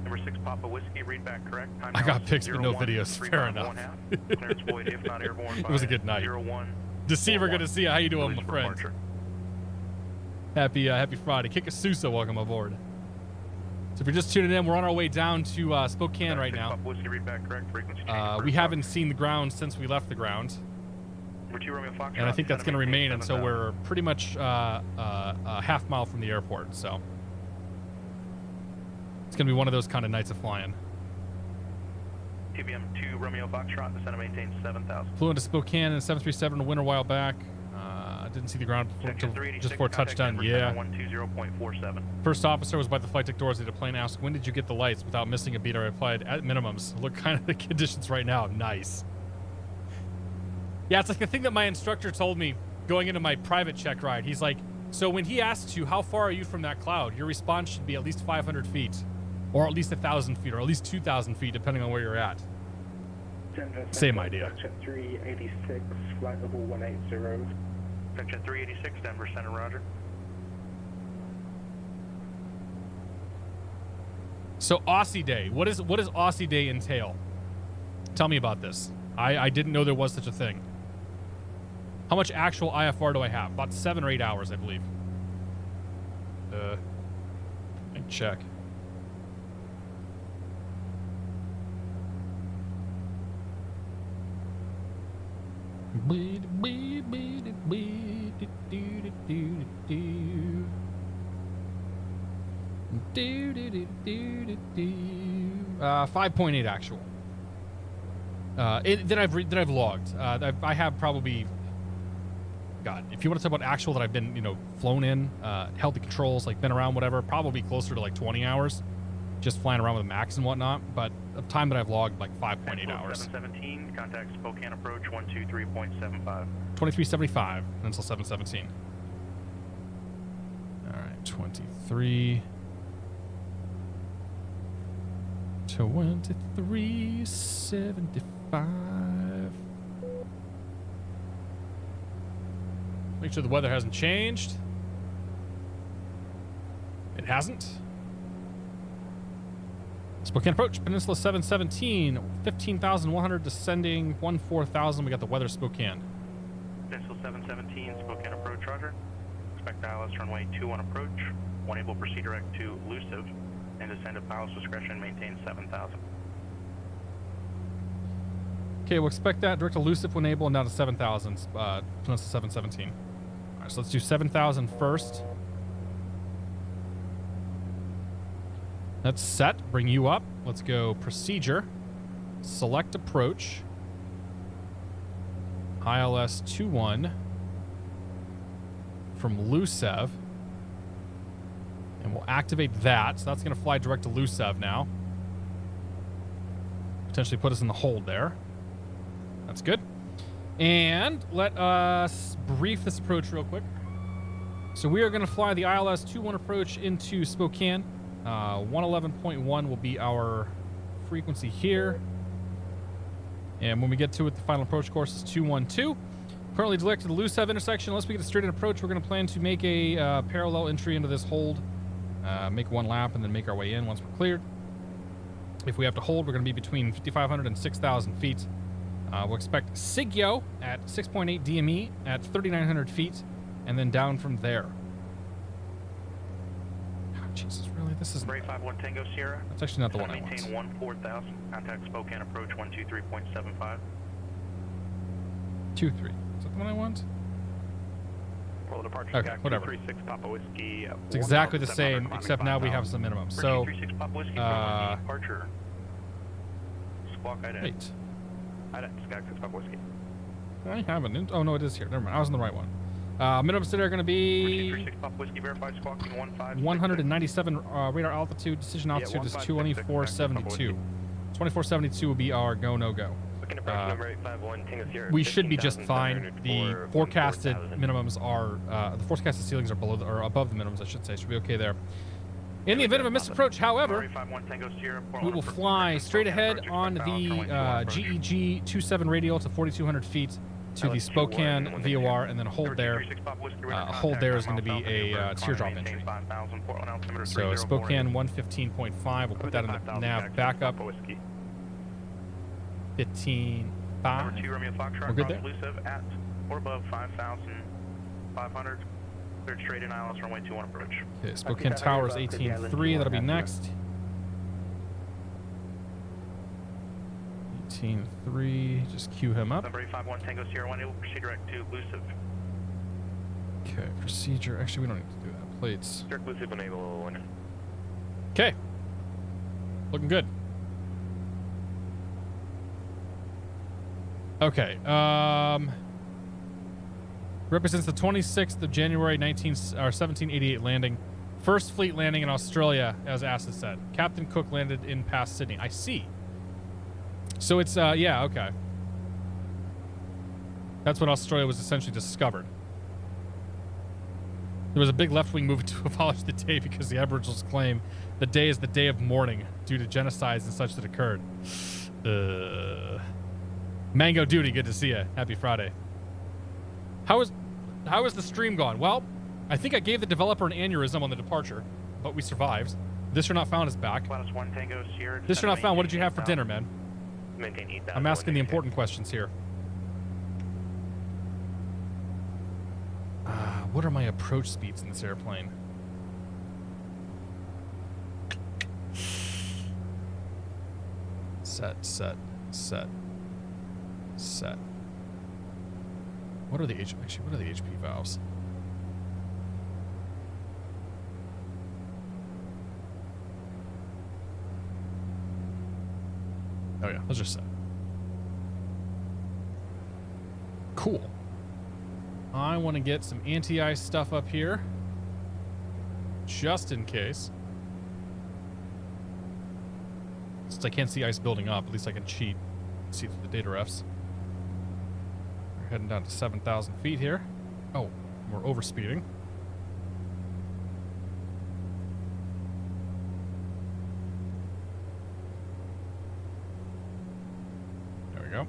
Number 6 Papa Whiskey, read back correct.
I got pics but no videos. Fair enough. It was a good night. Deceiver, good to see you. How you doing, my friend? Happy Friday. Kikasusa, welcome aboard. So if you're just tuning in, we're on our way down to Spokane right now. We haven't seen the ground since we left the ground. And I think that's going to remain until we're pretty much a half mile from the airport. So it's going to be one of those kind of nights of flying.
TBM 2 Romeo Foxtrot, descend and maintain 7,000.
Flew into Spokane in a 737 a winter while back. Didn't see the ground just before touchdown. Yeah.
120.47.
First officer was by the flight deck doors. The plane asked, "When did you get the lights?" Without missing a beat, I replied, "At minimums. Look kind of the conditions right now. Nice." Yeah, it's like the thing that my instructor told me going into my private check ride. He's like, so when he asks you, how far are you from that cloud? Your response should be at least 500 feet, or at least 1,000 feet, or at least 2,000 feet, depending on where you're at. Same idea.
386, flight level 180.
Section 386, Denver Center, roger.
So Aussie Day, what does Aussie Day entail? Tell me about this. I didn't know there was such a thing. How much actual IFR do I have? About 7 or 8 hours, I believe. Let me check. Uh, 5.8 actual. That I've logged. I have probably, God, if you want to talk about actual that I've been, flown in, held the controls, like been around, whatever, probably closer to like 20 hours, just flying around with Max and whatnot. But the time that I've logged, like 5.8 hours.
717, contact Spokane approach 123.75.
2375 until 717. All right, 23. 2375. Make sure the weather hasn't changed. It hasn't. Spokane approach, Peninsula 717, 15,100 descending, 14,000. We got the weather Spokane.
Peninsula 717, Spokane approach, roger. Expect ILS runway 21 approach. One able proceed direct to elusive and descend at pilot's discretion, maintain 7,000.
Okay, we'll expect that. Direct elusive when able and down to 7,000. Peninsula 717. All right, so let's do 7,000 first. That's set. Bring you up. Let's go procedure. select approach, ILS 21 from Lusev, and we'll activate that. So that's going to fly direct to Lusev now. Potentially put us in the hold there. That's good. And let us brief this approach real quick. So we are going to fly the ILS 21 approach into Spokane. 111.1 will be our frequency here. And when we get to it, the final approach course is 212. Currently directed to the Lusev intersection. Unless we get a straight-in approach, we're going to plan to make a parallel entry into this hold. Make one lap and then make our way in once we're cleared. If we have to hold, we're going to be between 5,500 and 6,000 feet. We'll expect Sigyo at 6.8 DME at 3,900 feet, and then down from there. Oh, Jesus, really? This isn't...
351 Tango Sierra.
That's actually not the one I want.
Maintain 14,000. Contact Spokane approach 123.75.
23. Is that the one I want?
Roll departure.
Okay, whatever.
236 Papa Whiskey.
It's exactly the same, except now we have some minimum. So,
236 Papa Whiskey from departure. Squawk IDEX.
wait.
IDEX, Galaxy Papa Whiskey.
I haven't. Oh, no, it is here. Never mind. I was on the right one. Minimum city are going to be
236 Papa Whiskey verified squawking
197 radar altitude. Decision altitude is 2472. 2472 will be our go, no go. We should be just fine. The forecasted minimums are, the forecasted ceilings are below, or above the minimums, I should say. Should be okay there. In the event of a missed approach, however, we will fly straight ahead on the GEG 27 radial to 4,200 feet to the Spokane VOR, and then hold there. Hold there is going to be a teardrop entry. So Spokane 115.5, we'll put that in the nav backup. 15.5. We're good there.
At or above 5,500. Third straight in ILS runway 21 approach.
Okay, Spokane Towers 18.3, that'll be next. 18.3, just queue him up.
Number 851 Tango Sierra 1, it will proceed direct to Lusev.
Okay, procedure. Actually, we don't need to do that. Plates.
Direct Lusev enable 1.
Okay. Looking good. Okay. Represents the 26th of January 1788 landing. First fleet landing in Australia, as Asa said. Captain Cook landed in past Sydney. I see. So it's, yeah, okay. That's when Australia was essentially discovered. There was a big left-wing movement to abolish the day because the Aboriginals claim the day is the day of mourning due to genocides and such that occurred. Mango Duty, good to see you. Happy Friday. How is the stream gone? Well, I think I gave the developer an aneurysm on the departure, but we survived. This or not found is back. This or not found, what did you have for dinner, man? I'm asking the important questions here. What are my approach speeds in this airplane? Set. What are the HP valves? Oh yeah, those are set. Cool. I want to get some anti-ice stuff up here, just in case. Since I can't see ice building up, at least I can cheat. See through the data refs. We're heading down to 7,000 feet here. Oh, we're overspeeding. There we go.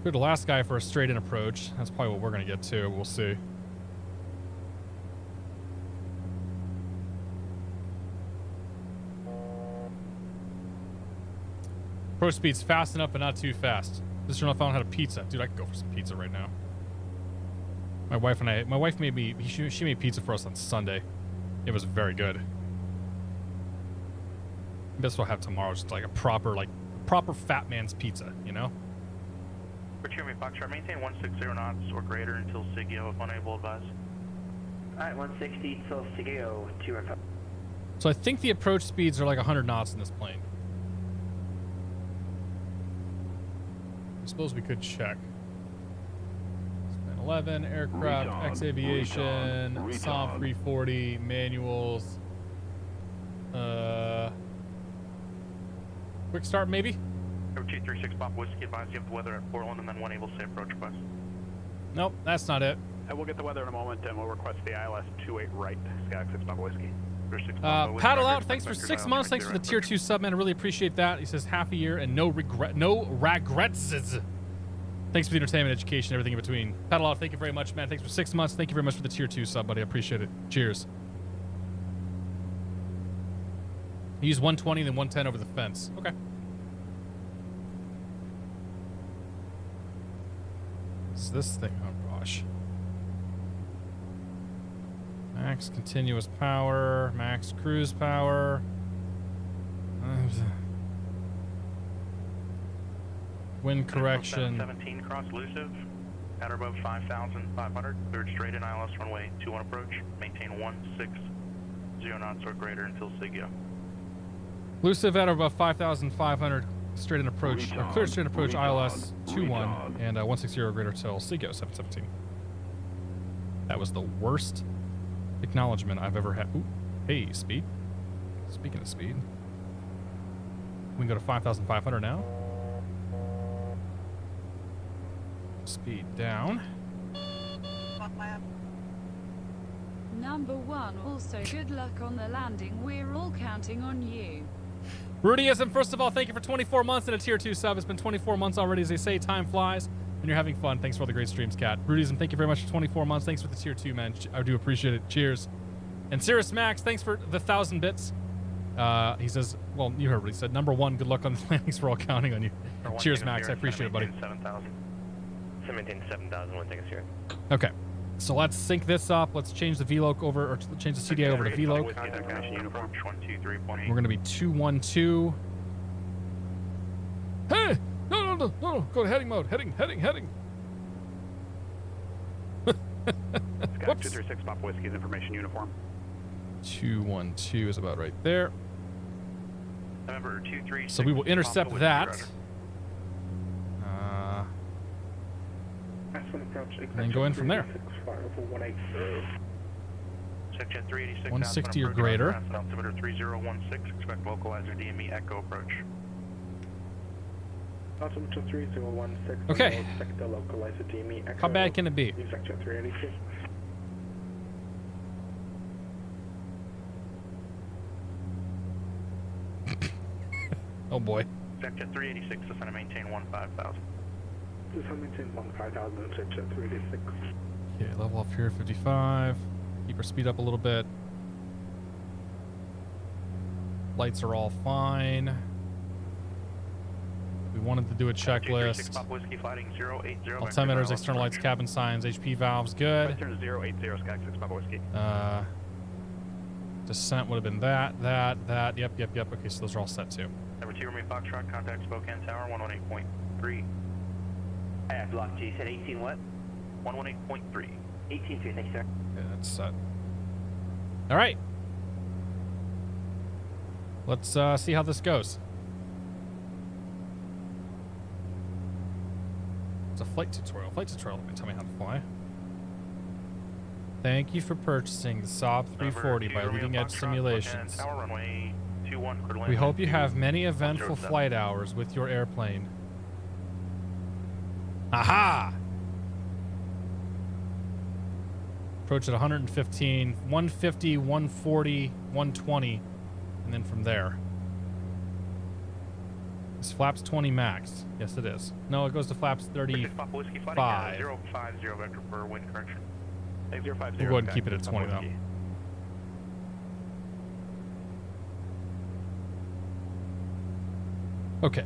Good, the last guy for a straight-in approach. That's probably what we're going to get to. We'll see. Pro speed's fast enough, but not too fast. This is if I had a pizza. Dude, I could go for some pizza right now. My wife made me, she made pizza for us on Sunday. It was very good. That's what I'll have tomorrow, just like a proper fat man's pizza, you know?
Procurement Foxtrot, maintain 160 knots or greater until Sigio if unable advise.
Alright, 160 till Sigio, 2 info.
So I think the approach speeds are like 100 knots in this plane. I suppose we could check. 11 aircraft, X Aviation, Saab 340, manuals. Quick start, maybe?
236 Pop Whiskey, advise you have the weather at Portland and then one able to say approach request.
Nope, that's not it.
And we'll get the weather in a moment, and we'll request the ILS 28 right, Sky 6 Papa Whiskey.
Paddle out. Thanks for 6 months. Thanks for the tier 2 sub, man. I really appreciate that. He says half a year and no regrets. Thanks for the entertainment, education, everything in between. Paddle out. Thank you very much, man. Thanks for 6 months. Thank you very much for the tier 2 sub, buddy. I appreciate it. Cheers. He used 120 then 110 over the fence. Okay. What's this thing? Oh gosh. Max continuous power, max cruise power. Wind correction.
17 cross elusive, at or above 5,500, cleared straight in ILS runway 21 approach, maintain 160 knots or greater until SIGIO.
Elusive at or above 5,500, straight in approach, or cleared straight in approach, ILS 21 and 160 or greater till SIGIO 717. That was the worst acknowledgement I've ever had. Ooh, hey, speed. Speaking of speed, we can go to 5,500 now. Speed down.
Number 1, also good luck on the landing. We're all counting on you.
Rudyism, first of all, thank you for 24 months and a tier 2 sub. It's been 24 months already, as they say. Time flies, and you're having fun. Thanks for all the great streams, Cat. Rudyism, thank you very much for 24 months. Thanks for the tier 2, man. I do appreciate it. Cheers. And Cirrus Max, thanks for the 1,000 bits. He says, well, you heard what he said. Number 1, good luck on the landings. We're all counting on you. Cheers, Max. I appreciate it, buddy.
7,000.
7,000, one take us here.
Okay. So let's sync this up. Let's change the VLOC over, or change the CDI over to VLOC. We're going to be 212. Hey! No. Go to heading mode. Heading.
Sky 236 Papa Whiskey's information uniform.
212 is about right there.
November 236.
So we will intercept that. And then go in from there.
Section 386.
160 or greater.
Altimeter 3016. Expect localizer DME echo approach.
Altimeter 3016.
Okay.
Expect the localizer DME echo.
How bad can it be?
Section 386.
Oh boy.
Section 386. Descend and maintain 15,000.
Just maintain 15,000 section 386.
Okay, level up here 55. Keep our speed up a little bit. Lights are all fine. We wanted to do a checklist. Altimeters, external lights, cabin signs, HP valves, good.
Western 080 Sky 6 Papa Whiskey.
Descent would have been that. Yep. Okay, so those are all set too.
Number 2, Remain Foxtrot, contact Spokane Tower, 118.3.
I have block G. You said 18 what?
118.3.
18.3, thank you, sir.
Okay, that's set. All right. Let's see how this goes. It's a flight tutorial. Let me tell me how to fly. Thank you for purchasing the Saab 340 by Leading Edge Simulations. We hope you have many eventful flight hours with your airplane. Aha! Approach at 115, 150, 140, 120, and then from there. This flaps 20 max. Yes, it is. No, it goes to flaps 35.
050 vector for wind correction.
We'll go ahead and keep it at 20 though. Okay.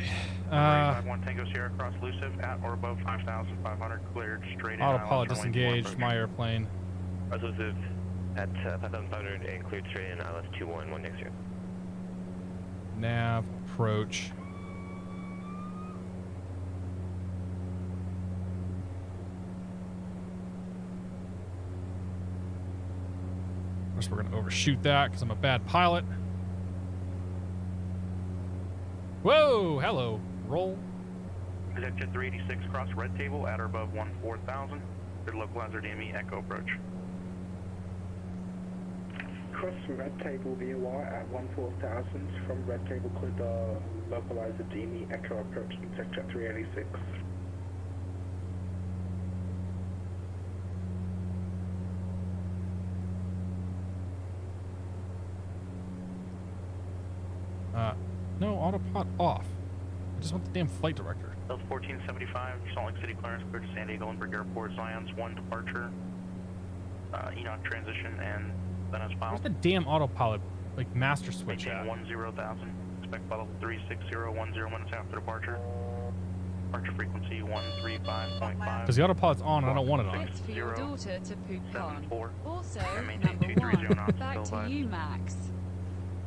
1 Tango Sierra cross elusive at or above 5,500 cleared straight in.
Autopilot disengaged. My airplane.
Elusive at 5,500 and cleared straight in ILS 21, one next year.
Nav approach. Of course, we're going to overshoot that because I'm a bad pilot. Whoa, hello. Roll.
Executive 386, cross red table at or above 14,000. Good localizer DME echo approach.
Cross red table VOR at 14,000 from red table could localizer DME echo approach Executive 386.
No, autopilot off. I just want the damn flight director.
Delta 1475, Salt Lake City clearance, clear to San Diego Lindbergh Airport, Zions 1 departure, Enoch transition, and then as filed.
Where's the damn autopilot, like, master switch at?
Maintain 10,000, expect level 36010 minutes after departure. Departure frequency 135.5.
Because the autopilot's on and I don't want it on.
It's for your daughter to poop on.
74.
Also,
And maintain
number
230
one,
knots,
back
still
to
advised.
you, Max.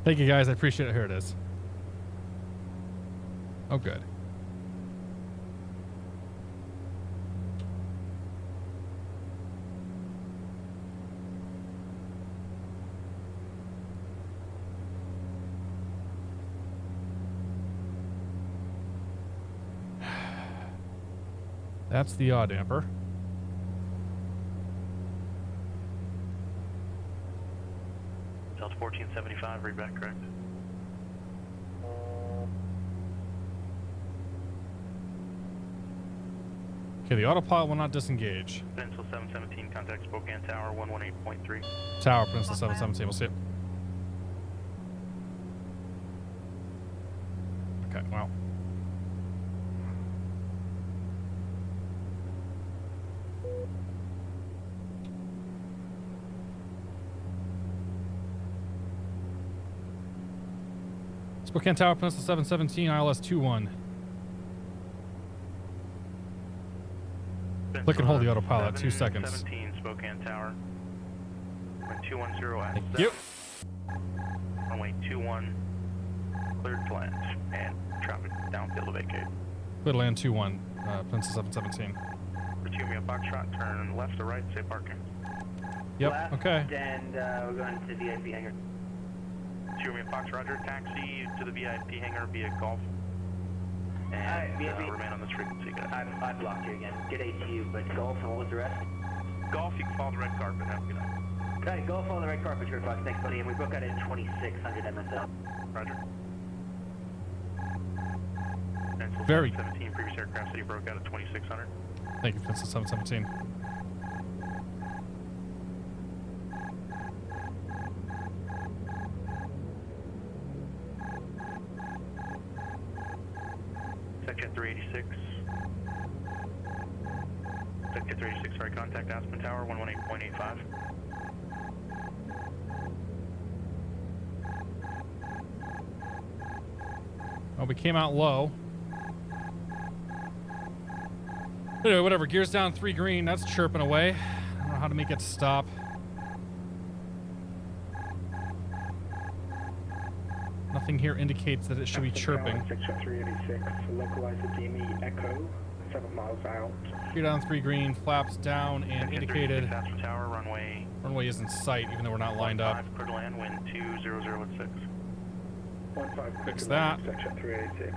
Thank you, guys. I appreciate it. Here it is. Oh, good. That's the yaw damper.
Delta 1475, read back correct.
Okay, the autopilot will not disengage.
Peninsula 717, contact Spokane Tower 118.3.
Tower, Peninsula 717. We'll see it. Okay, well. Spokane Tower, Peninsula 717, ILS 21. Click and hold the autopilot, 2 seconds.
17, Spokane Tower. Runway 210 at
Thank you.
Runway 21, cleared to land, and traffic downfield to vacate.
Clear to land 21, Peninsula 717.
For 2 Mio Foxtrot, turn left or right, safe parking.
Yep,
Left,
okay.
And we're going to the VIP hangar.
2 Mio Fox, roger, taxi to the VIP hangar via Golf. And
VIP.
remain on this frequency, guys.
I'm blocked here again. Good day to you, but golf, and what was the rest?
Golf, you can follow the red carpet, have a good night.
Alright, golf on the right carpet, sure, Fox. Thanks, buddy. And we broke out at 2600 MSL.
Roger. Peninsula
Very-
17, previous aircraft city broke out at 2600.
Thank you, Peninsula 717.
Section 386. Section 386, sorry, contact Aspen Tower 118.85.
Well, we came out low. Anyway, whatever. Gears down 3 green. That's chirping away. I don't know how to make it stop. Nothing here indicates that it should be chirping.
Section 386, localizer DME echo, 7 miles out.
Gear down 3 green. Flaps down and
Section
indicated.
386, Aspen Tower, runway
Runway is in sight, even though we're not lined up.
15, clear to land, wind 20016.
15
Fix
to
that.
land, Section 386.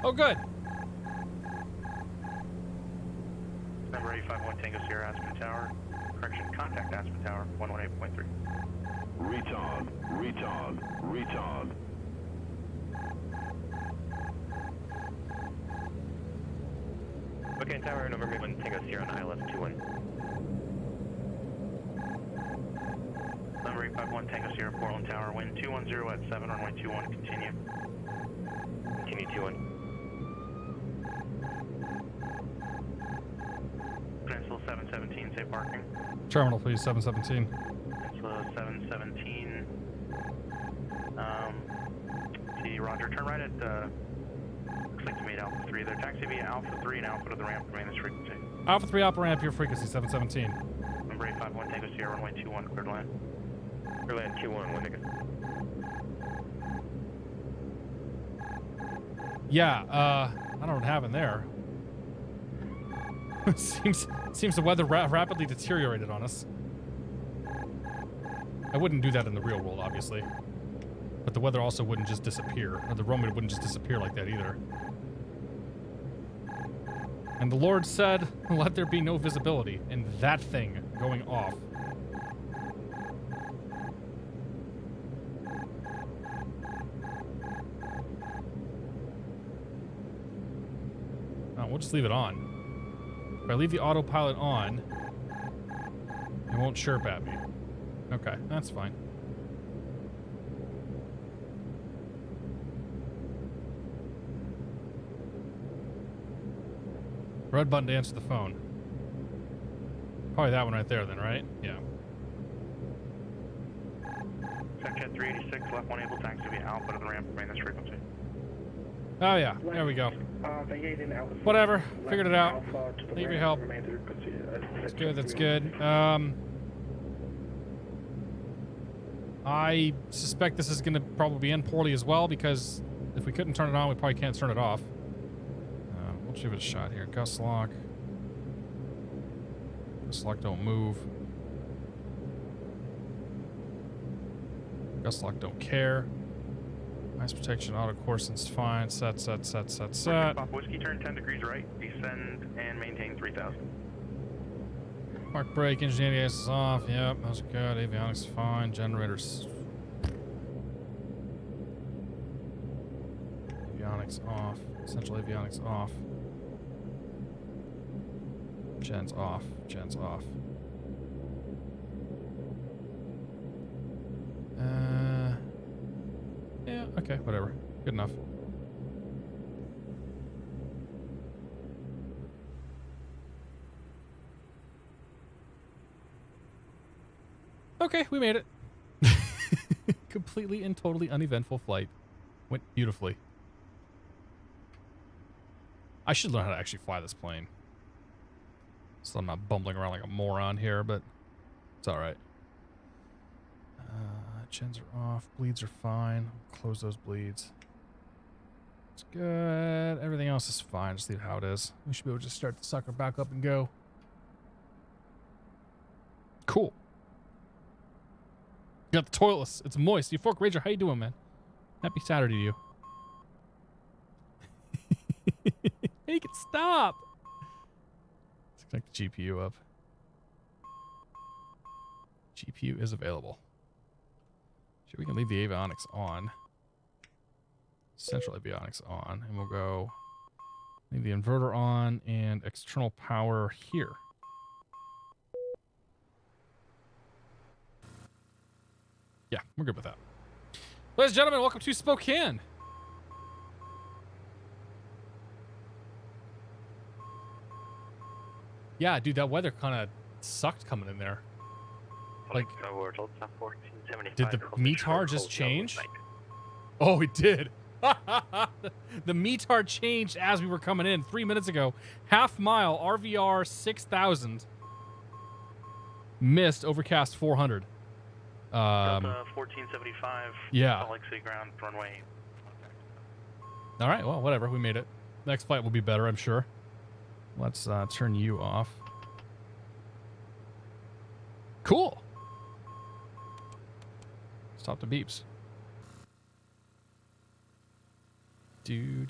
Oh, good.
Number 851 Tango Sierra, Aspen Tower. Correction, contact Aspen Tower 118.3.
Retard, retard, retard.
Spokane Tower, November 1, Tango Sierra on ILS 21.
Number 851 Tango Sierra, Portland Tower, wind 210 at 7, runway 21, continue.
Continue 21.
Peninsula 717, safe parking.
Terminal, please. 717.
Peninsula 717. See, roger, turn right at, looks like you made Alpha 3 there. Taxi via Alpha 3 and Alpha to the ramp, remain this frequency.
Alpha 3 upper ramp, your frequency 717.
Number 851 Tango Sierra, runway 21, cleared land.
Clear land 21, one nigga.
Yeah, I don't know what happened there. seems the weather rapidly deteriorated on us. I wouldn't do that in the real world, obviously. But the weather also wouldn't just disappear. Or the Roman wouldn't just disappear like that either. And the Lord said, let there be no visibility. And that thing going off. Oh, we'll just leave it on. If I leave the autopilot on, it won't chirp at me. Okay, that's fine. Red button to answer the phone. Probably that one right there then, right? Yeah.
Section 386, left one able taxi via output of the ramp, remain this frequency.
Oh yeah, there we go. Whatever, figured it out. Thank you for your help. That's good, that's good. I suspect this is going to probably end poorly as well, because if we couldn't turn it on, we probably can't turn it off. We'll give it a shot here. Gust lock. Gust lock don't move. Gust lock don't care. Ice protection, auto coursant's fine. Set.
Pop whiskey, turn 10 degrees right, descend and maintain 3000.
Park brake, engine ADS is off. Yep, those are good. Avionics is fine. Generators. Avionics off. Central avionics off. Gen's off. Gen's off. Yeah, okay, whatever. Good enough. Okay, we made it. Completely and totally uneventful flight. Went beautifully. I should learn how to actually fly this plane. So I'm not bumbling around like a moron here, but it's alright. Gens are off. Bleeds are fine. Close those bleeds. It's good. Everything else is fine. Just leave it how it is. We should be able to just start the sucker back up and go. Cool. You got the toilets. It's moist. Euphoric Ranger, how you doing, man? Happy Saturday to you. Make it stop. Let's connect the GPU up. GPU is available. Sure, we can leave the avionics on. Central avionics on. And we'll go leave the inverter on and external power here. Yeah, we're good with that. Ladies and gentlemen, welcome to Spokane. Yeah, dude, that weather kind of sucked coming in there. Like, did the METAR just change? Oh, it did. The METAR changed as we were coming in 3 minutes ago. Half mile, RVR 6000. Missed, overcast 400.
Delta 1475.
Yeah.
Salt Lake City ground, runway.
All right, well, whatever. We made it. Next flight will be better, I'm sure. Let's turn you off. Cool. Stop the beeps. Do.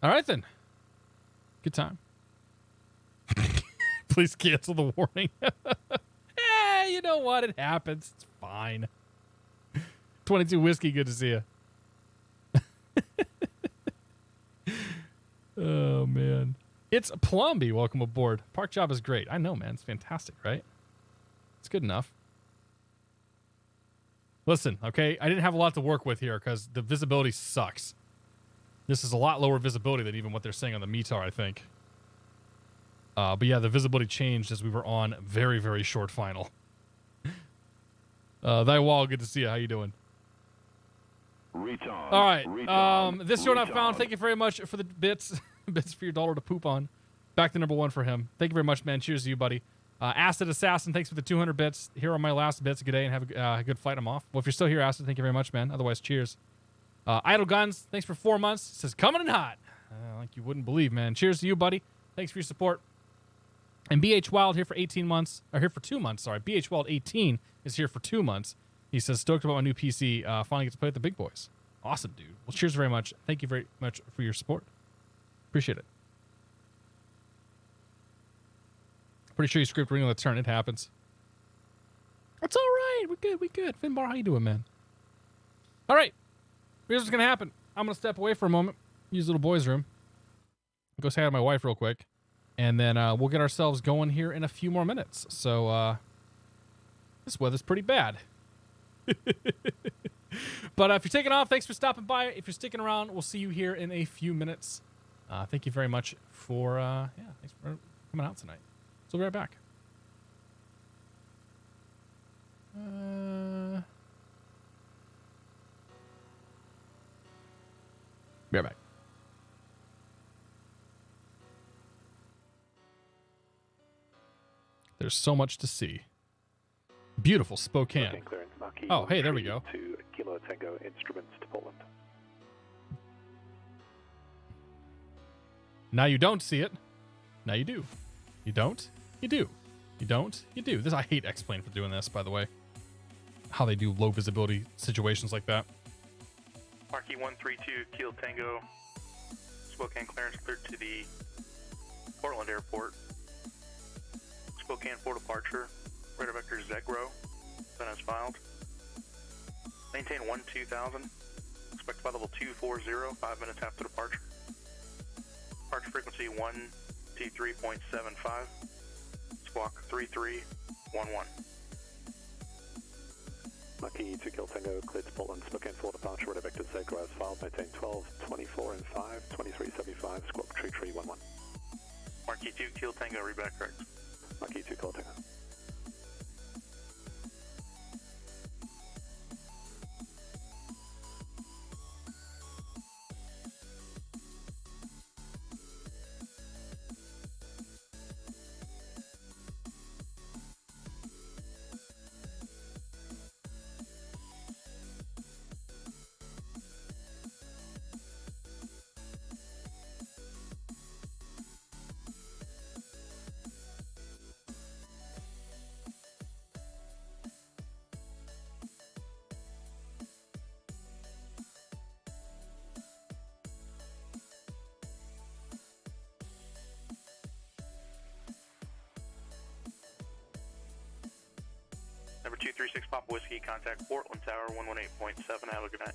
All right, then. Good time. Please cancel the warning. You know what? It happens. It's fine. 22 whiskey. Good to see you. Oh, man. It's Plumby. Welcome aboard. Park job is great. I know, man. It's fantastic, right? It's good enough. Listen, okay? I didn't have a lot to work with here because the visibility sucks. This is a lot lower visibility than even what they're saying on the METAR, I think. But yeah, the visibility changed as we were on very, very short final. Thy Wall, good to see you. How you doing?
Retard.
All right.
Retard.
This you're not found. Thank you very much for the bits. Bits for your dollar to poop on. Back to number one for him. Thank you very much, man. Cheers to you, buddy. Acid Assassin, thanks for the 200 bits. Here are my last bits. Good day and have a good flight. I'm off. Well, if you're still here, Acid, thank you very much, man. Otherwise, cheers. Idle Guns, thanks for 4 months. Says, coming in hot. Like you wouldn't believe, man. Cheers to you, buddy. Thanks for your support. And BH Wild here for 18 months. Or here for 2 months, sorry. BH Wild 18 is here for 2 months. He says, stoked about my new PC. Finally get to play with the big boys. Awesome, dude. Well, cheers very much. Thank you very much for your support. Appreciate it. Pretty sure you script ring on the turn. It happens. That's all right. We're good. We good. Finbar, how you doing, man? All right. Here's what's going to happen. I'm going to step away for a moment. Use little boy's room. Go say hi to my wife real quick. And then we'll get ourselves going here in a few more minutes. So this weather's pretty bad. But if you're taking off, thanks for stopping by. If you're sticking around, we'll see you here in a few minutes. Thank you very much for thanks for coming out tonight. So we'll be right back. Be right back. There's so much to see. Beautiful Spokane. Oh, hey, there we go.
To Kilo Tango Instruments to Poland.
Now you don't see it. Now you do. You don't. You do. You don't. You do. This I hate X-Plane for doing this, by the way. How they do low visibility situations like that.
Marquee 132 Kilo Tango. Spokane clearance cleared to the Portland Airport. Spokane for departure. Radar vector Zegro. Then as filed. Maintain 1-2000. Expect flight level 240, 5 minutes after departure. Departure frequency 123.75. Squawk 3311.
Lucky to Kilo Tango, cleared to Portland, Spokane for departure, radar vector Zegro as filed, maintain 12, 24 and 5, 2375, squawk 3311.
Marquee 2 Kilo Tango, read back correct.
Lucky to Kilo Tango.
Number 236 Papa Whiskey, contact Portland Tower 118.7. Have a good night.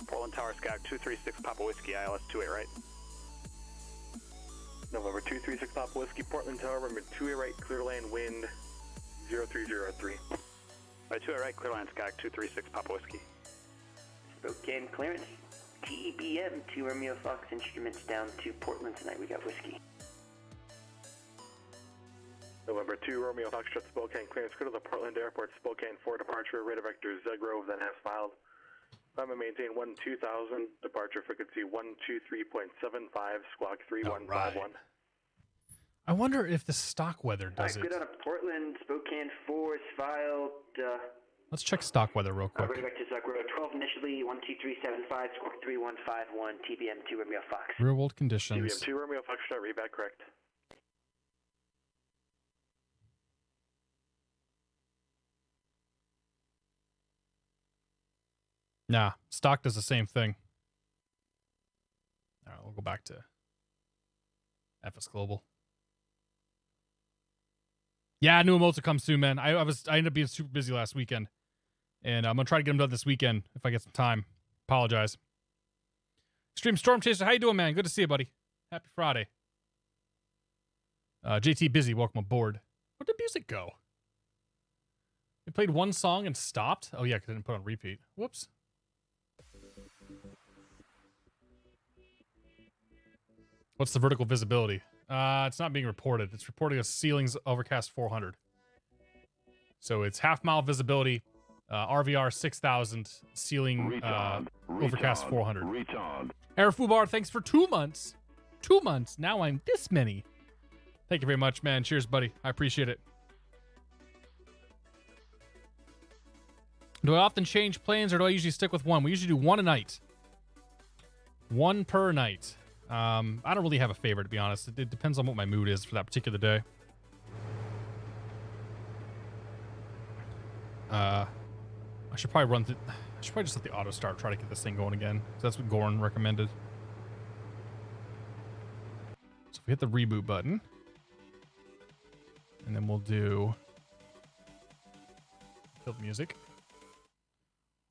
Portland Tower, Skag 236 Papa Whiskey, ILS 28 right.
November 236 Papa Whiskey, Portland Tower, remember 28 right, clear land, wind 0303.
Right, 28 right, clear land, Skag 236 Papa Whiskey.
Spokane clearance. TEBM, 2 Romeo Fox instruments down to Portland tonight. We got whiskey.
November 2 Romeo Foxtrot, Spokane clearance, go to the Portland Airport, Spokane for departure, radar vector Zegro, then has filed. Climb and maintain 1-2000, departure frequency 123.75, squawk 3151.
I wonder if the stock weather does it.
Good on a Portland, Spokane 4 is filed.
Let's check stock weather real quick.
Radar vector Zegro 12 initially, 12375, squawk 3151, TBM 2 Romeo Fox.
Real world conditions.
TBM 2 Romeo Foxtrot, read back correct.
Nah, stock does the same thing. All right, we'll go back to FS Global. Yeah, new emotes will come soon, man. I ended up being super busy last weekend. And I'm going to try to get them done this weekend if I get some time. Apologize. Extreme Storm Chaser, how you doing, man? Good to see you, buddy. Happy Friday. JT Busy, welcome aboard. Where'd the music go? It played one song and stopped? Oh, yeah, because I didn't put it on repeat. Whoops. What's the vertical visibility? It's not being reported. It's reporting a ceilings overcast 400. So it's half-mile visibility, RVR 6,000, ceiling overcast 400. Air Fubar, thanks for 2 months. 2 months. Now I'm this many. Thank you very much, man. Cheers, buddy. I appreciate it. Do I often change planes or do I usually stick with one? We usually do one a night. One per night. I don't really have a favorite, to be honest. It depends on what my mood is for that particular day. I should probably run through... I should probably just let the auto start, try to get this thing going again. That's what Goran recommended. So if we hit the reboot button. And then we'll do... Kill the music.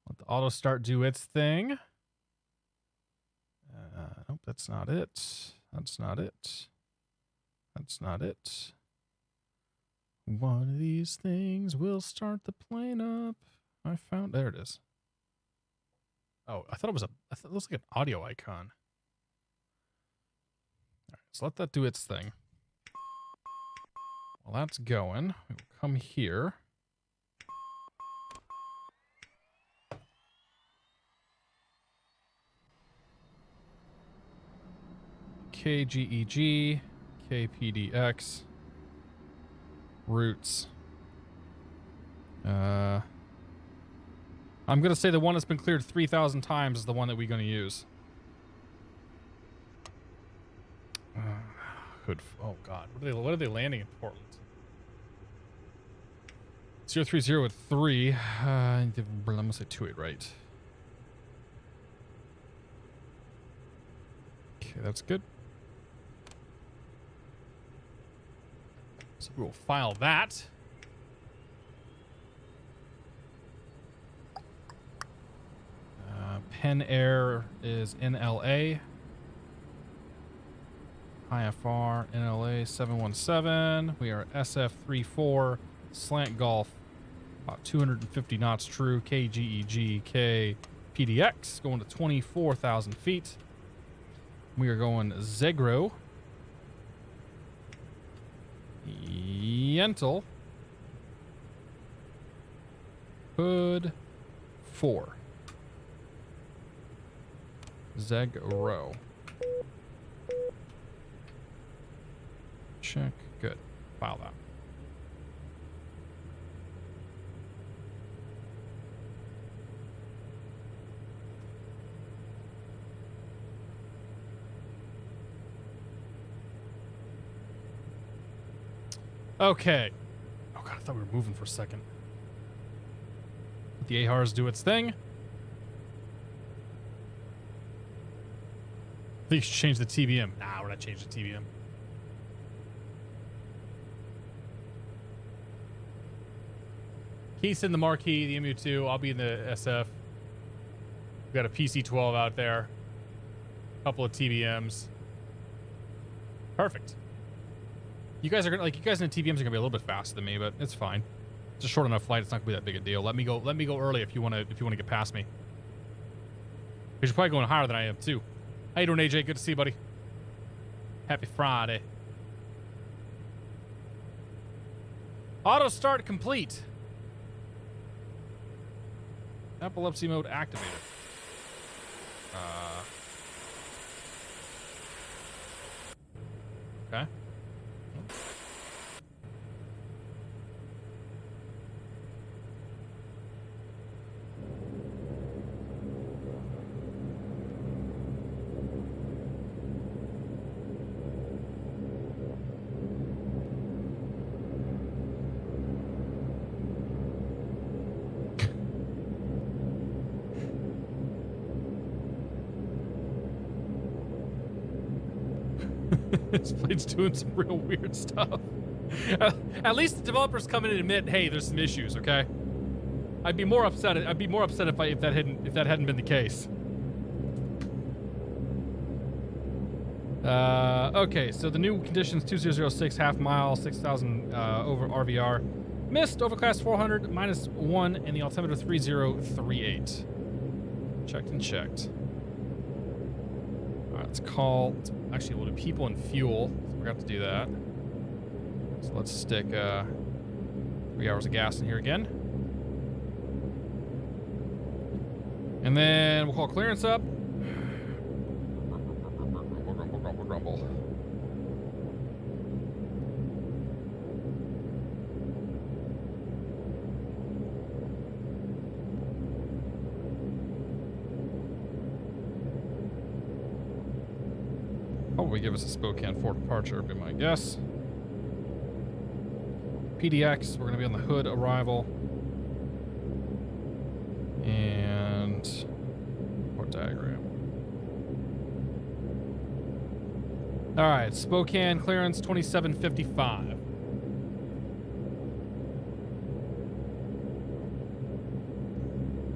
Let the auto start do its thing. Nope, that's not it. That's not it. That's not it. One of these things will start the plane up. I found... There it is. Oh, I thought it was a... I thought it looks like an audio icon. All right, so let that do its thing. While that's going, we'll come here. KGEG, KPDX, routes. I'm going to say the one that's been cleared 3,000 times is the one that we're going to use. Oh, God. What are they landing in Portland? 030 at 3. I'm going to say 28 right. Okay, that's good. So we'll file that. Pen Air is NLA. IFR NLA 717. We are SF34 slant golf. About 250 knots true. KGEG KPDX going to 24,000 feet. We are going Zegro. Yentl. Hood 4. Zegro. Check. Good. File that. Okay. Oh, God, I thought we were moving for a second. Let the AHRS do its thing. I think you should change the TBM. Nah, we're not changing the TBM. He's in the marquee, the MU2. I'll be in the SF. We've got a PC-12 out there. A couple of TBMs. Perfect. You guys are gonna you guys in the TBMs are gonna be a little bit faster than me, but it's fine. It's a short enough flight. It's not gonna be that big a deal. Let me go early if you wanna get past me. Because you're probably going higher than I am too. How you doing, AJ? Good to see you, buddy. Happy Friday. Auto start complete. Epilepsy mode activated. Okay. This plane's doing some real weird stuff. At least the developers come in and admit, hey, there's some issues, okay? I'd be more upset if that hadn't been the case. Okay, so the new conditions: 2006 half mile, 6,000 over RVR, missed overcast 400 -1, and the altimeter 3038. Checked and checked. All right, let's call. Actually, we'll do people and fuel. Forgot to do that. So let's stick 3 hours of gas in here again. And then we'll call clearance up. Grumble. Probably give us a Spokane 4 departure, would be my guess. PDX, we're going to be on the hood arrival. And port diagram. All right, Spokane clearance 2755.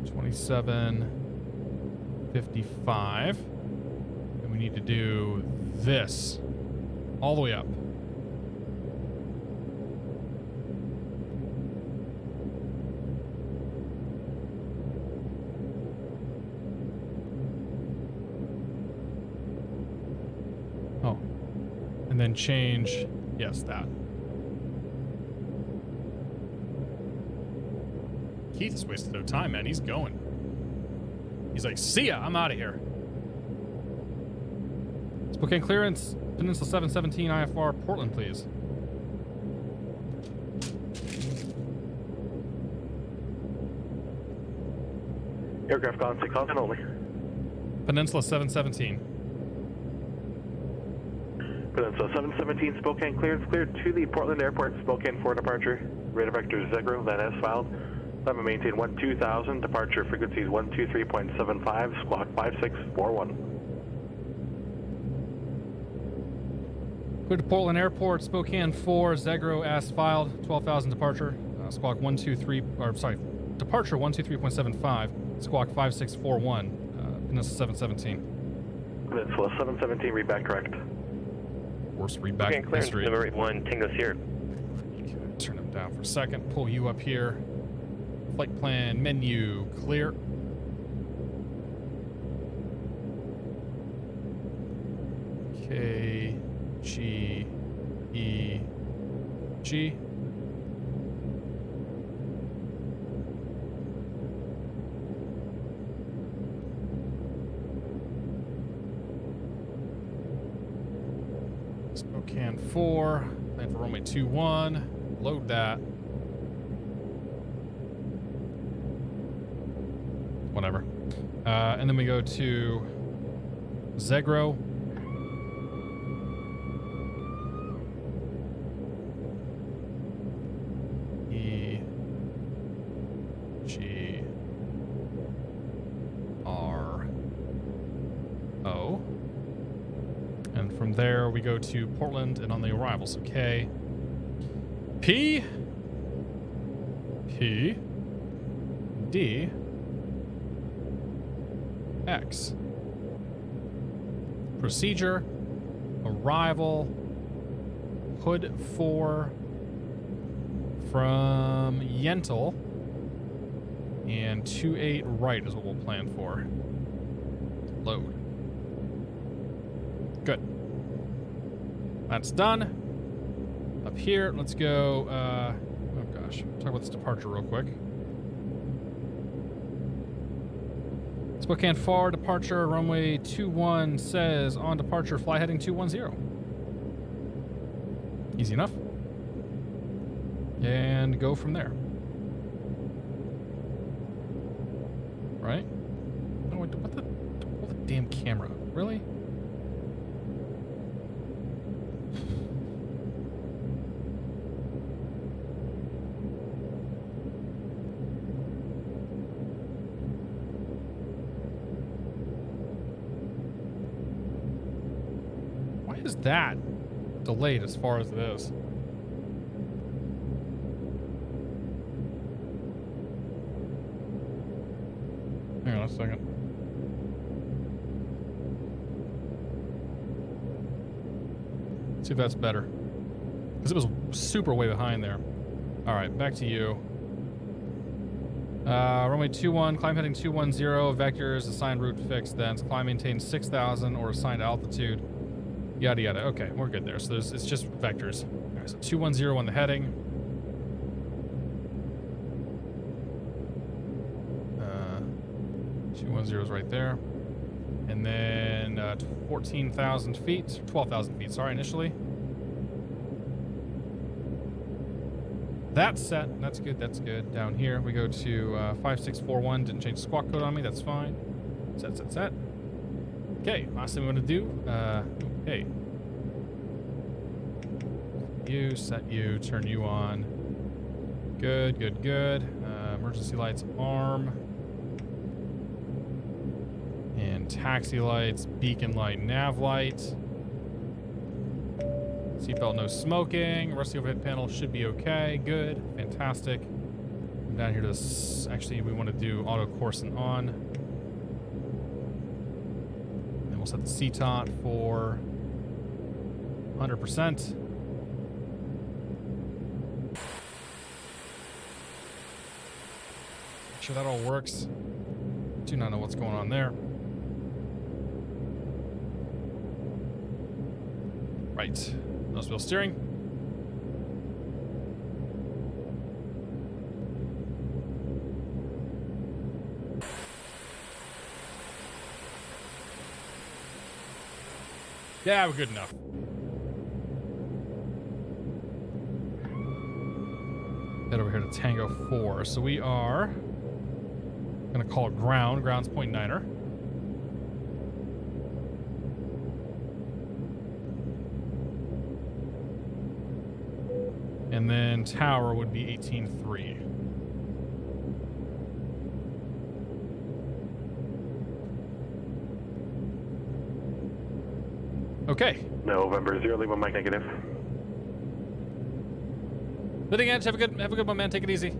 $27.55. And we need to do this all the way up. Oh. And then change, yes, that. Keith is wasting no time, man. He's going. He's like, see ya, I'm out of here. Spokane clearance, Peninsula 717 IFR, Portland, please.
Aircraft gone, 6,000 only.
Peninsula 717.
Peninsula 717, Spokane clearance cleared to the Portland Airport, Spokane 4 departure. Radar vector Zegro, then as filed. Climb maintain 12,000, departure frequencies 123.75, squawk 5641.
Clear to Portland Airport, Spokane 4, Zegro as filed, 12,000 departure, squawk 123, or sorry, departure 123.75, squawk 5641, Peninsula 717.
Peninsula 717, read back correct.
Worst read back in
clearance,
history.
number 81, Tango Sierra.
Okay, turn him down for a second, pull you up here. Flight plan, menu, clear. KGEG. Spokane 4, plan for runway 21, load that. Whatever. And then we go to Zegro. EGRO. And from there we go to Portland and on the arrival. So K P P D X. Procedure, arrival, hood 4 from Yentl, and 28 right is what we'll plan for. Load. Good. That's done. Up here, let's go, oh gosh, talk about this departure real quick. Spokane 4 departure, runway 21 says on departure, fly heading 210. Easy enough. And go from there. Right? Oh, wait, what the damn camera? Really? Is that delayed as far as it is? second. See if that's better. Because it was super way behind there. All right, back to you. Runway 21, climb heading 210, vectors, assigned route fixed, then climb maintain 6,000 or assigned altitude. Yada yada. Okay, we're good there. So it's just vectors. All right, so 210 on the heading. 210 is right there. And then 14,000 feet, 12,000 feet, sorry, initially. That's set. That's good. That's good. Down here, we go to 5641. Didn't change the squawk code on me. That's fine. Set, set, set. Okay, last thing we want to do. Okay. You, set you, turn you on. Good, good, good. Emergency lights, arm. And taxi lights, beacon light, nav light. Seatbelt, no smoking. Rest of the overhead panel should be okay. Good. Fantastic. Come down here to this. Actually, we want to do auto course and on. Then we'll set the CTOT for 100%. Make sure that all works. Do not know what's going on there. Right. Nose wheel steering. Yeah, we're good enough. Head over here to Tango 4. So we are gonna call it ground. Ground's 0.9er. And then tower would be 18.3. Okay.
November 0, Lima Mike negative.
Leading edge, have a good one, man. Take it easy.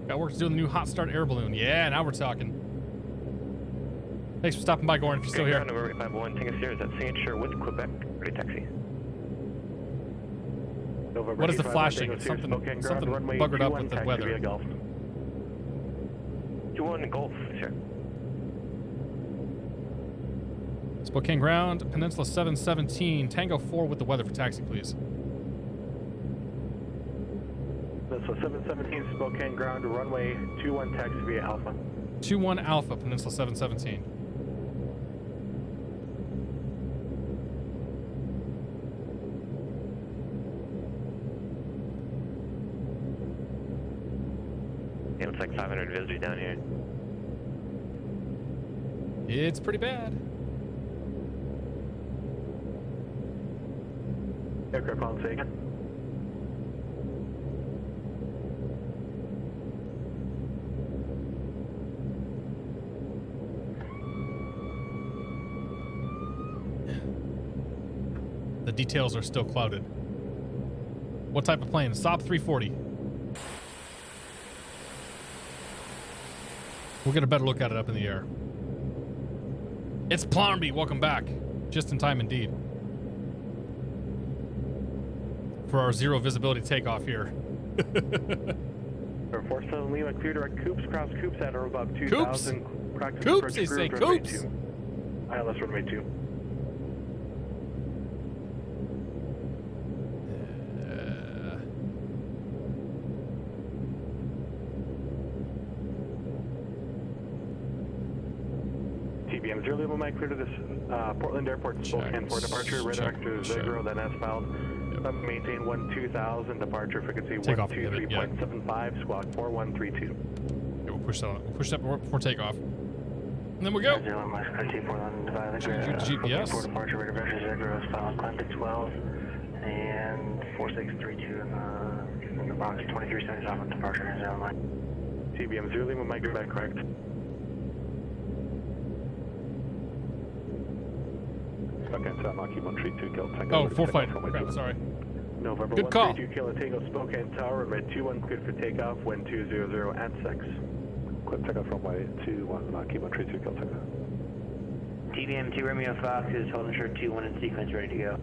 Got work to do in the new hot start air balloon. Yeah, now we're talking. Thanks for stopping by, Gordon, if you're still here.
Number 851, Tango Sierra, is that signature with Quebec, ready taxi.
November
What is the
851,
flashing?
Tango
Something
Sierra, Spokane ground, runway
buggered up
21,
with the
taxi
weather.
via Gulf.
21 Golf, sir.
Spokane ground, Peninsula 717, Tango 4 with the weather for taxi, please.
Peninsula 717, Spokane ground, runway 21, taxi via Alpha.
21 Alpha, Peninsula 717.
Yeah, looks like 500 visitors down here.
It's pretty bad.
Aircraft on say again.
The details are still clouded. What type of plane? Saab 340. We'll get a better look at it up in the air. It's Plumby. Welcome back. Just in time indeed. For our zero visibility takeoff here.
Air Force 7 Lima, clear direct coops, cross coops at or above 2,000. Practice
Coops,
approach
they
crew
say,
of runway
coops.
2. ILS runway 2. TBM 0 Lima Mike, clear to this Portland Airport, Spokane for departure, radar vector Zegro, then as filed. Maintain 2000, departure frequency 123.75, squawk 4132.
Okay, we'll push that on. We'll push that before takeoff. And then we go. GPS.
For departure, radar vector Zegro is filed, climb to 12, and 4632 in the box, 2375 on departure, is on line.
TBM 0 Lima Mike, back correct.
Okay, so I'm Maki 132, Kill Tango.
Oh, 4 flight. Crap, sorry.
November
Good call.
132, Kilo Tango, Spokane Tower, red 21, cleared for takeoff, wind 200 at 6.
clear takeoff runway 21, Kilo 32 Kilo Tango.
TBM 2 Romeo Fox is holding short 2-1 in sequence, ready to go.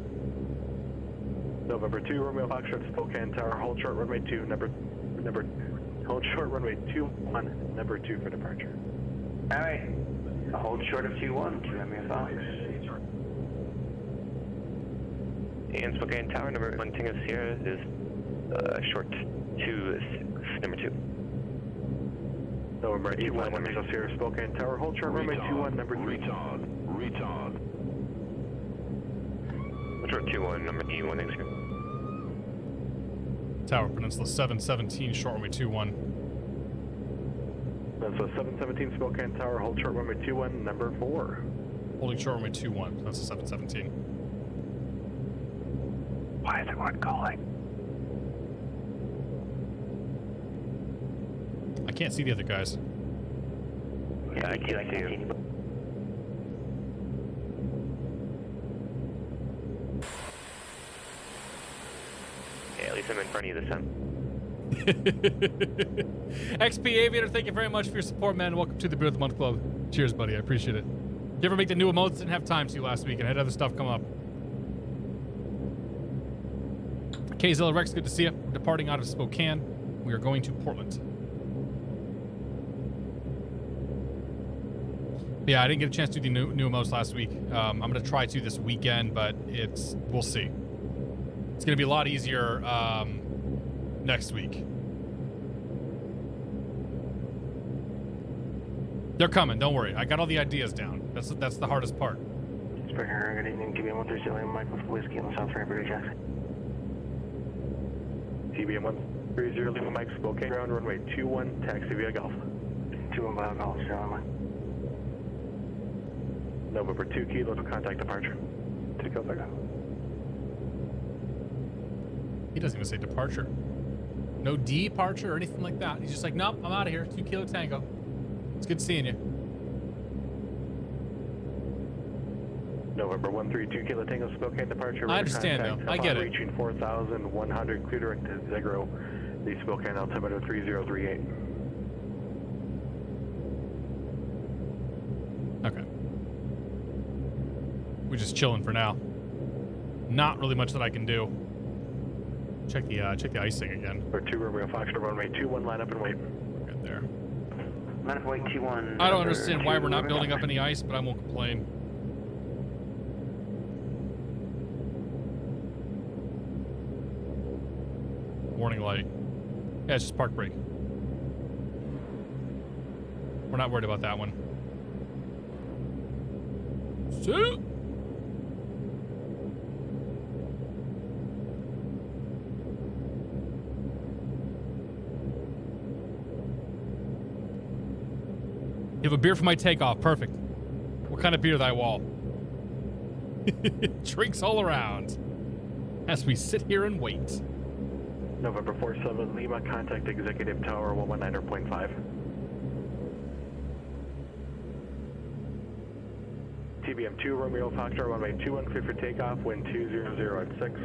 November 2 Romeo Foxtrot Spokane Tower, hold short runway 2, hold short runway 21, number 2 for departure.
Alright, a hold short of 2-1, 2 Romeo Fox.
And Spokane Tower, number 1 Tango Sierra is short 2, number 2.
November 8-1 Tango Sierra Spokane Tower, hold short runway 21, number 3.
Retard.
Short 2-1, number E1 Tango Sierra.
Tower Peninsula 717, short runway 21.
That's a 717 Spokane Tower, hold short runway 21, number 4.
Holding short runway 21. That's a 717.
Why is everyone calling?
I can't see the other guys.
Yeah, I can't see you. Yeah, at least I'm in front of you this time.
XP Aviator, thank you very much for your support, man. Welcome to the Beer of the Month Club. Cheers, buddy. I appreciate it. You ever make the new emotes? Didn't have time to last week and had other stuff come up. KZilla Rex, good to see you. We're departing out of Spokane. We are going to Portland. Yeah, I didn't get a chance to do the new emotes last week. I'm going to try to this weekend, but we'll see. It's going to be a lot easier next week. They're coming, don't worry. I got all the ideas down. That's the hardest part.
Springer, good evening. TBM 130, Mike with Whiskey on the South Rampart, Jackson.
TBM 130, Lima Mike, Spokane, ground runway 21, taxi via Golf.
2-1 via Golf, Mike.
November 2 Kilo to contact departure. 2 Kilo Tango.
He doesn't even say departure. No departure or anything like that. He's just like, nope, I'm out of here. 2 Kilo Tango. It's good seeing you.
November 132 Kilo Tango Spokane departure.
I understand though. I get it.
Reaching 4,100, clear direct to Zegro, the Spokane altimeter 3038.
Okay. We're just chilling for now. Not really much that I can do. Check the icing again.
For 2 Romeo Foxtrot runway 21, line up and wait.
Good there.
Line up wait 2-1.
I don't understand why we're not building up any ice, but I won't complain. Warning light. Yeah, it's just park brake. We're not worried about that one. So. You have a beer for my takeoff. Perfect. What kind of beer, thy wall? Drinks all around. As we sit here and wait.
November 47 Lima, contact Executive Tower 119.5. TBM 2 Romeo Foxtrot runway 21, clear for takeoff, wind 200 at 6.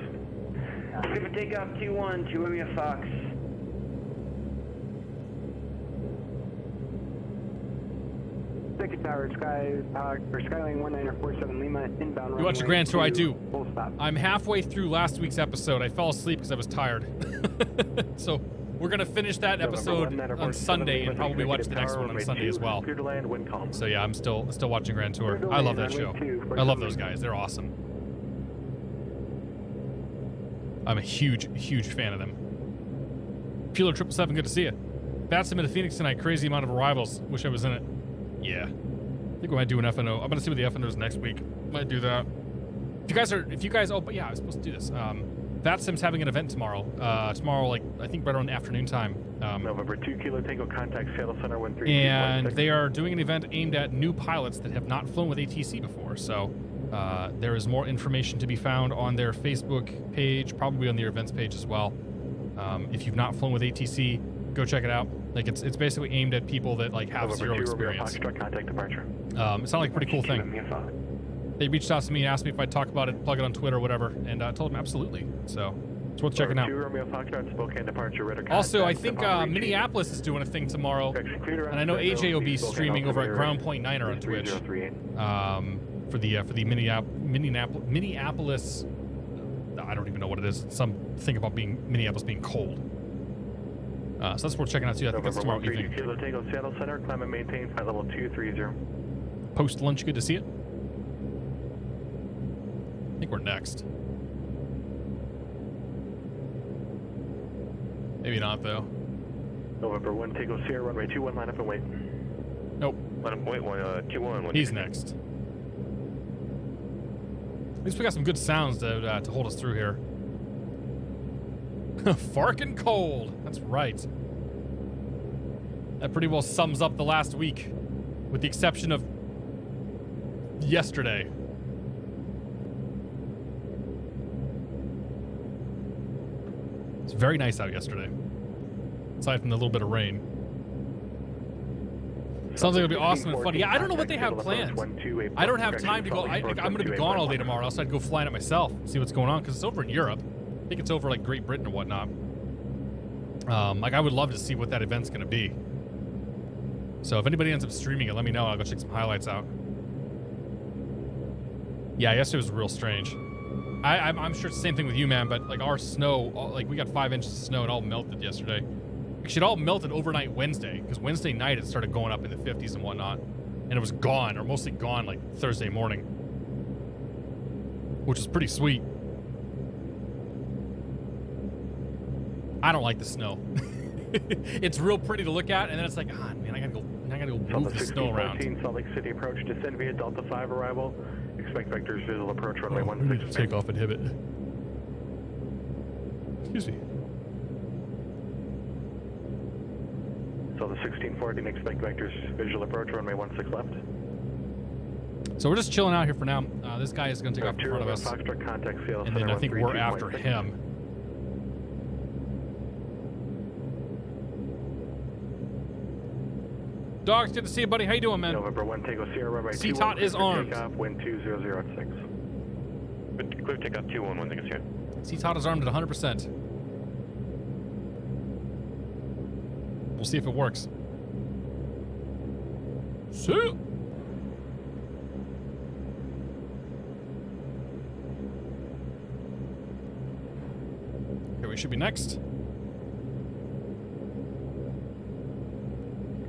Clear for takeoff 2-1, 2 Romeo Fox.
Second Tower, Skyline 1947 Lima, inbound.
You watch the Grand Tour, I do.
Full stop.
I'm halfway through last week's episode. I fell asleep because I was tired. So we're going to finish that episode on Sunday and probably watch the next one on Sunday as well.
Clear to land, wind calm.
So yeah, I'm still watching Grand Tour. I love that show. I love those guys. They're awesome. I'm a huge, huge fan of them. Peeler 777, good to see you. Batsam in Phoenix tonight. Crazy amount of arrivals. Wish I was in it. Yeah. I think we might do an FNO. I'm going to see what the FNO is next week. Might do that. If you guys, oh, but yeah, I was supposed to do this. Vatsim's having an event tomorrow. Tomorrow, like, I think right around afternoon time.
November 2 Kilo Tango, contact Seattle Center 13.
And they are doing an event aimed at new pilots that have not flown with ATC before. So there is more information to be found on their Facebook page, probably on their events page as well. If you've not flown with ATC, go check it out. Like it's basically aimed at people that like have zero experience.
Contact departure.
It sounded like a pretty cool thing. They reached out to me and asked me if I'd talk about it, plug it on Twitter or whatever, and I told them absolutely. So It's worth checking out.
2 Romeo Foxtrot, Spokane departure, radar
Also, I
contact
think
upon reaching
Minneapolis is doing a thing tomorrow,
Executor
and I know AJ will be
Spokane
streaming over at
altimeter
Ground Point Niner on Twitch
3038.
for the Minneapolis. I don't even know what it is. Some thing about Minneapolis being cold. So that's worth checking out too. I think that's tomorrow evening.
Kilo Tango Seattle Center, climb and maintain flight level 230.
Post lunch, good to see it. I think we're next. Maybe not though.
November 1 Tango Sierra, runway 21, line up and wait.
Nope.
Line up, wait, 21.
He's next. At least we got some good sounds to hold us through here. Farkin' cold. That's right. That pretty well sums up the last week, with the exception of yesterday. It's very nice out yesterday, aside from the little bit of rain. Sounds like it'll be awesome and funny. Yeah, I don't know what they have planned. I don't have time to go. I'm going to be gone all day tomorrow, else I'd go flying it myself, see what's going on, because it's over in Europe. I think it's over like Great Britain or whatnot. Like I would love to see what that event's going to be. So if anybody ends up streaming it, let me know. I'll go check some highlights out. Yeah, yesterday was real strange. I'm sure it's the same thing with you, man, but like our snow, like we got 5 inches of snow. It all melted yesterday. Actually, it all melted overnight Wednesday, because Wednesday night it started going up in the 50s and whatnot. And it was gone, or mostly gone, like Thursday morning. Which was pretty sweet. I don't like the snow. It's real pretty to look at, and then it's like, ah, man, I gotta go move the snow around.
Salt Lake City approach, descend via Delta 5 arrival. Expect vectors visual approach runway 16.
Take off inhibit. Excuse me.
So the 1614, expect vectors visual approach runway 16 left.
So we're just chilling out here for now. This guy is going to take off in front of us,
Contact
and then I think we're after him. Dogs, good to see you, buddy. How you doing, man?
November 1 Tango Sierra runway 21.
C-Tot is armed.
Takeoff, wind 2006.
Clear takeoff 21, Tango Sierra.
C-Tot is armed at 100%. We'll see if it works. See? Okay, we should be next.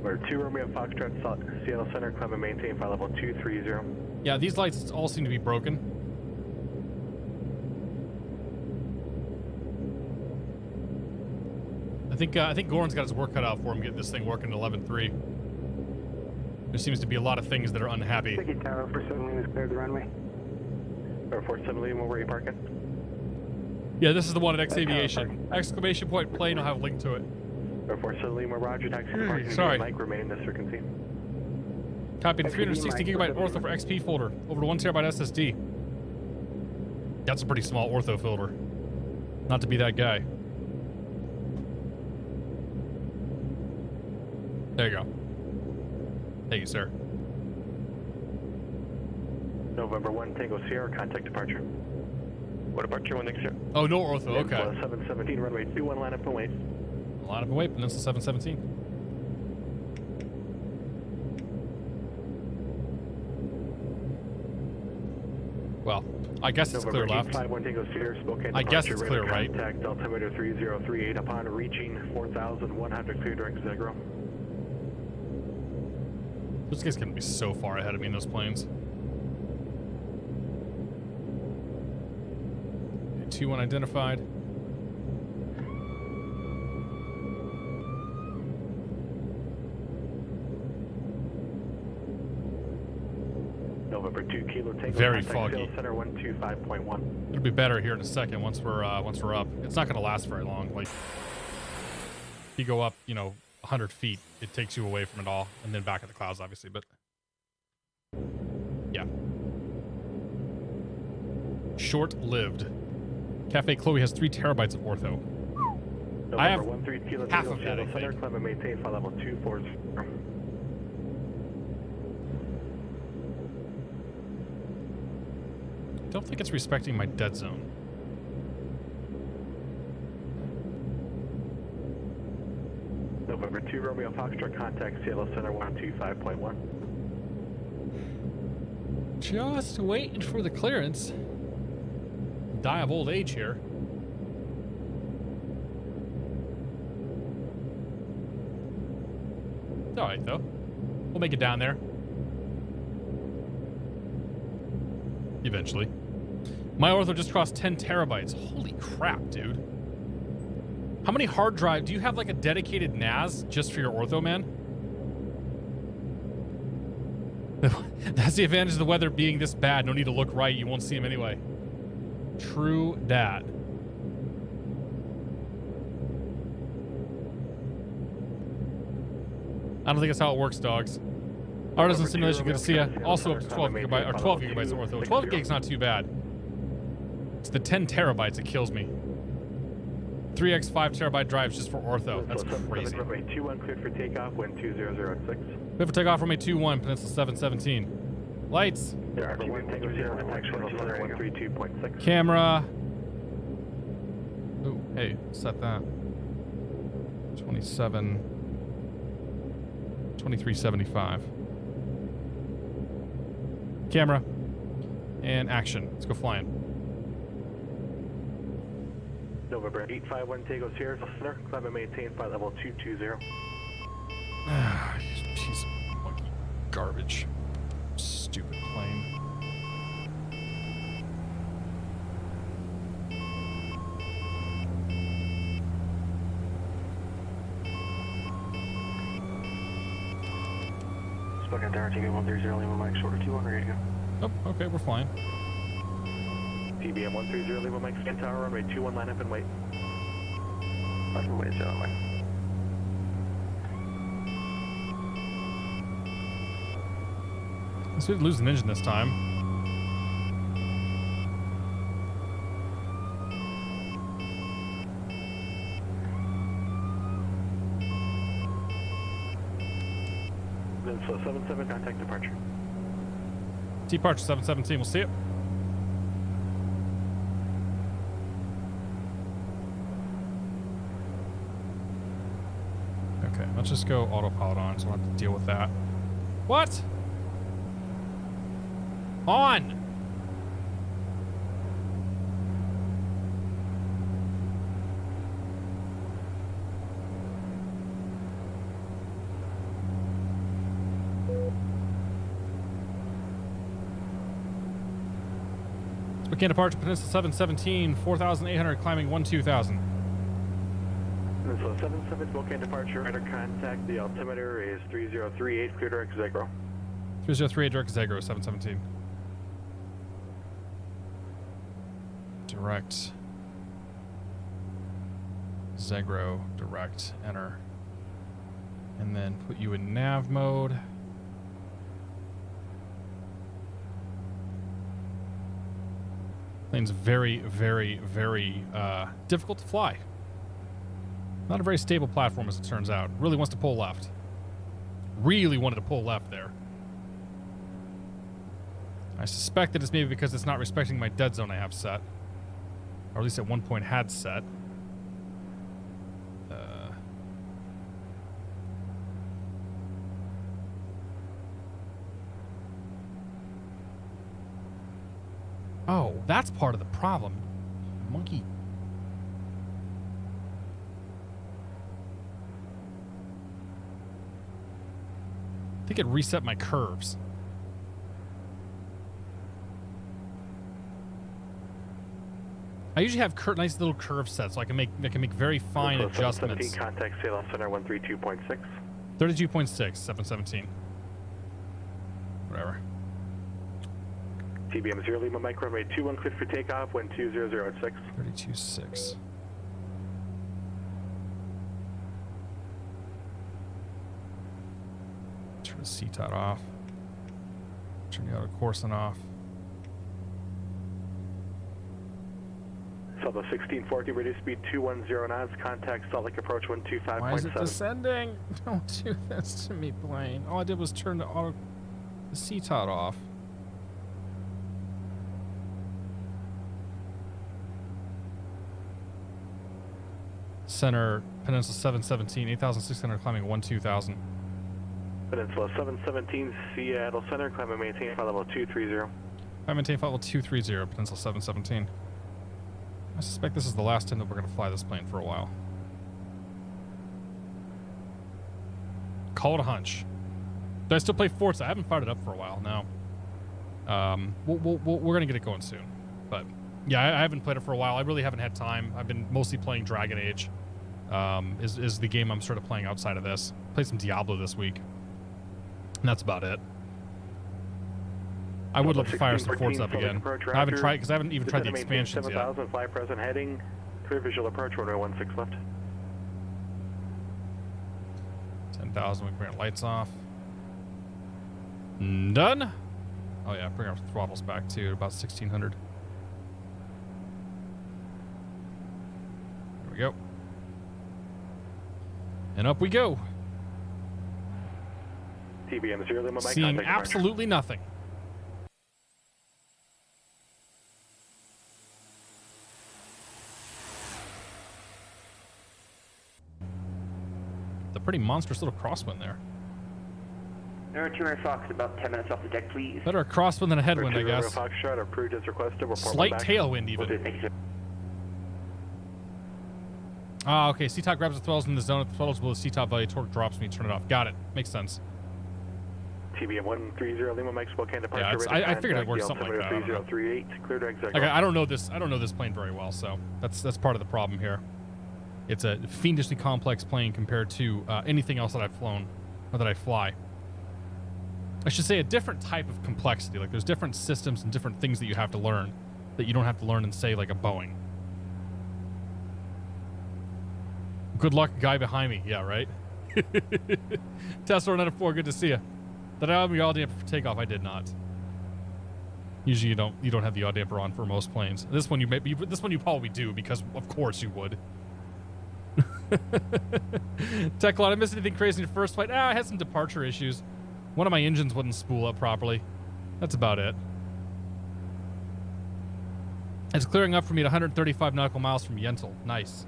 We're 2 Romeo Foxtrot, Seattle Center, climb and maintain flight level 230.
Yeah, these lights all seem to be broken. I think Goran's got his work cut out for him getting this thing working at 11.3. There seems to be a lot of things that are unhappy.
Ticket Tower for 7 Lima is cleared the runway.
Or 47 Lima, where are you parking?
Yeah, this is the one at X Aviation. Exclamation point plane, I'll have a link to it.
Or 47 Lima, Roger, taxi parking.
Sorry.
Mike, remain in this frequency.
Copied 360 gigabyte ortho for XP folder over to 1 terabyte SSD. That's a pretty small ortho folder. Not to be that guy. There you go. Thank you, sir.
November 1 Tango Sierra, contact departure.
What departure, 1 Tango Sierra?
Oh, no ortho, okay.
717, runway 21, line up and wait.
Line up and wait, Peninsula 717. Well, I guess it's clear left.
51 Tango Sierra, Spokane
I guess
departure,
it's clear
radar
right.
Contact altimeter 3038 upon reaching 4,100 clear direct Zegro.
Those guys can be so far ahead of me in those planes. 2-1 identified.
November 2 Kilo Tango.
Very
contact
foggy.
Sales Center 125.1.
It'll be better here in a second once we're up. It's not going to last very long. Like, if you go up, 100 feet, it takes you away from it all, and then back at the clouds, obviously. But yeah, short-lived. Cafe Chloe has 3 terabytes of ortho.
November
I have
13 Kilo
half
Tango
of that,
Seattle
I
Center,
think.
climb and maintain flight level 240.
I don't think it's respecting my dead zone.
November 2 Romeo Foxtrot, contact CLS Center 125.1.
Just waiting for the clearance. Die of old age here. It's all right, though. We'll make it down there. Eventually. My ortho just crossed 10 terabytes. Holy crap, dude. How many hard drive? Do you have like a dedicated NAS just for your ortho, man? That's the advantage of the weather being this bad. No need to look right. You won't see him anyway. True dat. I don't think that's how it works, dogs. Artisan simulation, good to see ya. Also up to 12 gigabytes, or 12 gigabytes of ortho. 12 gigs not too bad. It's the 10 terabytes that kills me. 3x 5 terabyte drives just for ortho. That's crazy.
Runway 21 cleared for takeoff, wind 2006.
We have a takeoff from a 2-1, Peninsula 717. Lights.
There are 1 Tango Sierra, contact shuttle center 132.6.
Camera. Ooh, hey, set that. 2375. Camera. And action. Let's go flying.
November 851 Tango Sierra Center, climb and maintain flight level 220.
Piece of monkey garbage. Stupid plane.
Spoken Tower, Tango 130, Lima Mike, shorter 21, ready to go.
Oh, okay, we're flying.
TBM 130, Lima Mike, Scan Tower, runway 21, line up and wait.
I can wait, so Mike.
Let's lose an engine this time.
Peninsula 77, contact departure.
Departure 717, we'll see it. Okay, let's just go autopilot on, so I don't have to deal with that. What? On! Spokane departure, Peninsula 717, 4,800, climbing 12,000.
Peninsula 77, Spokane departure, radar contact. The altimeter is 3038, clear direct Zegro.
3038, direct Zegro, 717. Direct. Zegro, direct, enter. And then put you in nav mode. Plane's very, very, very difficult to fly. Not a very stable platform, as it turns out. Really wants to pull left. Really wanted to pull left there. I suspect that it's maybe because it's not respecting my dead zone I have set. Or at least at one point had set. Oh, that's part of the problem. Monkey. I think it reset my curves. I usually have nice little curve sets, so I can make very fine adjustments.
17, contact CLS Center 132.6.
32.6, 717. Whatever.
TBM 0 Lima Mike, runway 21 cleared for takeoff, wind 2006.
32.6. Turn the CTOT off. Turn the auto coursing off.
So the 1640, reduce speed 210 knots, contact Salt Lake approach 125.7.
Why is it descending? Don't do this to me, plane. All I did was turn the CTOT off. Center, Peninsula 717, 8,600 climbing 12000.
Peninsula 717, Seattle Center, climb and maintain flight level 230.
I maintain flight level 230, Peninsula 717. I suspect this is the last time that we're going to fly this plane for a while. Call it a hunch. Do I still play Forza? I haven't fired it up for a while now. We're going to get it going soon. But yeah, I haven't played it for a while. I really haven't had time. I've been mostly playing Dragon Age. Is the game I'm sort of playing outside of this. Played some Diablo this week. And that's about it. I would love to fire some Forza up again. I haven't tried because I haven't even tried the expansions yet.
7,000, fly present heading, clear visual approach, runway 16 left.
10,000, we bring our lights off. Done. Oh yeah, bring our throttles back to about 1,600. There we go. And up we go.
TBM 0 Lima,
seeing absolutely nothing. The pretty monstrous little crosswind there.
Number 2 Air Fox, about 10 minutes off the deck, please.
Better a crosswind than a headwind, I guess.
Foxtrot, approved as requested.
Slight tailwind, even. Ah, okay. CTOP grabs the throttles in the zone. If the throttles below the CTOP value, torque drops when you turn it off. Got it. Makes sense.
TBM 130 Lima Mike Spokane departure.
Yeah, I figured it worked something like that.
3038, clear to exit.
Okay, I don't know this plane very well, so that's part of the problem here. It's a fiendishly complex plane compared to anything else that I've flown or that I fly. I should say a different type of complexity. Like there's different systems and different things that you have to learn that you don't have to learn in, say, like a Boeing. Good luck, guy behind me. Yeah, right? Tesla 4, good to see you. Did I have the yaw damper for takeoff? I did not. Usually you don't have the yaw damper on for most planes. This one you probably do because of course you would. Techlot, I missed anything crazy in the first flight? I had some departure issues. One of my engines wouldn't spool up properly. That's about it. It's clearing up for me at 135 nautical miles from Yentl. Nice.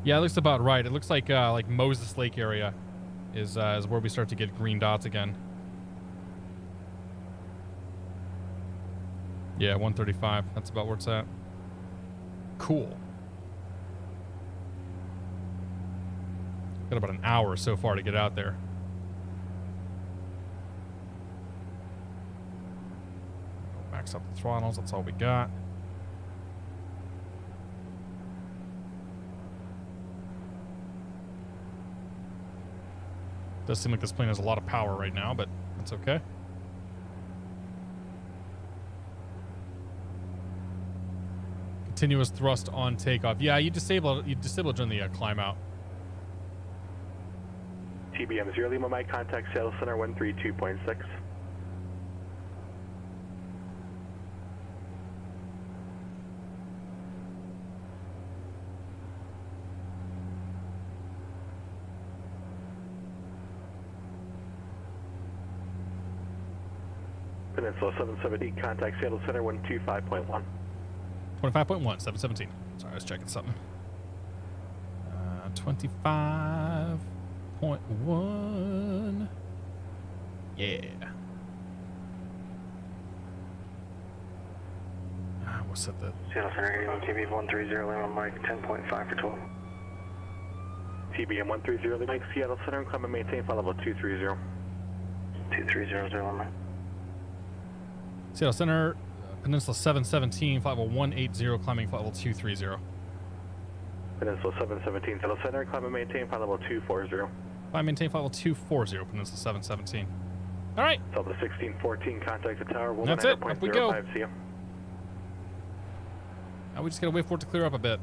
Yeah, it looks about right. It looks like Moses Lake area is where we start to get green dots again. Yeah, 135. That's about where it's at. Cool. Got about an hour so far to get out there. Max up the throttles. That's all we got. Does seem like this plane has a lot of power right now, but that's okay. Continuous thrust on takeoff. Yeah, you disable it during the climb out.
TBM 0 Lima Mike, contact Seattle Center 132.6. Peninsula 770, contact Seattle Center 125.1.
25.1, 717. Sorry, I was checking something. 25.1. Yeah. We'll set the...
Seattle Center 81 TB 130 Lima Mike 10.5 for 12.
TBM 130 Lima Mike, Seattle Center, climb and maintain flight level 230.
2300 Lima.
Seattle Center, Peninsula 717, flight level 180, climbing flight level 230.
Peninsula 717, Seattle Center, climb and maintain flight level 240.
Climb and maintain flight level 240, Peninsula 717. All right.
Delta 1614, contact the tower.
That's it. Up we go.
See you.
Now we just gotta wait for it to clear up a bit.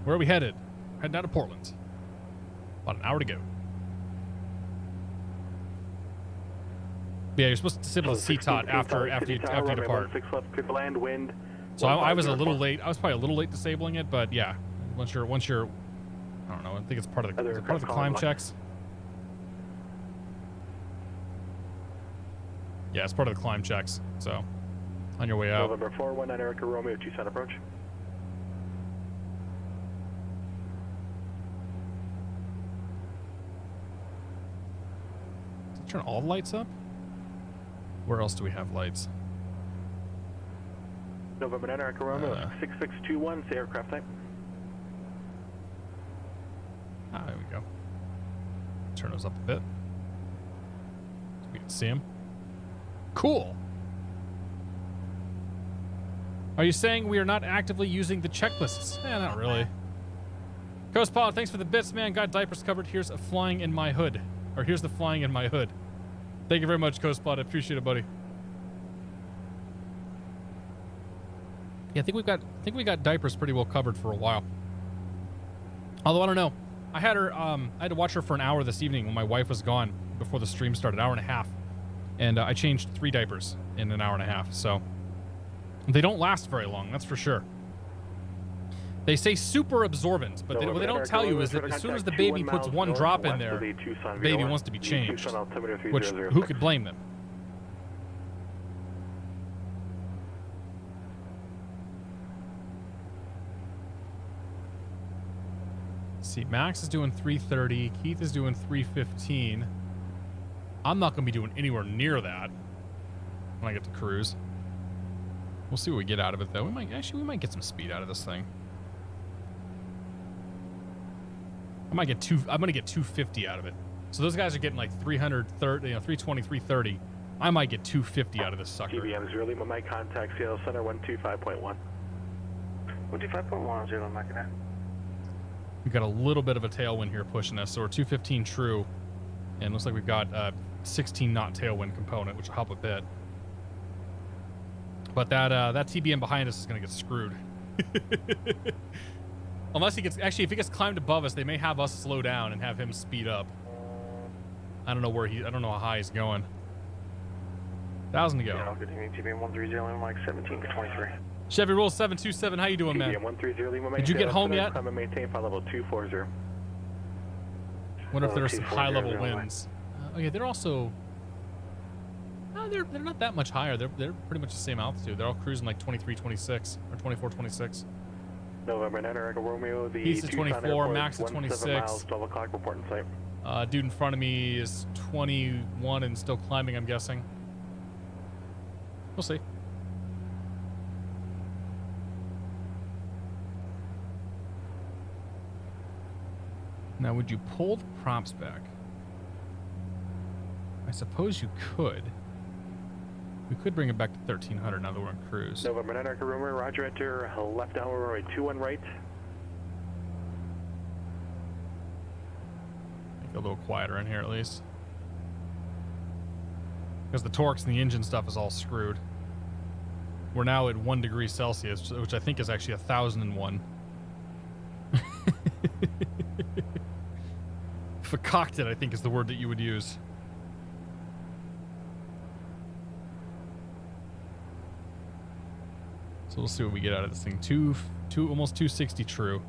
Where are we headed? Heading out of Portland. About an hour to go. Yeah, you're supposed to disable the CTOT after you depart. So I was a little late. I was probably a little late disabling it, but yeah, once you're, I don't know. I think it's part of the climb checks. Yeah, it's part of the climb checks. So on your way out.
November 419 Erica Romeo, Tucson approach.
Does it turn all the lights up? Where else do we have lights?
November 9 Erica Romeo, 6621, say aircraft type.
Ah, there we go. Turn those up a bit so we can see them. Cool. Are you saying we are not actively using the checklists? Eh, not really. Coast Pilot, thanks for the bits, man. Got diapers covered. Here's a flying in my hood. Or here's the flying in my hood. Thank you very much, Coast Pilot. I appreciate it, buddy. Yeah, I think we got diapers pretty well covered for a while. Although I don't know. I had to watch her for an hour this evening when my wife was gone before the stream started, an hour and a half. And I changed 3 diapers in an hour and a half, so they don't last very long, that's for sure. They say super absorbent, but what they don't tell you is that as soon as the baby puts 1 drop in there, the baby wants to be changed, which who could blame them? See, Max is doing 330, Keith is doing 315. I'm not going to be doing anywhere near that when I get to cruise. We'll see what we get out of it, though. We might get some speed out of this thing. I'm going to get 250 out of it. So those guys are getting like 330, 320, 330. I might get 250 out of this sucker.
TBM's really my contact, Seattle Center 125.1.
125.1, 0, Mike.
We've got a little bit of a tailwind here pushing us, so we're 215 true. And looks like we've got a 16 knot tailwind component, which will help a bit. But that TBM behind us is going to get screwed. Unless he gets, actually, if he gets climbed above us, they may have us slow down and have him speed up. I don't know I don't know how high he's going. 1,000 to go.
Yeah, good evening, TBM 130, Mike 17 to 23.
Chevy Roll 727, how you doing, man?
TBM 130,
Did you get home yet?
Climb and maintain flight level 240.
Wonder if there's some high-level winds. Oh yeah, they're also. No, they're not that much higher. They're pretty much the same altitude. They're all cruising like 23, 26 or 24, 26.
November 9 Echo Romeo, the
He's at 24, Max at 26.
Miles, 12 o'clock, reporting site.
Dude in front of me is 21 and still climbing, I'm guessing. We'll see. Now, would you pull the props back? I suppose you could. We could bring it back to 1300 now that we're on cruise.
November 9 Echo Romeo, roger, enter left down runway 21 right.
Make it a little quieter in here at least. Because the torques and the engine stuff is all screwed. We're now at 1 degree Celsius, which I think is actually 1,001. Fakakted, I think, is the word that you would use. So we'll see what we get out of this thing. Almost 260 true.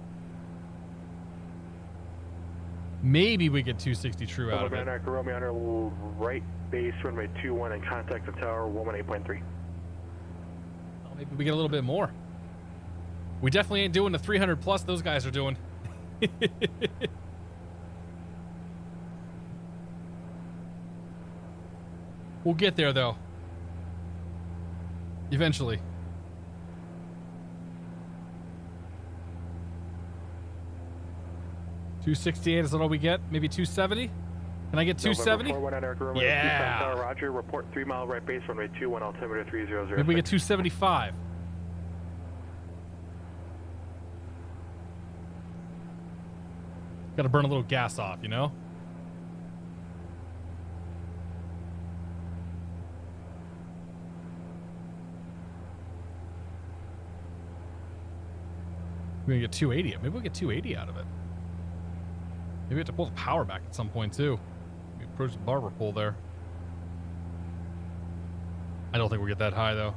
Maybe we get 260 true out of it.
Romeo on our right base, runway 21, and contact the tower 118.3.
Well, maybe we get a little bit more. We definitely ain't doing the 300 plus those guys are doing. We'll get there, though. Eventually. $268 is that all we get? Maybe 270? Can I get 270? Yeah.
Tower, roger. Report 3 mile right base, runway 21, altimeter 300.
Maybe we get 275. Got to burn a little gas off, you know? We're gonna get 280. Maybe we'll get 280 out of it. Maybe we have to pull the power back at some point too. We approach the barber pole there. I don't think we'll get that high though.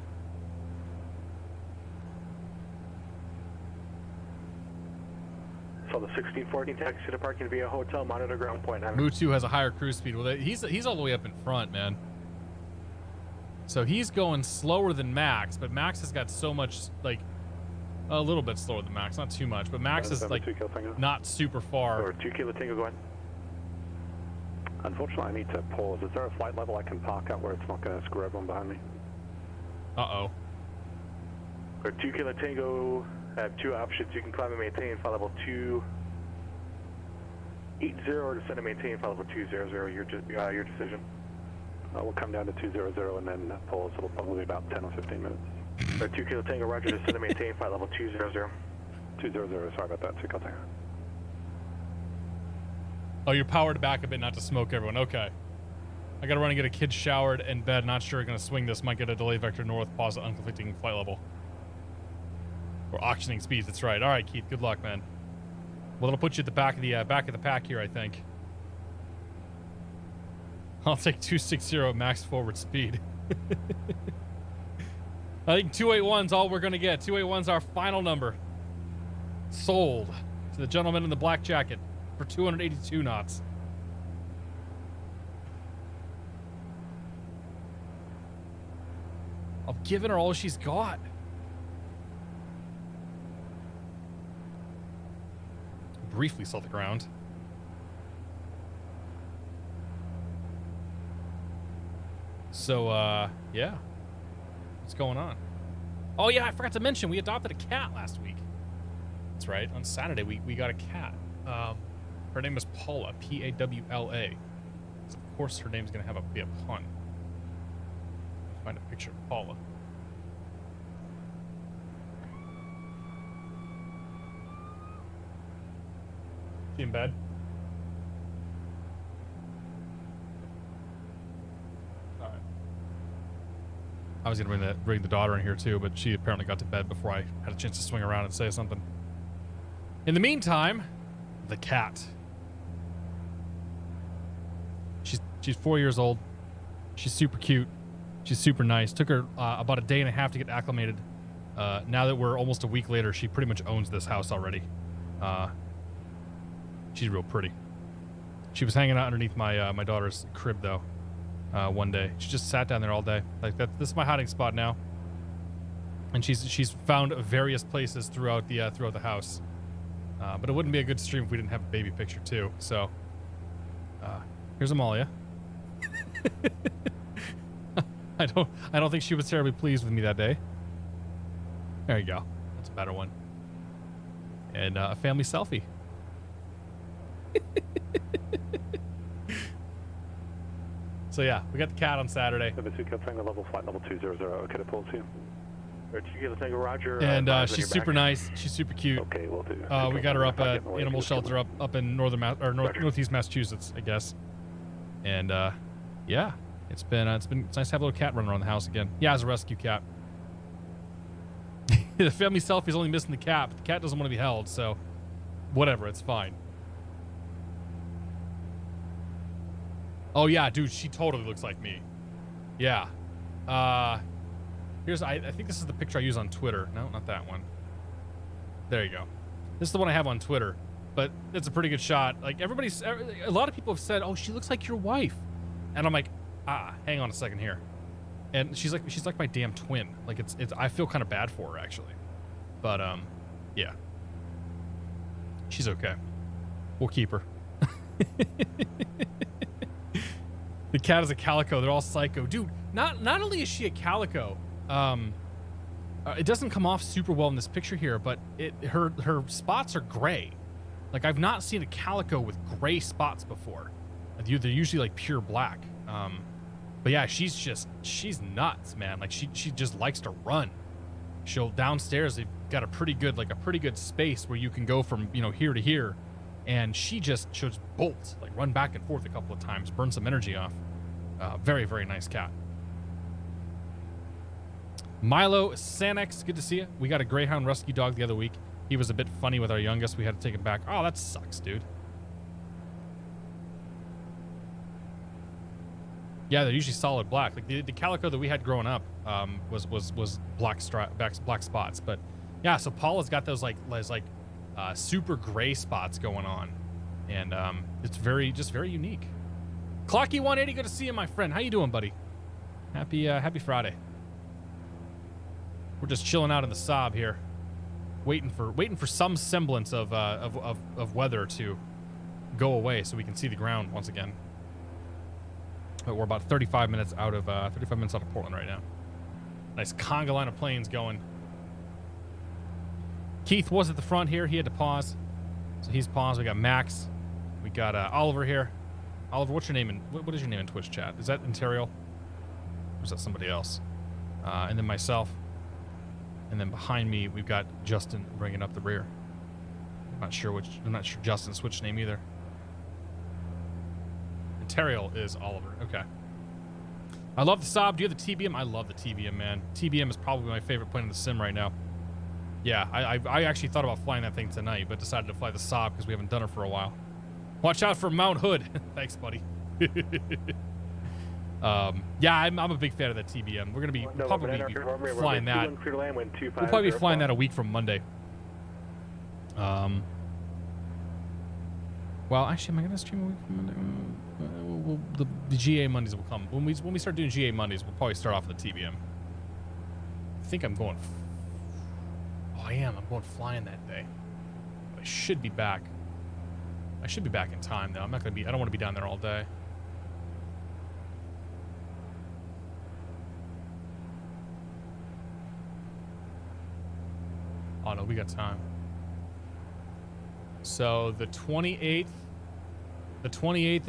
So the 1614 taxi to parking via hotel, monitor ground point.
Mutu has a higher cruise speed. Well, he's all the way up in front, man. So he's going slower than Max, but Max has got so much, like, a little bit slower than Max, not too much, but Max is like not super far.
Or 2 Kilo Tango, go ahead.
Unfortunately, I need to pause. Is there a flight level I can park at where it's not going to screw everyone behind me?
Uh-oh.
Or 2 Kilo Tango, I have 2 options. You can climb and maintain flight level 280 or descend and maintain flight level 200, your decision.
We'll come down to 200 and then pause. It'll probably be about 10 or 15 minutes.
Or 2 Kilo Tango, roger, descend and maintain flight level 200.
200, sorry about that, 2 Kilo Tango.
Oh, you're powered back a bit not to smoke everyone. Okay. I gotta run and get a kid showered and bed. Not sure I'm gonna swing this. Might get a delay vector north, pause at unconflicting flight level. Or auctioning speeds, that's right. All right, Keith, good luck, man. Well, it'll put you at the back of the pack here, I think. I'll take 260 max forward speed. I think 281's all we're gonna get. 281's our final number. Sold to the gentleman in the black jacket for 282 knots. I've given her all she's got. Briefly saw the ground. So, yeah. What's going on? Oh, yeah, I forgot to mention, we adopted a cat last week. That's right. On Saturday, we got a cat. Her name is Paula, P-A-W-L-A. So of course, her name's going to be a pun. Find a picture of Paula. She in bed? All right. I was going to bring the daughter in here too, but she apparently got to bed before I had a chance to swing around and say something. In the meantime, the cat. She's 4 years old. She's super cute. She's super nice. Took her about a day and a half to get acclimated. Now that we're almost a week later, she pretty much owns this house already. She's real pretty. She was hanging out underneath my daughter's crib though. One day, she just sat down there all day. Like this is my hiding spot now. And she's found various places throughout the house. But it wouldn't be a good stream if we didn't have a baby picture too. So here's Amalia. I don't think she was terribly pleased with me that day. There you go. That's a better one. And a family selfie. So yeah, we got the cat on Saturday.
Level flight level 200. Okay to pull to you.
Roger.
And she's super nice. She's super cute.
Okay, we'll do.
We got her up at animal shelter up in northeast Massachusetts, I guess. And yeah, it's nice to have a little cat running around the house again. Yeah, as a rescue cat. The family selfie is only missing the cat, but the cat doesn't want to be held, so whatever, it's fine. Oh yeah, dude, she totally looks like me. Yeah. I think this is the picture I use on Twitter. No, not that one. There you go. This is the one I have on Twitter, but it's a pretty good shot. Like a lot of people have said, "Oh, she looks like your wife," and I'm like, hang on a second here. And she's like my damn twin. Like it's I feel kind of bad for her actually, but yeah, she's okay. We'll keep her. The cat is a calico. They're all psycho, dude. Not only is she a calico, it doesn't come off super well in this picture here, but her spots are gray. Like I've not seen a calico with gray spots before. They're usually like pure black. But yeah, she's nuts, man. Like she just likes to run. She'll downstairs. They've got a pretty good space where you can go from here to here, and she'll just bolt, like run back and forth a couple of times, burn some energy off. Very, very nice cat. Milo Sanex, good to see you. We got a Greyhound rescue dog the other week. He was a bit funny with our youngest. We had to take him back. Oh, that sucks, dude. Yeah, they're usually solid black. Like the calico that we had growing up was black spots. But yeah, so Paula's got those super gray spots going on, and it's very unique. Clocky 180, good to see you, my friend. How you doing, buddy? Happy Friday. We're just chilling out in the Saab here, waiting for some semblance of weather to go away so we can see the ground once again. But we're about 35 minutes out of Portland right now. Nice conga line of planes going. Keith was at the front here. He had to pause, so he's paused. We got Max. We got Oliver here. Oliver, what's your name? What is your name in Twitch chat? Is that Interial? Or is that somebody else? And then myself. And then behind me, we've got Justin bringing up the rear. I'm not sure Justin's Twitch name either. Interial is Oliver. Okay. I love the Saab. Do you have the TBM? I love the TBM, man. TBM is probably my favorite plane in the sim right now. Yeah, I actually thought about flying that thing tonight, but decided to fly the Saab because we haven't done it for a while. Watch out for Mount Hood. Thanks, buddy. Yeah, I'm a big fan of that TBM. We're gonna be probably flying that. We'll probably be flying that a week from Monday. Well, actually, am I gonna stream a week from Monday? The GA Mondays will come when we start doing GA Mondays. We'll probably start off with the TBM. I think I'm going. Oh, I am. I'm going flying that day. I should be back. I should be back in time though. I'm not gonna be. I don't want to be down there all day. Oh no, we got time. So the 28th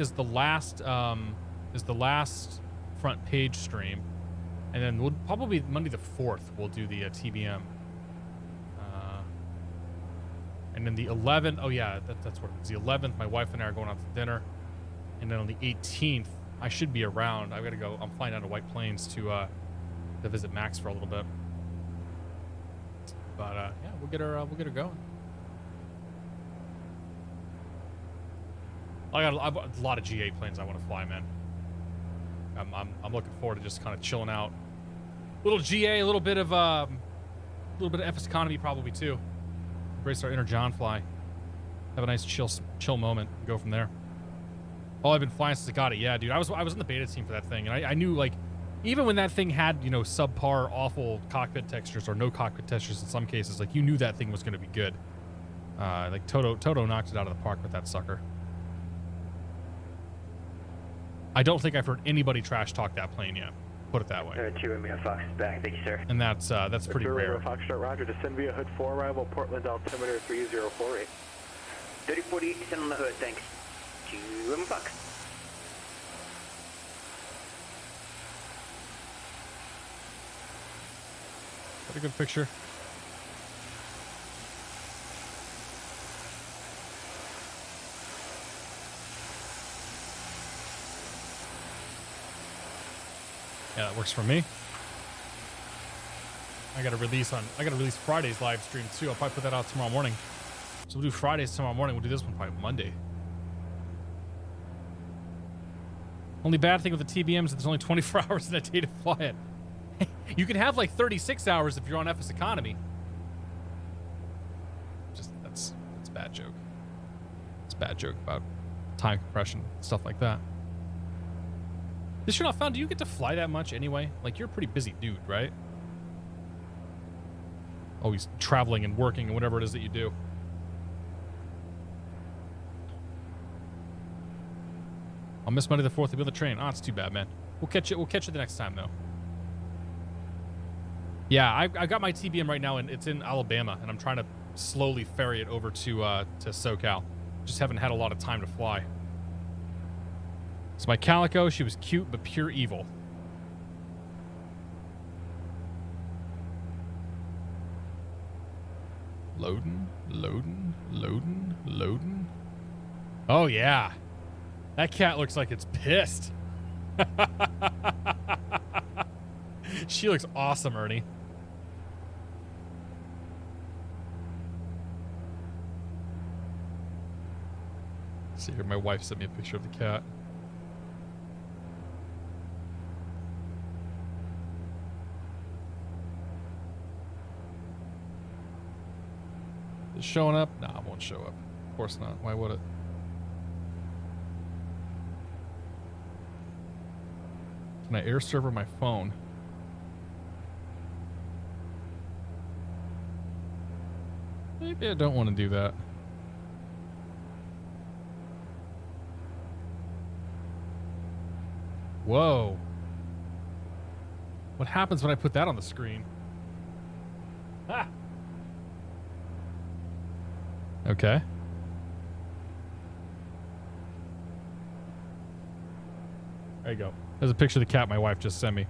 is the last front page stream, and then we'll probably Monday the 4th we'll do the TBM. And then the 11th, oh yeah, that's what it is. The 11th, my wife and I are going out to dinner, and then on the 18th, I should be around. I gotta go. I'm flying out of White Plains to visit Max for a little bit. But yeah, we'll get her going. I've got a lot of GA planes I want to fly, man. I'm looking forward to just kind of chilling out. Little GA, a little bit of FS economy probably too. Embrace our inner John fly. Have a nice chill moment and go from there. Oh, I've been flying since I got it. Yeah, dude. I was in the beta team for that thing, and I knew, like, even when that thing had, you know, subpar, awful cockpit textures or no cockpit textures in some cases, like, you knew that thing was going to be good. Like Toto knocked it out of the park with that sucker. I don't think I've heard anybody trash talk that plane yet. Put it that way.
2 Romeo Fox is back. Thank you, sir.
And that's pretty rare.
Foxtrot, Roger. Descend via Hood 4, arrival Portland altimeter 3048.
3040, descend on the hood. Thanks. 2 Romeo Fox.
Got a good picture. Yeah, that works for me. I gotta release Friday's live stream too. I'll probably put that out tomorrow morning. So we'll do Fridays tomorrow morning. We'll do this one probably Monday. Only bad thing with the TBM is that there's only 24 hours in a day to fly it. You can have like 36 hours if you're on FS economy. Just that's a bad joke. It's a bad joke about time compression, stuff like that. This you're not found. Do you get to fly that much anyway? Like, you're a pretty busy dude, right? Always traveling and working and whatever it is that you do. I'll miss Monday the 4th to be on the train. Oh, it's too bad, man. We'll catch it the next time though. Yeah, I got my TBM right now, and it's in Alabama, and I'm trying to slowly ferry it over to SoCal. Just haven't had a lot of time to fly. So my Calico, she was cute but pure evil. Loading. Oh yeah, that cat looks like it's pissed. She looks awesome, Ernie. See here, my wife sent me a picture of the cat. Is it showing up? Nah, it won't show up. Of course not. Why would it? Can I air server my phone? Maybe I don't want to do that. Whoa. What happens when I put that on the screen? Ah. Okay. There you go. There's a picture of the cat my wife just sent me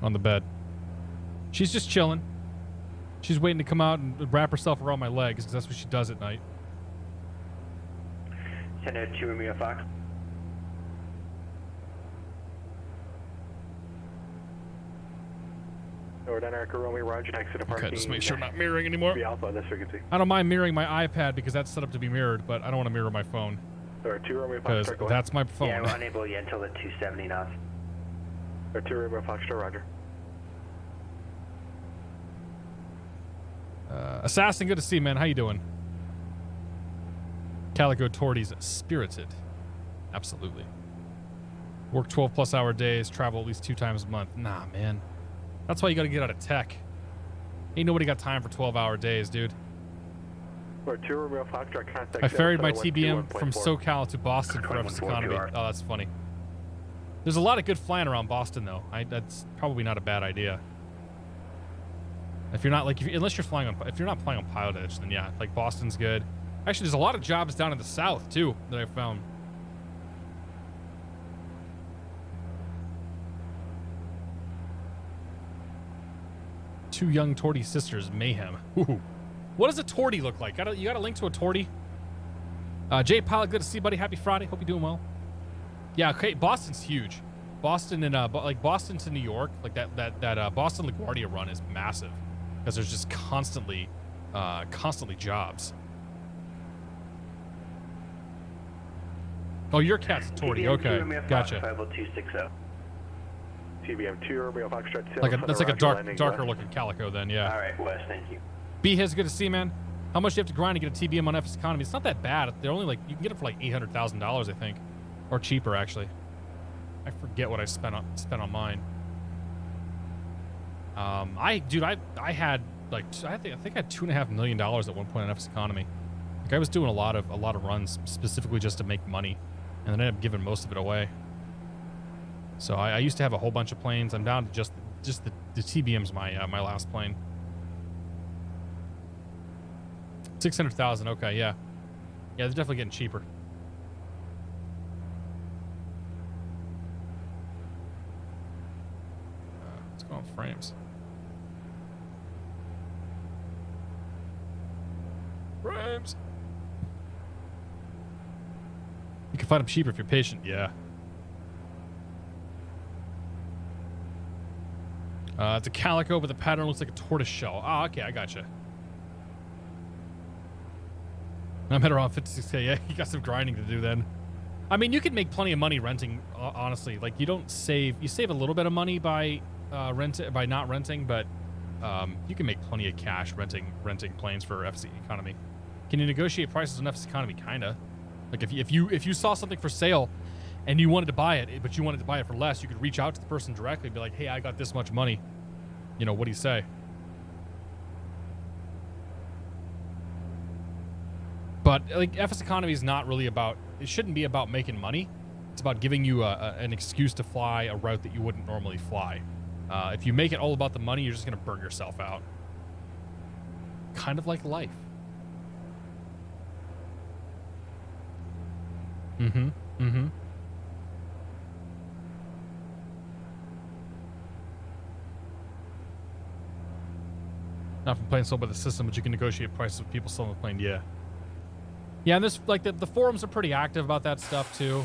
on the bed. She's just chilling. She's waiting to come out and wrap herself around my legs because that's what she does at night.
Send out 2 Romeo Fox.
North Anarcha Romeo, Roger, exit to parking.
Okay, just make sure I'm not mirroring anymore.
Alpha on this frequency.
I don't mind mirroring my iPad because that's set up to be mirrored, but I don't want to mirror my phone.
There are 2 Romeo
Because
Fox.
that's my phone.
Yeah, we're unable yet until the 270 knots.
There are 2 Romeo Fox, Roger.
Assassin, good to see you, man. How you doing? Calico Torty's spirited. Absolutely. Work 12 plus hour days, travel at least 2 times a month. Nah, man. That's why you got to get out of tech. Ain't nobody got time for 12-hour days, dude.
There are 2 Romeo Fox, contact.
I ferried my TBM from SoCal to Boston for F's economy. Oh, that's funny. There's a lot of good flying around Boston, though. That's probably not a bad idea. If you're not unless you're flying on, if you're not flying on PilotEdge, then yeah, like Boston's good. Actually, there's a lot of jobs down in the south too that I found. Two young Torty sisters, mayhem. Ooh. What does a Torty look like? You got a link to a Torty? Jay Pilot, good to see you, buddy. Happy Friday. Hope you're doing well. Yeah, okay. Boston's huge. Boston and like Boston to New York, like that Boston LaGuardia run is massive because there's just constantly jobs. Oh, your cat's a Torty. Okay, gotcha.
50260.
TBM 2 Romeo Fox,
That's like a darker looking Calico then, yeah.
All right, Wes, thank you.
B has good to see you, man. How much do you have to grind to get a TBM on F's economy? It's not that bad. They're only like, you can get it for like $800,000, I think, or cheaper actually. I forget what I spent on mine. I had like I think I had $2.5 million at one point on F's economy. Like I was doing a lot of runs specifically just to make money, and then I ended up giving most of it away. So I used to have a whole bunch of planes. I'm down to just the TBM's my last plane. 600,000. Okay, yeah, they're definitely getting cheaper. Let's go on frames. Frames. You can find them cheaper if you're patient. Yeah. It's a Calico, but the pattern looks like a tortoise shell. Ah, okay, I gotcha. I'm at around 56K. Yeah, you got some grinding to do then. I mean, you could make plenty of money renting, honestly. Like, you save a little bit of money by not renting, but you can make plenty of cash renting planes for FC economy. Can you negotiate prices on FC economy? Kinda. Like if you saw something for sale and you wanted to buy it, but you wanted to buy it for less, you could reach out to the person directly and be like, hey, I got this much money. You know, what do you say? But like FS economy is not really about, it shouldn't be about making money. It's about giving you an excuse to fly a route that you wouldn't normally fly. If you make it all about the money, you're just going to burn yourself out. Kind of like life. Mm-hmm. Mm-hmm. Not from plane sold by the system, but you can negotiate prices with people selling the plane. Yeah. Yeah, and this, like, the forums are pretty active about that stuff, too.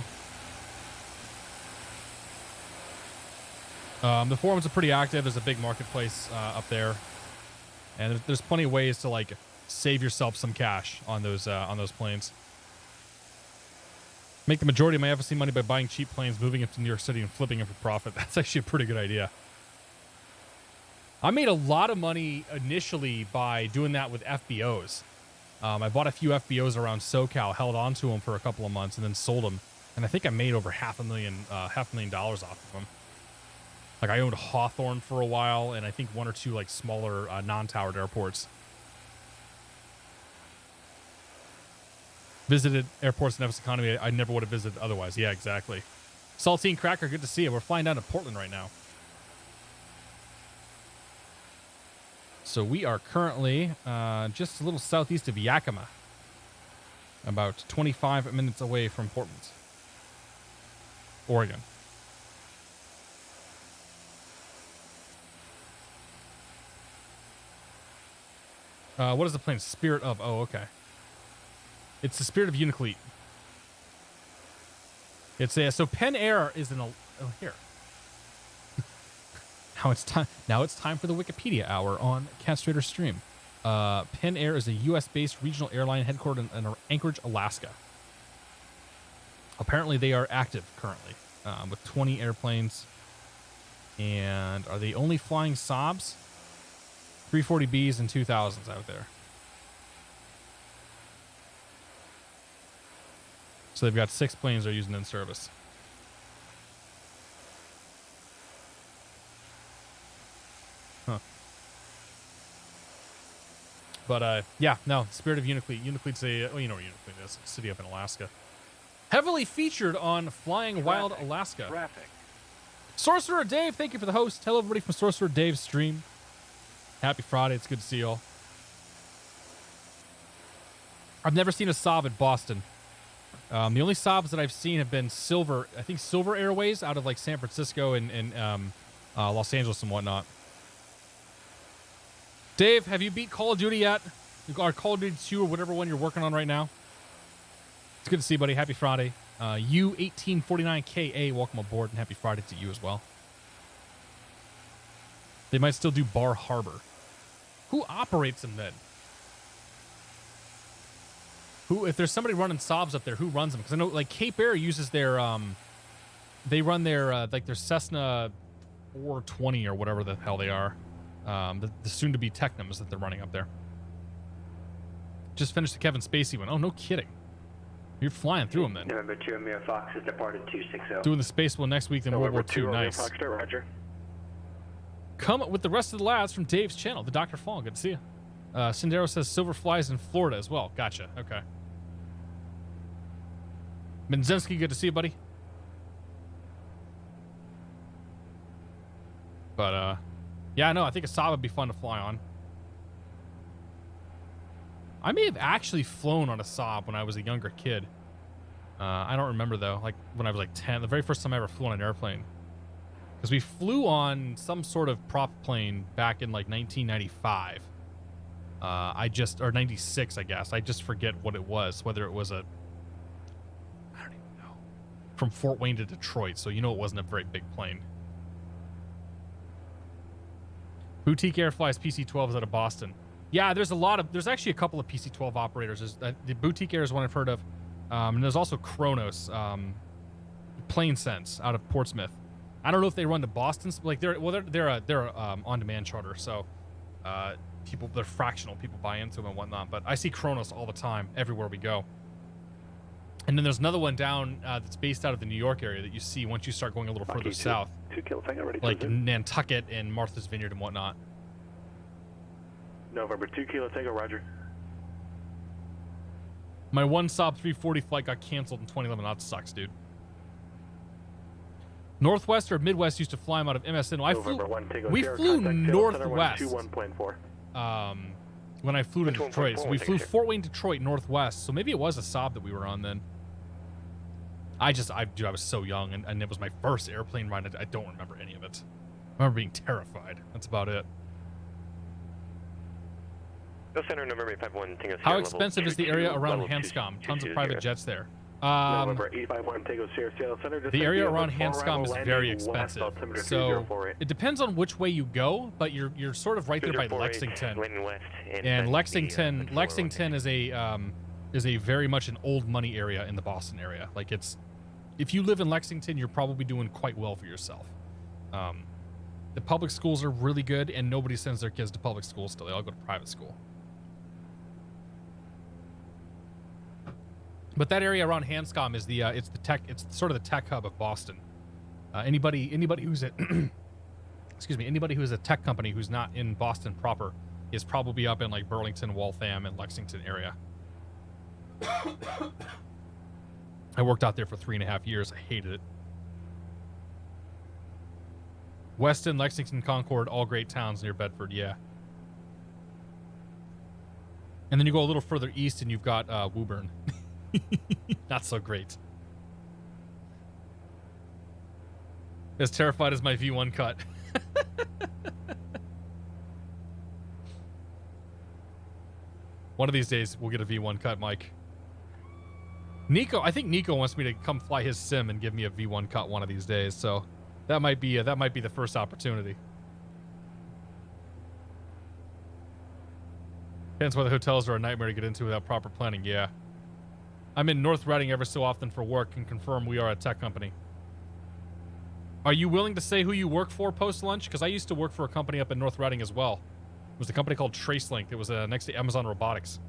The forums are pretty active. There's a big marketplace up there. And there's plenty of ways to, like, save yourself some cash on those planes. Make the majority of my FSC money by buying cheap planes, moving them to New York City, and flipping them for profit. That's actually a pretty good idea. I made a lot of money initially by doing that with FBOs. I bought a few FBOs around SoCal, held on to them for a couple of months, and then sold them. And I think I made over $500,000 off of them. Like I owned Hawthorne for a while, and I think one or two like smaller non-towered airports. Visited airports in Nevis economy I never would have visited otherwise. Yeah, exactly. Saltine Cracker, good to see you. We're flying down to Portland right now. So we are currently just a little southeast of Yakima, about 25 minutes away from Portland, Oregon. What is the plane? Spirit of. Oh, okay. It's the Spirit of Uniclete. It's a so Penn Air is an. Oh, here. Now it's time. Now it's time for the Wikipedia hour on Catstrator Stream. Penn Air is a U.S.-based regional airline headquartered in Anchorage, Alaska. Apparently, they are active currently with 20 airplanes. And are they only flying Saabs? 340Bs and 2000s out there. So they've got 6 planes they're using in service. Huh. But yeah, no, Spirit of Uniclete. Uniclete's a, oh, you know where Uniclete is. It's a city up in Alaska. Heavily featured on Flying Wild Alaska.
Traffic.
Sorcerer Dave, thank you for the host. Hello, everybody from Sorcerer Dave's stream. Happy Friday. It's good to see you all. I've never seen a Saab at Boston. The only Saabs that I've seen have been Silver, I think Silver Airways out of like San Francisco and Los Angeles and whatnot. Dave, have you beat Call of Duty yet? Or Call of Duty 2 or whatever one you're working on right now? It's good to see you, buddy. Happy Friday. U1849KA, welcome aboard and happy Friday to you as well. They might still do Bar Harbor. Who operates them then? Who, if there's somebody running Saabs up there, who runs them? Because I know, like, Cape Air uses their, they run their, like, their Cessna 420 or whatever the hell they are. The soon-to-be Technums that they're running up there. Just finished the Kevin Spacey one. Oh, no kidding. You're flying through them then.
November 2, Romeo Fox has departed 260.
Doing the space one next week, then World War II. Nice.
Fox, Roger.
Come with the rest of the lads from Dave's channel, the Dr. Fong. Good to see you. Sindero says Silver flies in Florida as well. Gotcha. Okay. Benzensky, good to see you, buddy. But, yeah, no, I think a Saab would be fun to fly on. I may have actually flown on a Saab when I was a younger kid. I don't remember, though. Like, when I was like 10, the very first time I ever flew on an airplane. Because we flew on some sort of prop plane back in like 1995. Or 96, I guess. I just forget what it was. Whether it was I don't even know. From Fort Wayne to Detroit, so you know it wasn't a very big plane. Boutique Air flies PC-12s out of Boston. Yeah, there's actually a couple of PC-12 operators. The Boutique Air is one I've heard of. And there's also Kronos, Plane Sense out of Portsmouth. I don't know if they run to Boston. Like they're on-demand charter, so they're fractional. People buy into them and whatnot. But I see Kronos all the time, everywhere we go. And then there's another one down that's based out of the New York area that you see once you start going a little further south,
2 Kilo Tango ready
like
to
Nantucket and Martha's Vineyard and whatnot.
November 2 Kilo Tango, Roger.
My one Saab 340 flight got canceled in 2011. That sucks, dude. Northwest or Midwest used to fly them out of MSN. We flew Northwest. When I flew to Detroit. So we flew Fort Wayne, Detroit, Northwest. So maybe it was a Saab that we were on then. I was so young, and it was my first airplane ride. I don't remember any of it. I remember being terrified. That's about it. How expensive is the area around Hanscom? Tons of private jets there. The area around Hanscom is very expensive, so it depends on which way you go. But you're sort of right there by Lexington, and Lexington is a very much an old money area in the Boston area. Like if you live in Lexington, you're probably doing quite well for yourself. The public schools are really good, and nobody sends their kids to public school still. They all go to private school. But that area around Hanscom is it's sort of the tech hub of Boston. Anybody who's at excuse me, anybody who is a tech company who's not in Boston proper is probably up in like Burlington, Waltham, and Lexington area. I worked out there for 3.5 years. I hated it. Weston, Lexington, Concord, all great towns near Bedford, yeah. And then you go a little further east and you've got Woburn. Not so great. As terrified as my V1 cut. One of these days we'll get a V1 cut, Mike. Nico, I think Nico wants me to come fly his sim and give me a V1 cut one of these days, so that might be the first opportunity. Depends why the hotels are a nightmare to get into without proper planning. Yeah. I'm in North Reading ever so often for work and confirm we are a tech company. Are you willing to say who you work for post-lunch? Because I used to work for a company up in North Reading as well. It was a company called Tracelink. It was next to Amazon Robotics.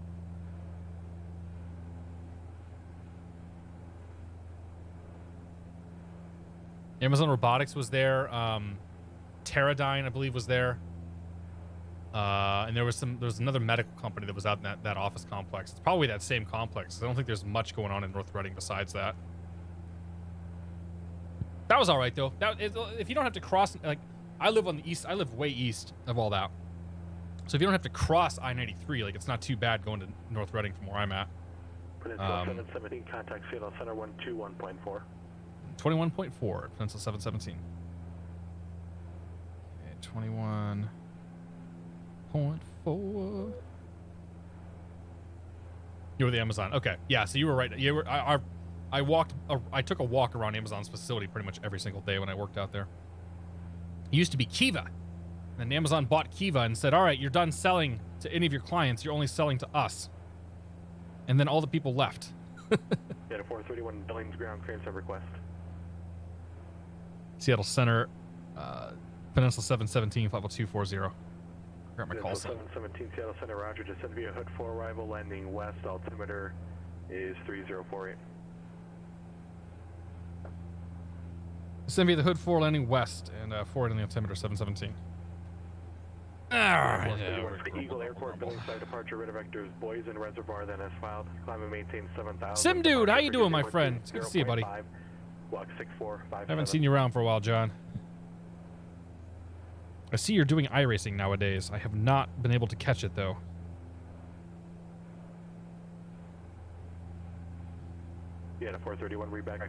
Amazon Robotics was there. Teradyne, I believe, was there. And there was another medical company that was out in that office complex. It's probably that same complex. I don't think there's much going on in North Reading besides that. That was all right though. If you don't have to cross, like, I live on the east. I live way east of all that. So if you don't have to cross I-93, like, it's not too bad going to North Reading from where I'm at.
Peninsula 717, contact Seattle Center 121.4.
21.4, Peninsula 717. Okay, 21.4. You were the Amazon. Okay, yeah. So you were right. You were. I took a walk around Amazon's facility pretty much every single day when I worked out there. It used to be Kiva. And then Amazon bought Kiva and said, all right, you're done selling to any of your clients. You're only selling to us. And then all the people left.
Data 431, Billings ground clearance of request.
Seattle Center, Peninsula 717, flight level 240. Got my call sign.
717, Seattle Center, roger. Descend via Hood 4 arrival, landing west. Altimeter is 3048.
Descend via the Hood 4, landing west, and forward in the altimeter 717. Alright, yeah,
Eagle Airport, Billings side departure, radar vectors, Boysen Reservoir, then as filed. Climb and maintain 7,000.
Sim dude, how you doing, my friend? It's good to see you, buddy.
Walk 6457.
I haven't seen you around for a while, John. I see you're doing iRacing nowadays. I have not been able to catch it, though.
Yeah, to 431, reback.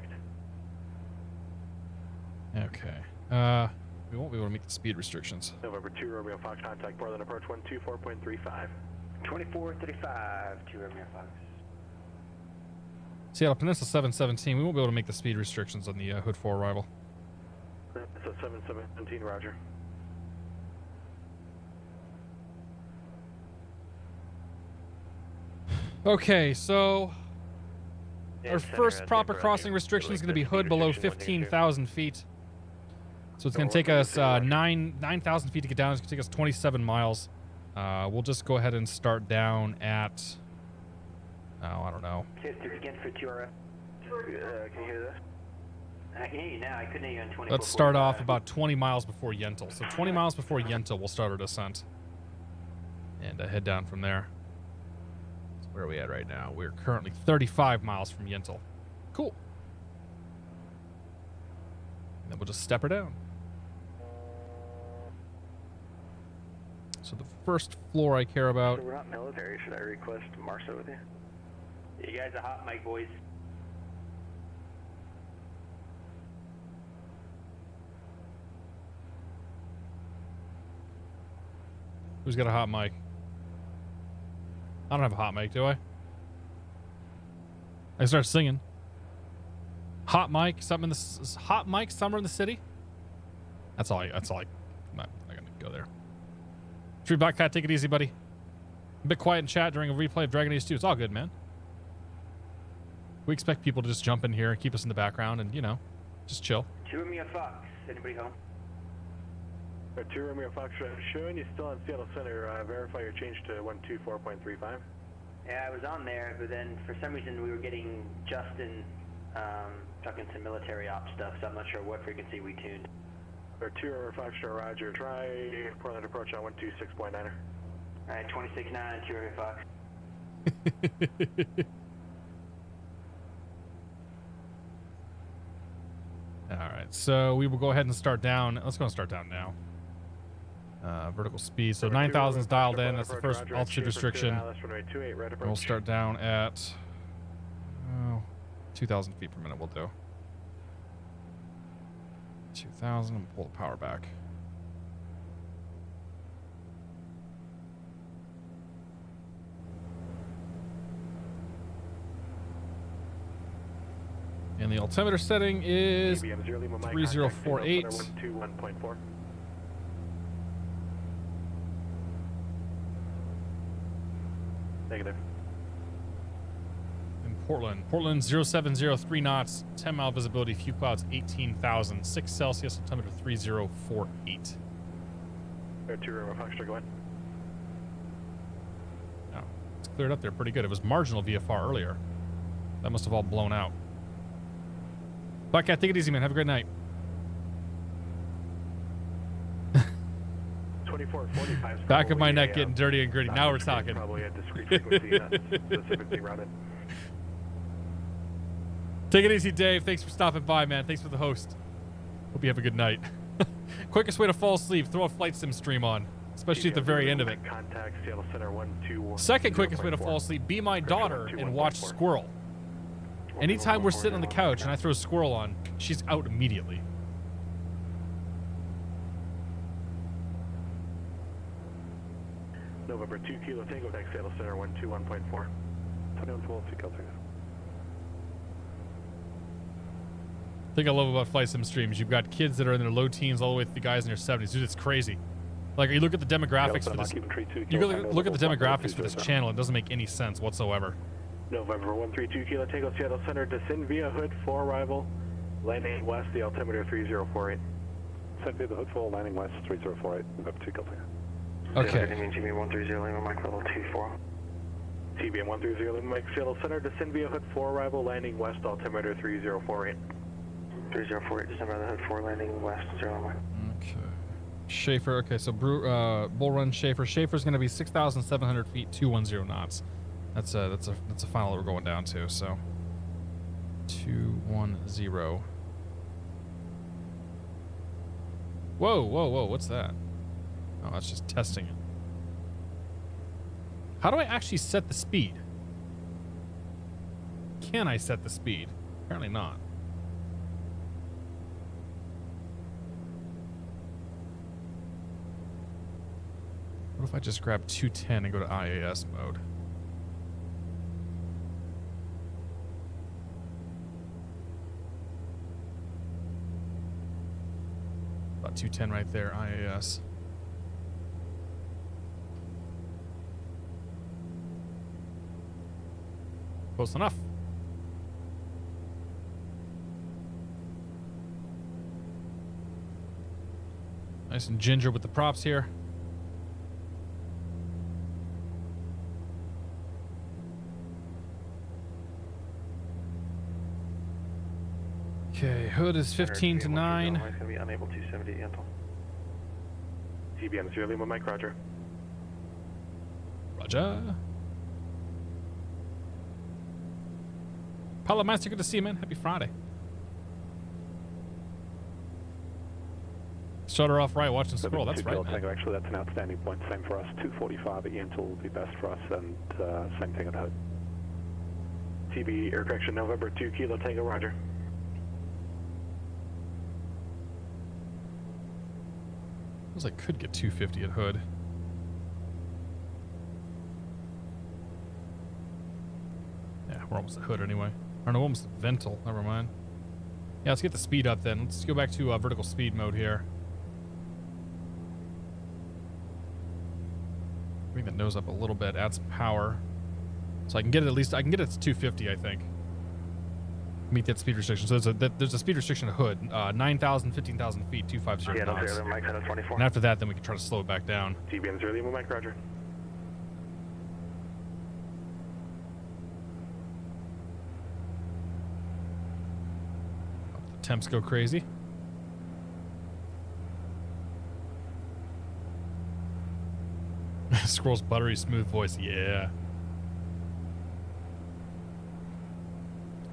Okay. We won't be able to meet the speed restrictions.
November 2, Romeo Fox, contact Portland approach 124.35.
2435, 2 Romeo Fox.
Seattle Peninsula 717, we won't be able to make the speed restrictions on the Hood 4 arrival.
So 717, roger.
Okay, so
Yeah,
our
center
first
at
proper
Denver
crossing
Avenue.
restriction is
Like
going to be
the
Hood below
restriction, what they're
15,000 feet. So it's going to take us 9,000 feet to get down. It's going to take us 27 miles. We'll just go ahead and start down at, oh, I don't know.
Again for 2RF. Can you hear this? I can hear you now. I couldn't hear you on 24.
Let's start off about 20 miles before Yentl. So 20 miles before Yentl, we'll start our descent. And head down from there. So where are we at right now? We're currently 35 miles from Yentl. Cool. And then we'll just step her down. So the first floor I care about.
So we're not military. Should I request Marso with you?
You guys are hot mic, boys.
Who's got a hot mic? I don't have a hot mic, do I? I start singing. Hot mic, something in the hot mic, summer in the city. That's all. I'm not gonna go there. Tree Black Cat, take it easy, buddy. A bit quiet in chat during a replay of Dragon Age 2. It's all good, man. We expect people to just jump in here and keep us in the background and, you know, just chill.
2 Romeo Fox. Anybody home?
2 Romeo Fox, showing you still on Seattle Center. Verify your change to 124.35.
Yeah, I was on there, but then for some reason we were getting Justin talking some military ops stuff, so I'm not sure what frequency we tuned.
Or 2 Romer Foxtrot, Roger. Try Portland approach on 126.9er.
Alright, 26.9, 2 Romer Fox.
All right, so we will go ahead and start down. Let's go and start down now. Vertical speed. So 9,000 is dialed in. That's the first altitude restriction. We'll start down at 2,000 feet per minute. We'll do 2,000 and pull the power back. And the altimeter setting is 3048.
Negative.
In Portland 0703 knots, 10 mile visibility, few clouds, 18,000, 6 Celsius, altimeter 3048.
2 Romer Foxtrot, go ahead.
Oh, it's cleared up there pretty good. It was marginal VFR earlier. That must have all blown out. Blackcat, take it easy, man. Have a great night.
2445.
Back of my neck getting dirty and gritty. Now we're talking.
Probably a discrete frequency not specifically routed.
Take it easy, Dave. Thanks for stopping by, man. Thanks for the host. Hope you have a good night. Quickest way to fall asleep, throw a flight sim stream on, especially at the very end of it.
Contact Seattle Center 121.
Second quickest way to fall asleep, be my daughter and watch Squirrel. Anytime we're sitting on the couch and I throw Squirrel on, she's out immediately.
November 2 Kilo Tango, Tech Seattle Center 121.4.
2112, Kilo Tango.
Thing I love about flight sim streams, you've got kids that are in their low teens all the way to the guys in their 70s. Dude, it's crazy. Like, you look at the demographics for this. You look at the demographics for this channel. It doesn't make any sense whatsoever.
November 132 Kilo Tango, Seattle Center, descend via Hood for arrival. Landing west, the altimeter 3048.
Descend via the Hood for landing west 3048. Over 2 Kilo Tango.
Okay.
TBM 130, Lima, Mike level 24.
TBM 130, Lima, Mike, Seattle Center, descend via Hood for arrival. Landing west, altimeter 3048.
3048, descend by the Hood for landing west, 0 Mike.
Okay. Schaefer. Okay, so Bull Run Schaefer. Schaefer's going to be 6,700 feet, 210 knots. That's a final that we're going down to. So 210. Whoa, whoa, whoa! What's that? Oh, that's just testing it. How do I actually set the speed? Can I set the speed? Apparently not. What if I just grab 210 and go to IAS mode? About 210 right there, IAS. Close enough. Nice and ginger with the props here. Okay, Hood is 15 to 9.
Mike's going to be unable to 70 Anton.
TBM 0 Lima, Mike, Roger.
Roger. Pilot Master, good to see you, man. Happy Friday. Shut her off right, watching Squirrel. That's right, man.
Actually, that's an outstanding point. Same for us. 245 at Yentl will be best for us, and same thing at Hood.
TB air correction, November 2 Kilo Tango, Roger.
Feels like could get 250 at Hood. Yeah, we're almost at Hood anyway. Or no, almost at Ventil. Never mind. Yeah, let's get the speed up then. Let's go back to vertical speed mode here. Bring the nose up a little bit, add some power. So I can get it at least, I can get it to 250, I think. Meet that speed restriction. So there's a speed restriction at Hood. 9,000, 15,000 feet, 250 knots.
Mike, 24.
And after that, then we can try to slow it back down.
TBM 0 Lima, Mike, Roger.
The temps go crazy. Squirrel's buttery smooth voice. Yeah.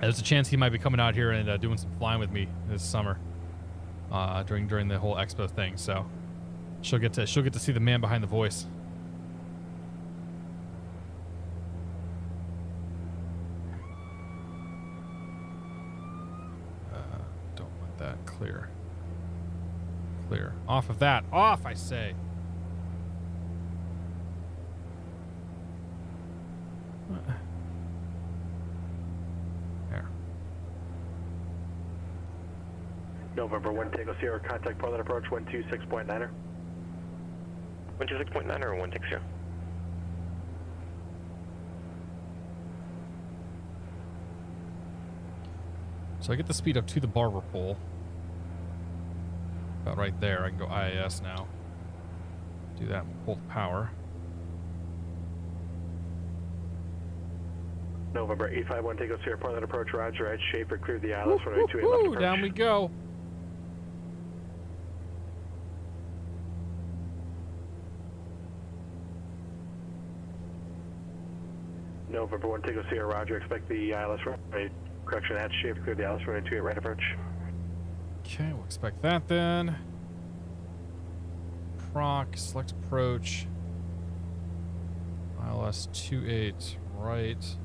There's a chance he might be coming out here and doing some flying with me this summer, during the whole expo thing. So she'll get to see the man behind the voice. Don't want that. Clear. Clear. Off of that. Off, I say. There.
November 1 Tango Sierra, contact Portland approach 126.9er.
126.9 or 160?
So I get the speed up to the barber pole. About right there. I can go IAS now. Do that and pull the power.
November 851 Tango Sierra, Portland approach, roger. Ed Schaefer, cleared the ILS, runway 28 left approach.
Down we go.
November 1 Tango Sierra, roger. Expect the ILS runway, correction, Ed Schaefer, cleared the ILS, runway 28 right approach.
Okay, we'll expect that then. Proc, select approach. ILS 28 right.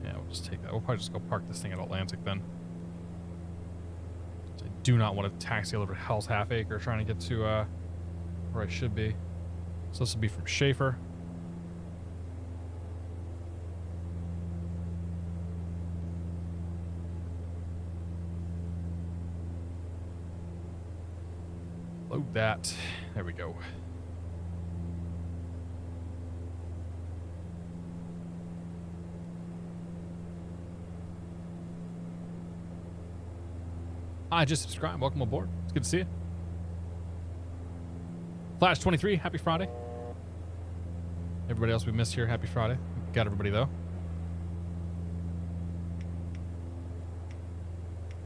Yeah, we'll just take that. We'll probably just go park this thing at Atlantic then. I do not want to taxi over to Hell's Half Acre trying to get to where I should be. So this will be from Schaefer. Load that. There we go. I just subscribed. Welcome aboard. It's good to see you. Flash 23, happy Friday. Everybody else we missed here, happy Friday. Got everybody though.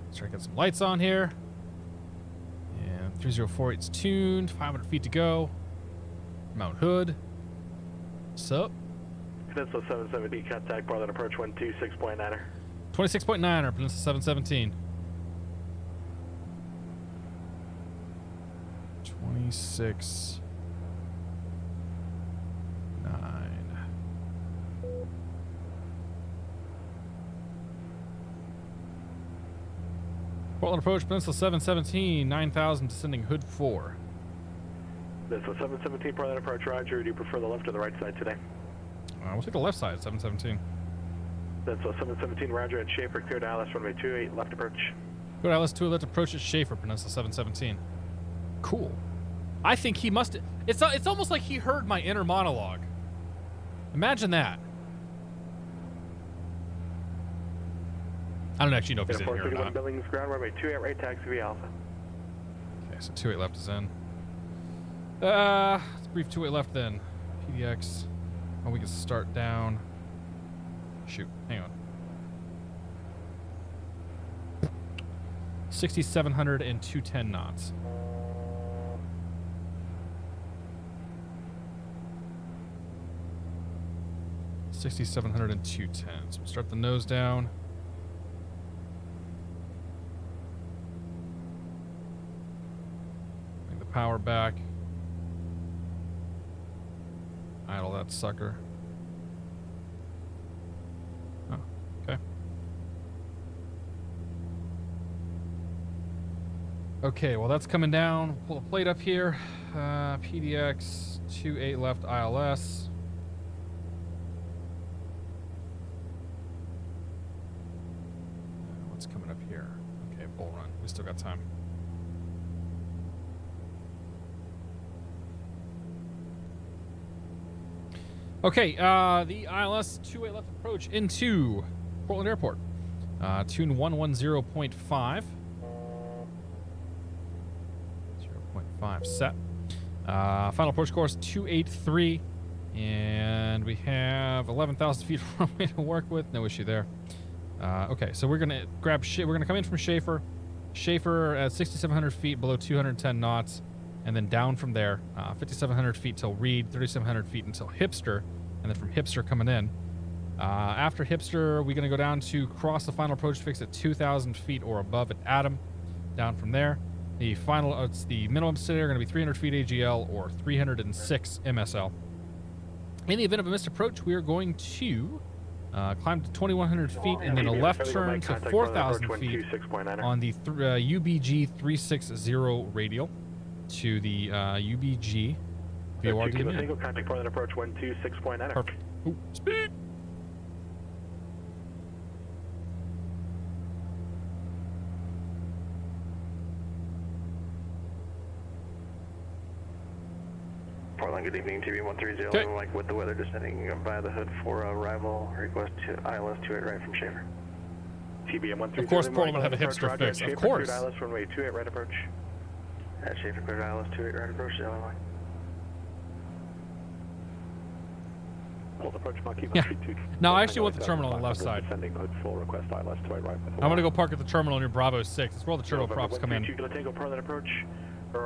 Let's try to get some lights on here. And 3048's tuned. 500 feet to go. Mount Hood. What's up?
Peninsula 770, contact Portland approach 126.9er.
26.9er, Peninsula 717. 26. 9. Portland approach, Peninsula 717, 9,000 descending Hood 4.
Peninsula 717, Portland approach, roger. Do you prefer the left or the right side today?
We'll take the left side, 717.
Peninsula 717, roger. At Schaefer, cleared ILS runway 28 left approach.
Go to ILS 2 left approach at Schaefer, Peninsula 717. Cool. I think he must. It's almost like he heard my inner monologue. Imagine that. I don't actually know if he's in here or not.
Billings ground runway 28 right, taxi via Alpha.
Okay, so 28 left is in. Let's brief 28 left then. PDX. Oh, we can start down. Shoot, hang on. 6,700 and 210 knots. $6,700 and 210. So we'll start the nose down. Bring the power back. Idle that sucker. Oh, okay. Okay, well that's coming down. Pull the plate up here. PDX 28 left ILS. What's coming up here? Okay, bull run. We still got time. Okay, the ILS 28 left approach into Portland Airport. Tune 110.5. 0.5 set. Final approach course 283. And we have 11,000 feet of runway to work with. No issue there. Okay, so we're going to grab we're going to come in from Schaefer. Schaefer at 6,700 feet below 210 knots, and then down from there, 5,700 feet till Reed, 3,700 feet until Hipster, and then from Hipster coming in. After Hipster, we're going to go down to cross the final approach fix at 2,000 feet or above at Adam. Down from there, the final, it's the minimum city are going to be 300 feet AGL or 306 MSL. In the event of a missed approach, we are going to climb to 2,100 feet and then a left turn to 4,000 feet on the UBG 360 radial to the UBG VORD.
Single contact Portland approach 126.9.
Perfect. Ooh, speed.
Portland, good evening, TB130,
Okay.
like with the weather descending via the hood for arrival, request to ILS 28 right from Schaefer.
TBM130.
Of course, Portland would have a hipster fix. Of course.
ILS runway 28 right approach.
At Schaefer, cleared ILS 28 right approach, Illinois.
Hold approach marquee
Yeah.
132.
Now, I actually want the terminal on the left side.
Descending hood full request ILS 28 right.
I'm going to go park at the terminal near Bravo 6. That's where all the turboprops come in.
Tango Portland approach.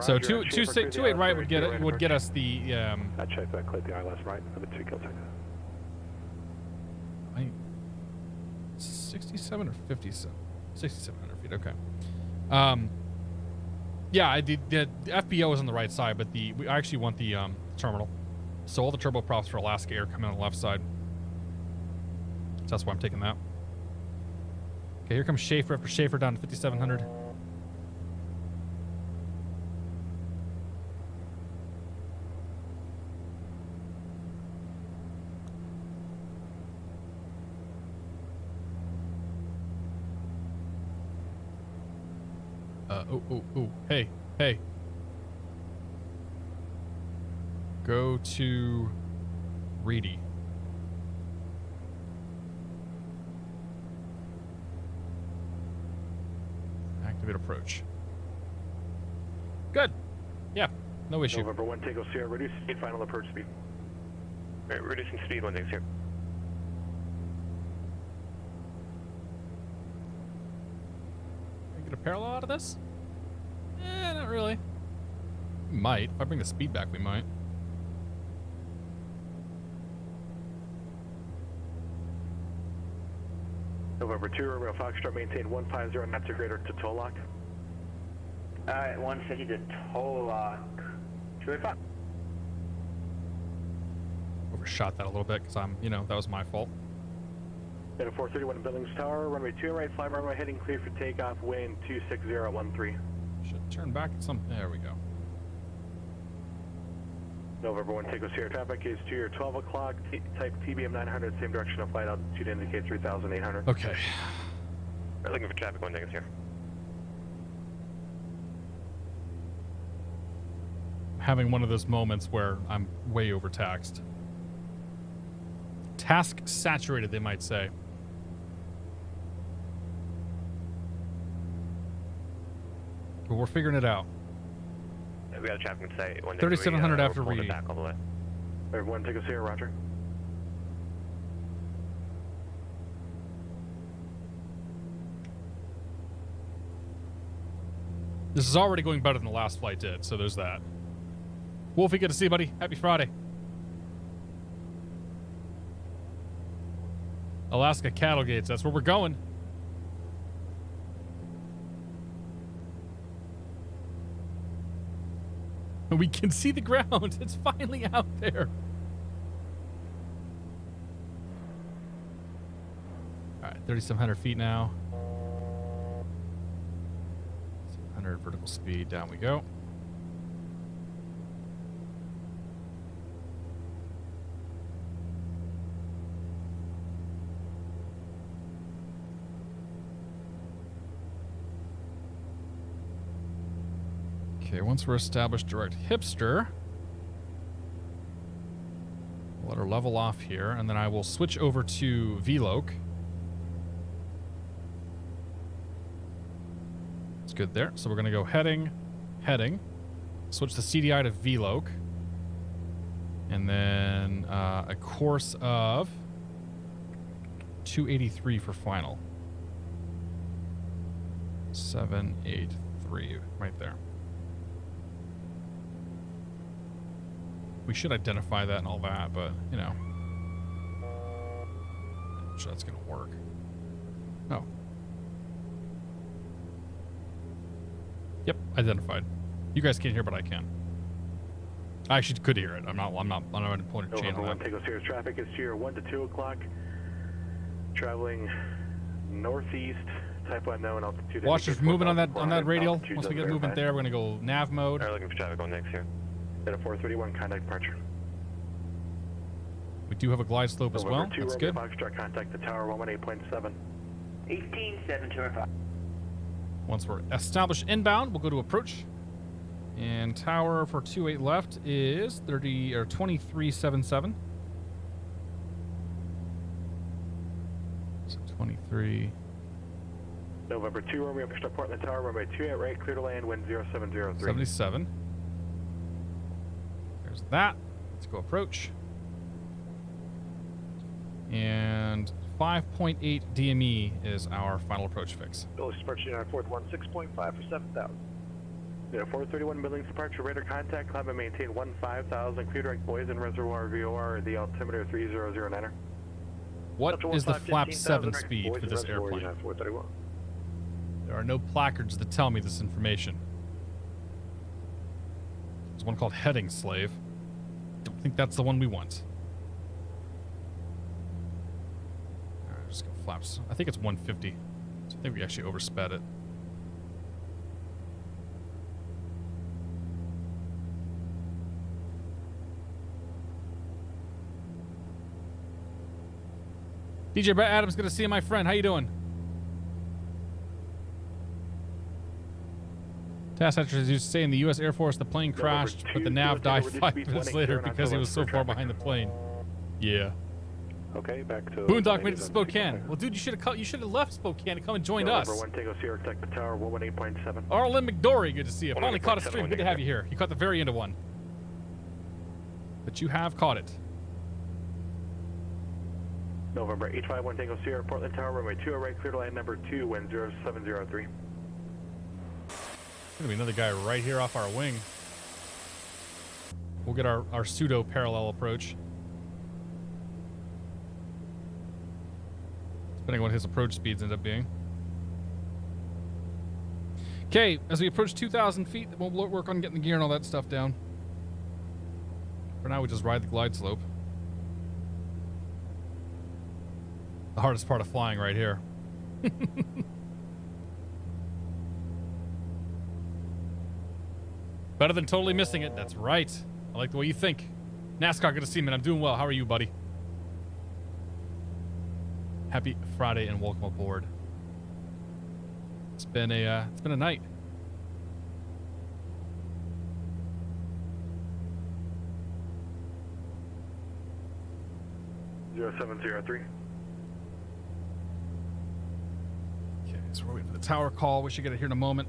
So 228 right would get us the
At Schaefer, cleared the ILS right, number 2 kill tango.
67 or 57? 6,700 feet. Okay. Yeah, the FBO is on the right side, but we actually want the terminal. So all the turboprops for Alaska Air come in on the left side. So that's why I'm taking that. Okay, here comes Schaefer after Schaefer down to 5,700. Oh, hey. Go to Reedy. Activate approach. Good. Yeah, no issue.
November 1 Tango Sierra, reduce speed, final approach speed.
Right, reducing speed, 1 Tango Sierra.
Can I get a parallel out of this? Not really. We might. If I bring the speed back, we might.
November 2 Romeo Foxtrot, maintain 150 knots or greater to tow lock.
Alright, 150 to tow lock. 285.
Overshot that a little bit because that was my fault.
At 431 Billings Tower, runway 2 right, fly runway heading clear for takeoff, wind 26013.
Should turn back at some. There we go.
November 1 Tango Sierra, traffic is to your 12 o'clock, type TBM 900, same direction of flight altitude indicates 3,800.
Okay.
We're looking for traffic, 1 Tango Sierra.
Having one of those moments where I'm way overtaxed. Task saturated, they might say. But we're figuring it out.
We got a traffic in sight.
3,700 after reading.
Back all the way.
Everyone take us here, roger.
This is already going better than the last flight did, so there's that. Wolfie, good to see you, buddy. Happy Friday. Alaska cattle gates, that's where we're going. We can see the ground. It's finally out there. All right, 3,700 feet now. 700 vertical speed. Down we go. Okay, once we're established direct hipster, we'll let her level off here, and then I will switch over to VLOC. It's good there. So we're going to go heading, switch the CDI to VLOC, and then a course of 283 for final. 783, right there. We should identify that and all that, but, you know. I'm sure that's going to work. Oh. Yep, identified. You guys can't hear, but I can. I actually could hear it. I'm not pulling a chain on that.
Tango Sierra traffic is here 1 to 2 o'clock. Traveling northeast, type unknown, altitude.
Watch, there's movement on that radial. Once we get movement there, we're gonna go nav mode.
Alright, looking for traffic on next here.
At a 431, contact departure.
We do have a glide slope as well.
November 2,
That's
Romeo
good.
Foxtrot, contact the tower 118.7.
18.725.
Once we're established inbound, we'll go to approach. And tower for 28 left is 2377. So 23.
November 2, Romeo Foxtrot, Portland Tower, runway 28 right, clear to land, wind 0703.
77. There's that. Let's go approach. And 5.8 DME is our final approach fix.
Village departure United 4th 16.5 for 7,000.
Yeah, 431 Billings departure, radar contact, climb and maintain 15,000, clear direct Boysen Reservoir VOR, the altimeter 3009er.
What is the flap 7 speed for this airplane?
431.
There are no placards that tell me this information. There's one called Heading Slave. Don't think that's the one we want. Alright, just go flaps. I think it's 150. So I think we actually oversped it. DJ Brett Adams, good to see you, my friend. How you doing? Task Hatchers used to say in the U.S. Air Force the plane crashed, but the nav died 5 minutes later because he was so far behind the plane. Yeah.
Okay, back to
Boondock made it to Spokane. Well, dude, you should have left Spokane and come and joined us.
Number 1 Tango Sierra, contact the tower 118.7.
Arlen McDory, good to see you. Finally caught a stream. Good to have you here. You caught the very end of one. But you have caught it.
November 851 Tango Sierra, Portland Tower, runway 20 right, clear to land number 2, wind 0703.
Gonna be another guy right here off our wing. We'll get our pseudo parallel approach. Depending on what his approach speeds end up being. Okay, as we approach 2,000 feet, we'll work on getting the gear and all that stuff down. For now, we just ride the glide slope. The hardest part of flying right here. Better than totally missing it. That's right. I like the way you think. NASCAR, good to see you, man. I'm doing well. How are you, buddy? Happy Friday and welcome aboard. It's been a night.
Zero 0703.
Okay, so we're waiting for the tower call. We should get it here in a moment.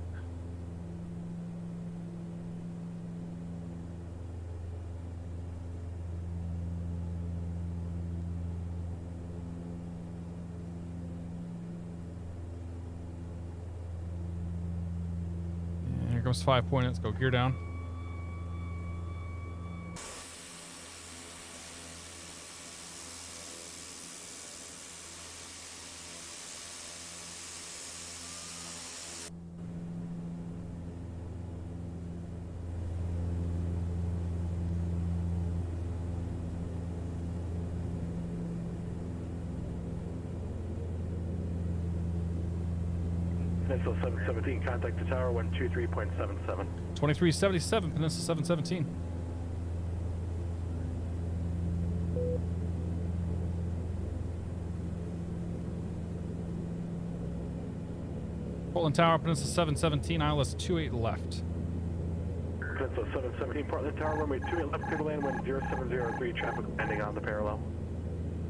And here comes 5 point. Let's go gear down.
Peninsula 717, contact the tower 123.77.
2377, Peninsula 717. Portland Tower, Peninsula 717, ILS 28 left.
Peninsula 717, Portland Tower, runway 28 left, clear to land, wind 0703, traffic landing on the parallel.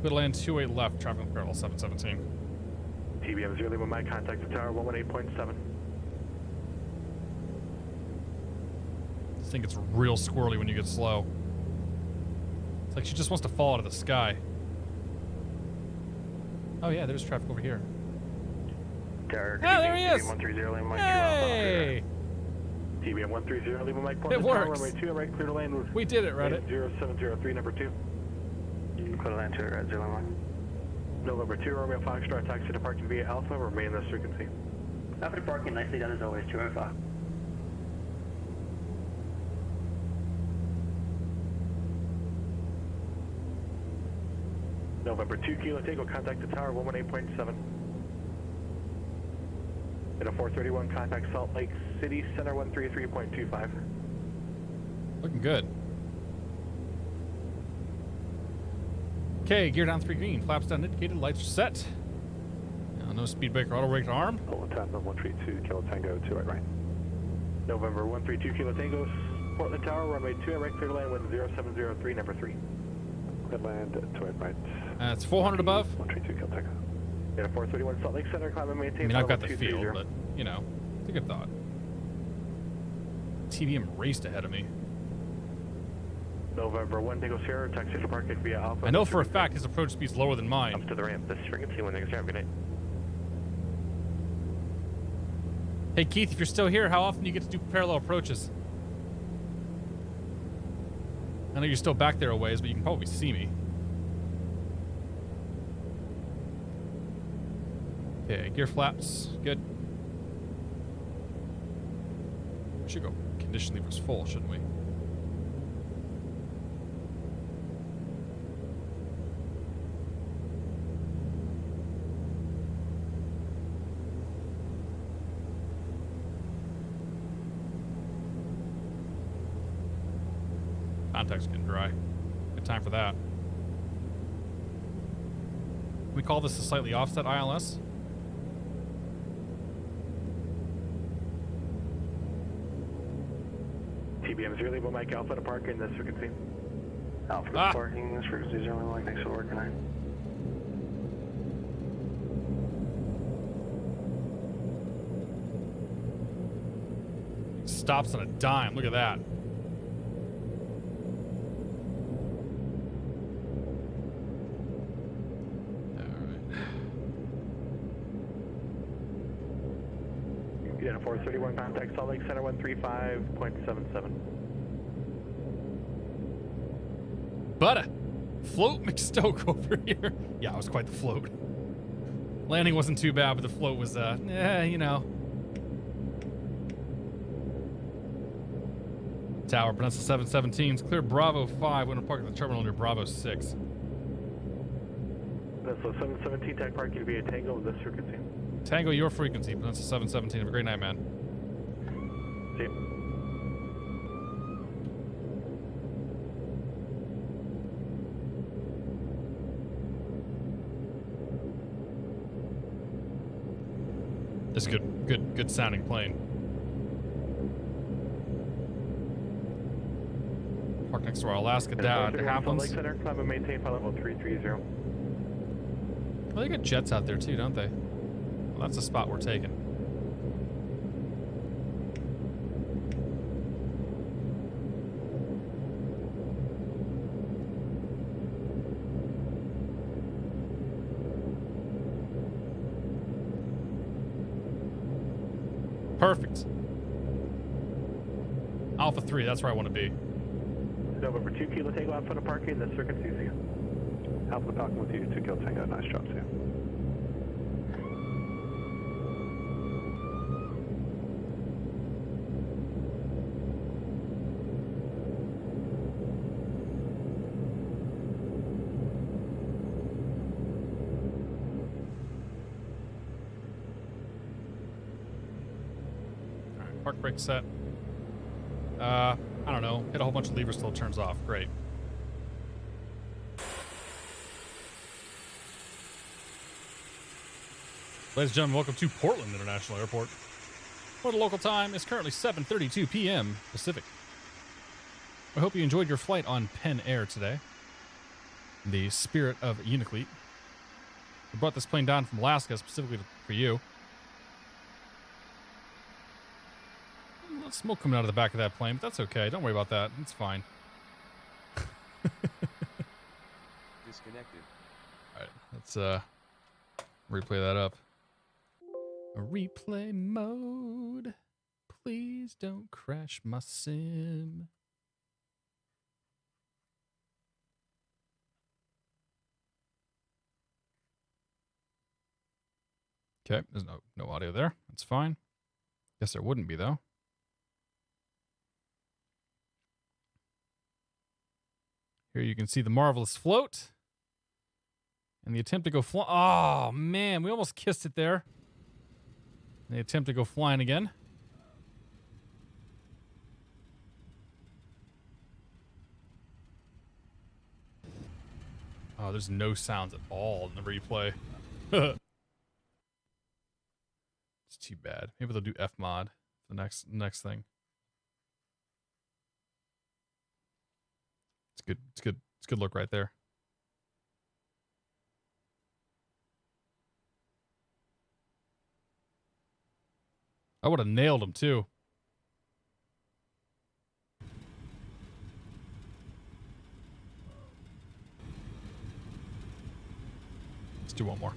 Good land 28 left, traffic on parallel 717.
TBM 0 Lima Mike, contact the tower 118.7.
This thing gets real squirrely when you get slow. It's like she just wants to fall out of the sky. Oh yeah, there's traffic over here.
Tower,
there he is.
130, Lima Mike,
Hey!
TBM 130, Lima Mike,
It
Portland Tower,
works.
runway 2, right, clear to land with
We did it, Reddit.
0703, number 2.
clear to land 2 at Red 0 Lima.
November 2, Romeo Foxtrot, taxi to parking via Alpha, remain in this frequency.
Alpha parking, nicely done as always, 205.
November 2, Kilo Tango, contact the tower, 118.7. And a 431, contact Salt Lake City Center, 133.25.
Looking good. Okay, gear down 3 green, flaps down indicated, lights are set. Now, no speed breaker, auto brake to arm.
Portland Tower, 132, Kilo Tango, 2 right.
November 132, Kilo Tango, Portland Tower, runway 2, right, clear to land with 0703, number 3.
Clear land, 2 right.
It's 400 above.
132, Kilo Tango.
And a 431, Salt Lake Center, climb and maintain.
I mean, I've got the
230.
feel, but, you know, it's a good thought. TBM raced ahead of me.
November 1, Tango Sierra, taxi to parking via Alpha.
I know for a fact his approach speed's lower than mine.
Up to the ramp, this frequency, 1 niggas, good night.
Hey, Keith, if you're still here, how often do you get to do parallel approaches? I know you're still back there a ways, but you can probably see me. Okay, gear flaps, good. We should go condition levers full, shouldn't we? Contact's getting dry. Good time for that. Can we call this a slightly offset ILS?
TBM 0, Lima Mike Alpha to park in this frequency.
Alpha parking, this frequency 0 Lima Mike, thanks for working on.
Stops on a dime. Look at that.
Yeah, 431, contact Salt Lake Center, 135.77.
But float McStoke over here. Yeah, it was quite the float. Landing wasn't too bad, but the float was, you know. Tower, pronounce the 717s. Clear Bravo 5. When to park at the terminal near Bravo 6.
That's a 717, tag parking via Tango with this frequency.
Tango, your frequency. Pronounce the 717. Have a great night, man.
See you.
This is good sounding plane. Park next to our Alaska dad. It happens.
Salt Lake Center, climb and maintain flight level 330.
Well, they got jets out there too, don't they? Well, that's the spot we're taking. Perfect. Alpha 3, that's where I want to be.
November 2, Kilo Tango, Alpha to parking in this frequency. See you.
Alpha parking with you, 2 Kilo Tango, nice job, see you.
Park brake set. I don't know. Hit a whole bunch of levers till it turns off. Great. Ladies and gentlemen, welcome to Portland International Airport. For the local time, it's currently 7:32 p.m. Pacific. I hope you enjoyed your flight on Penn Air today. In the spirit of Unicleet, we brought this plane down from Alaska specifically for you. Smoke coming out of the back of that plane, but that's okay. Don't worry about that. It's fine.
Disconnected.
All right, let's replay that up. Replay mode. Please don't crash my sim. Okay, there's no audio there. That's fine. Guess there wouldn't be, though. Here you can see the marvelous float. And the attempt to go fly. Oh, man, we almost kissed it there. And the attempt to go flying again. Oh, there's no sounds at all in the replay. It's too bad. Maybe they'll do Fmod for the next thing. It's good. It's good. It's a good look right there. I would have nailed him too. Let's do one more.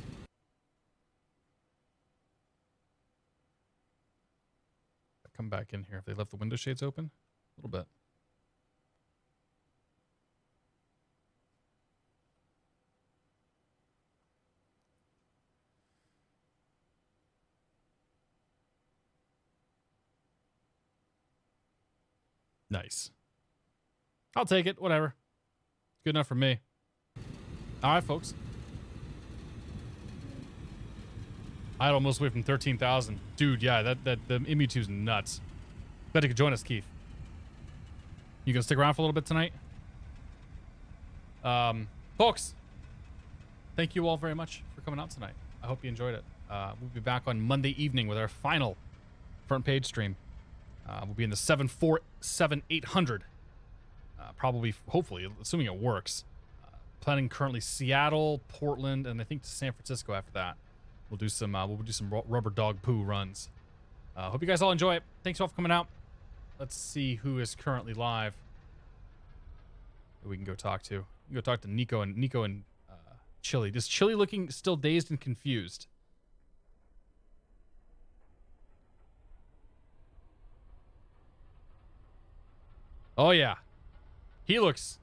Come back in here if they left the window shades open a little bit. Nice. I'll take it. Whatever. Good enough for me. All right, folks. I'd almost wait from 13,000. Dude, yeah, the MU2's nuts. Bet you could join us, Keith. You gonna stick around for a little bit tonight? Folks, thank you all very much for coming out tonight. I hope you enjoyed it. We'll be back on Monday evening with our final front page stream. We'll be in the 747-800. Probably, hopefully, assuming it works. Planning currently Seattle, Portland, and I think San Francisco after that. We'll do some rubber dog poo runs. Hope you guys all enjoy it. Thanks all for coming out. Let's see who is currently live that we can go talk to. We can go talk to Nico and Chili. Is Chili looking still dazed and confused? Oh yeah, he looks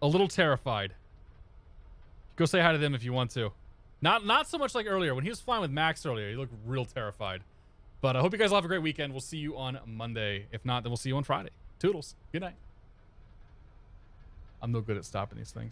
a little terrified. Go say hi to them if you want to. Not so much like earlier. When he was flying with Max earlier, he looked real terrified. But I hope you guys all have a great weekend. We'll see you on Monday. If not, then we'll see you on Friday. Toodles. Good night. I'm no good at stopping these things.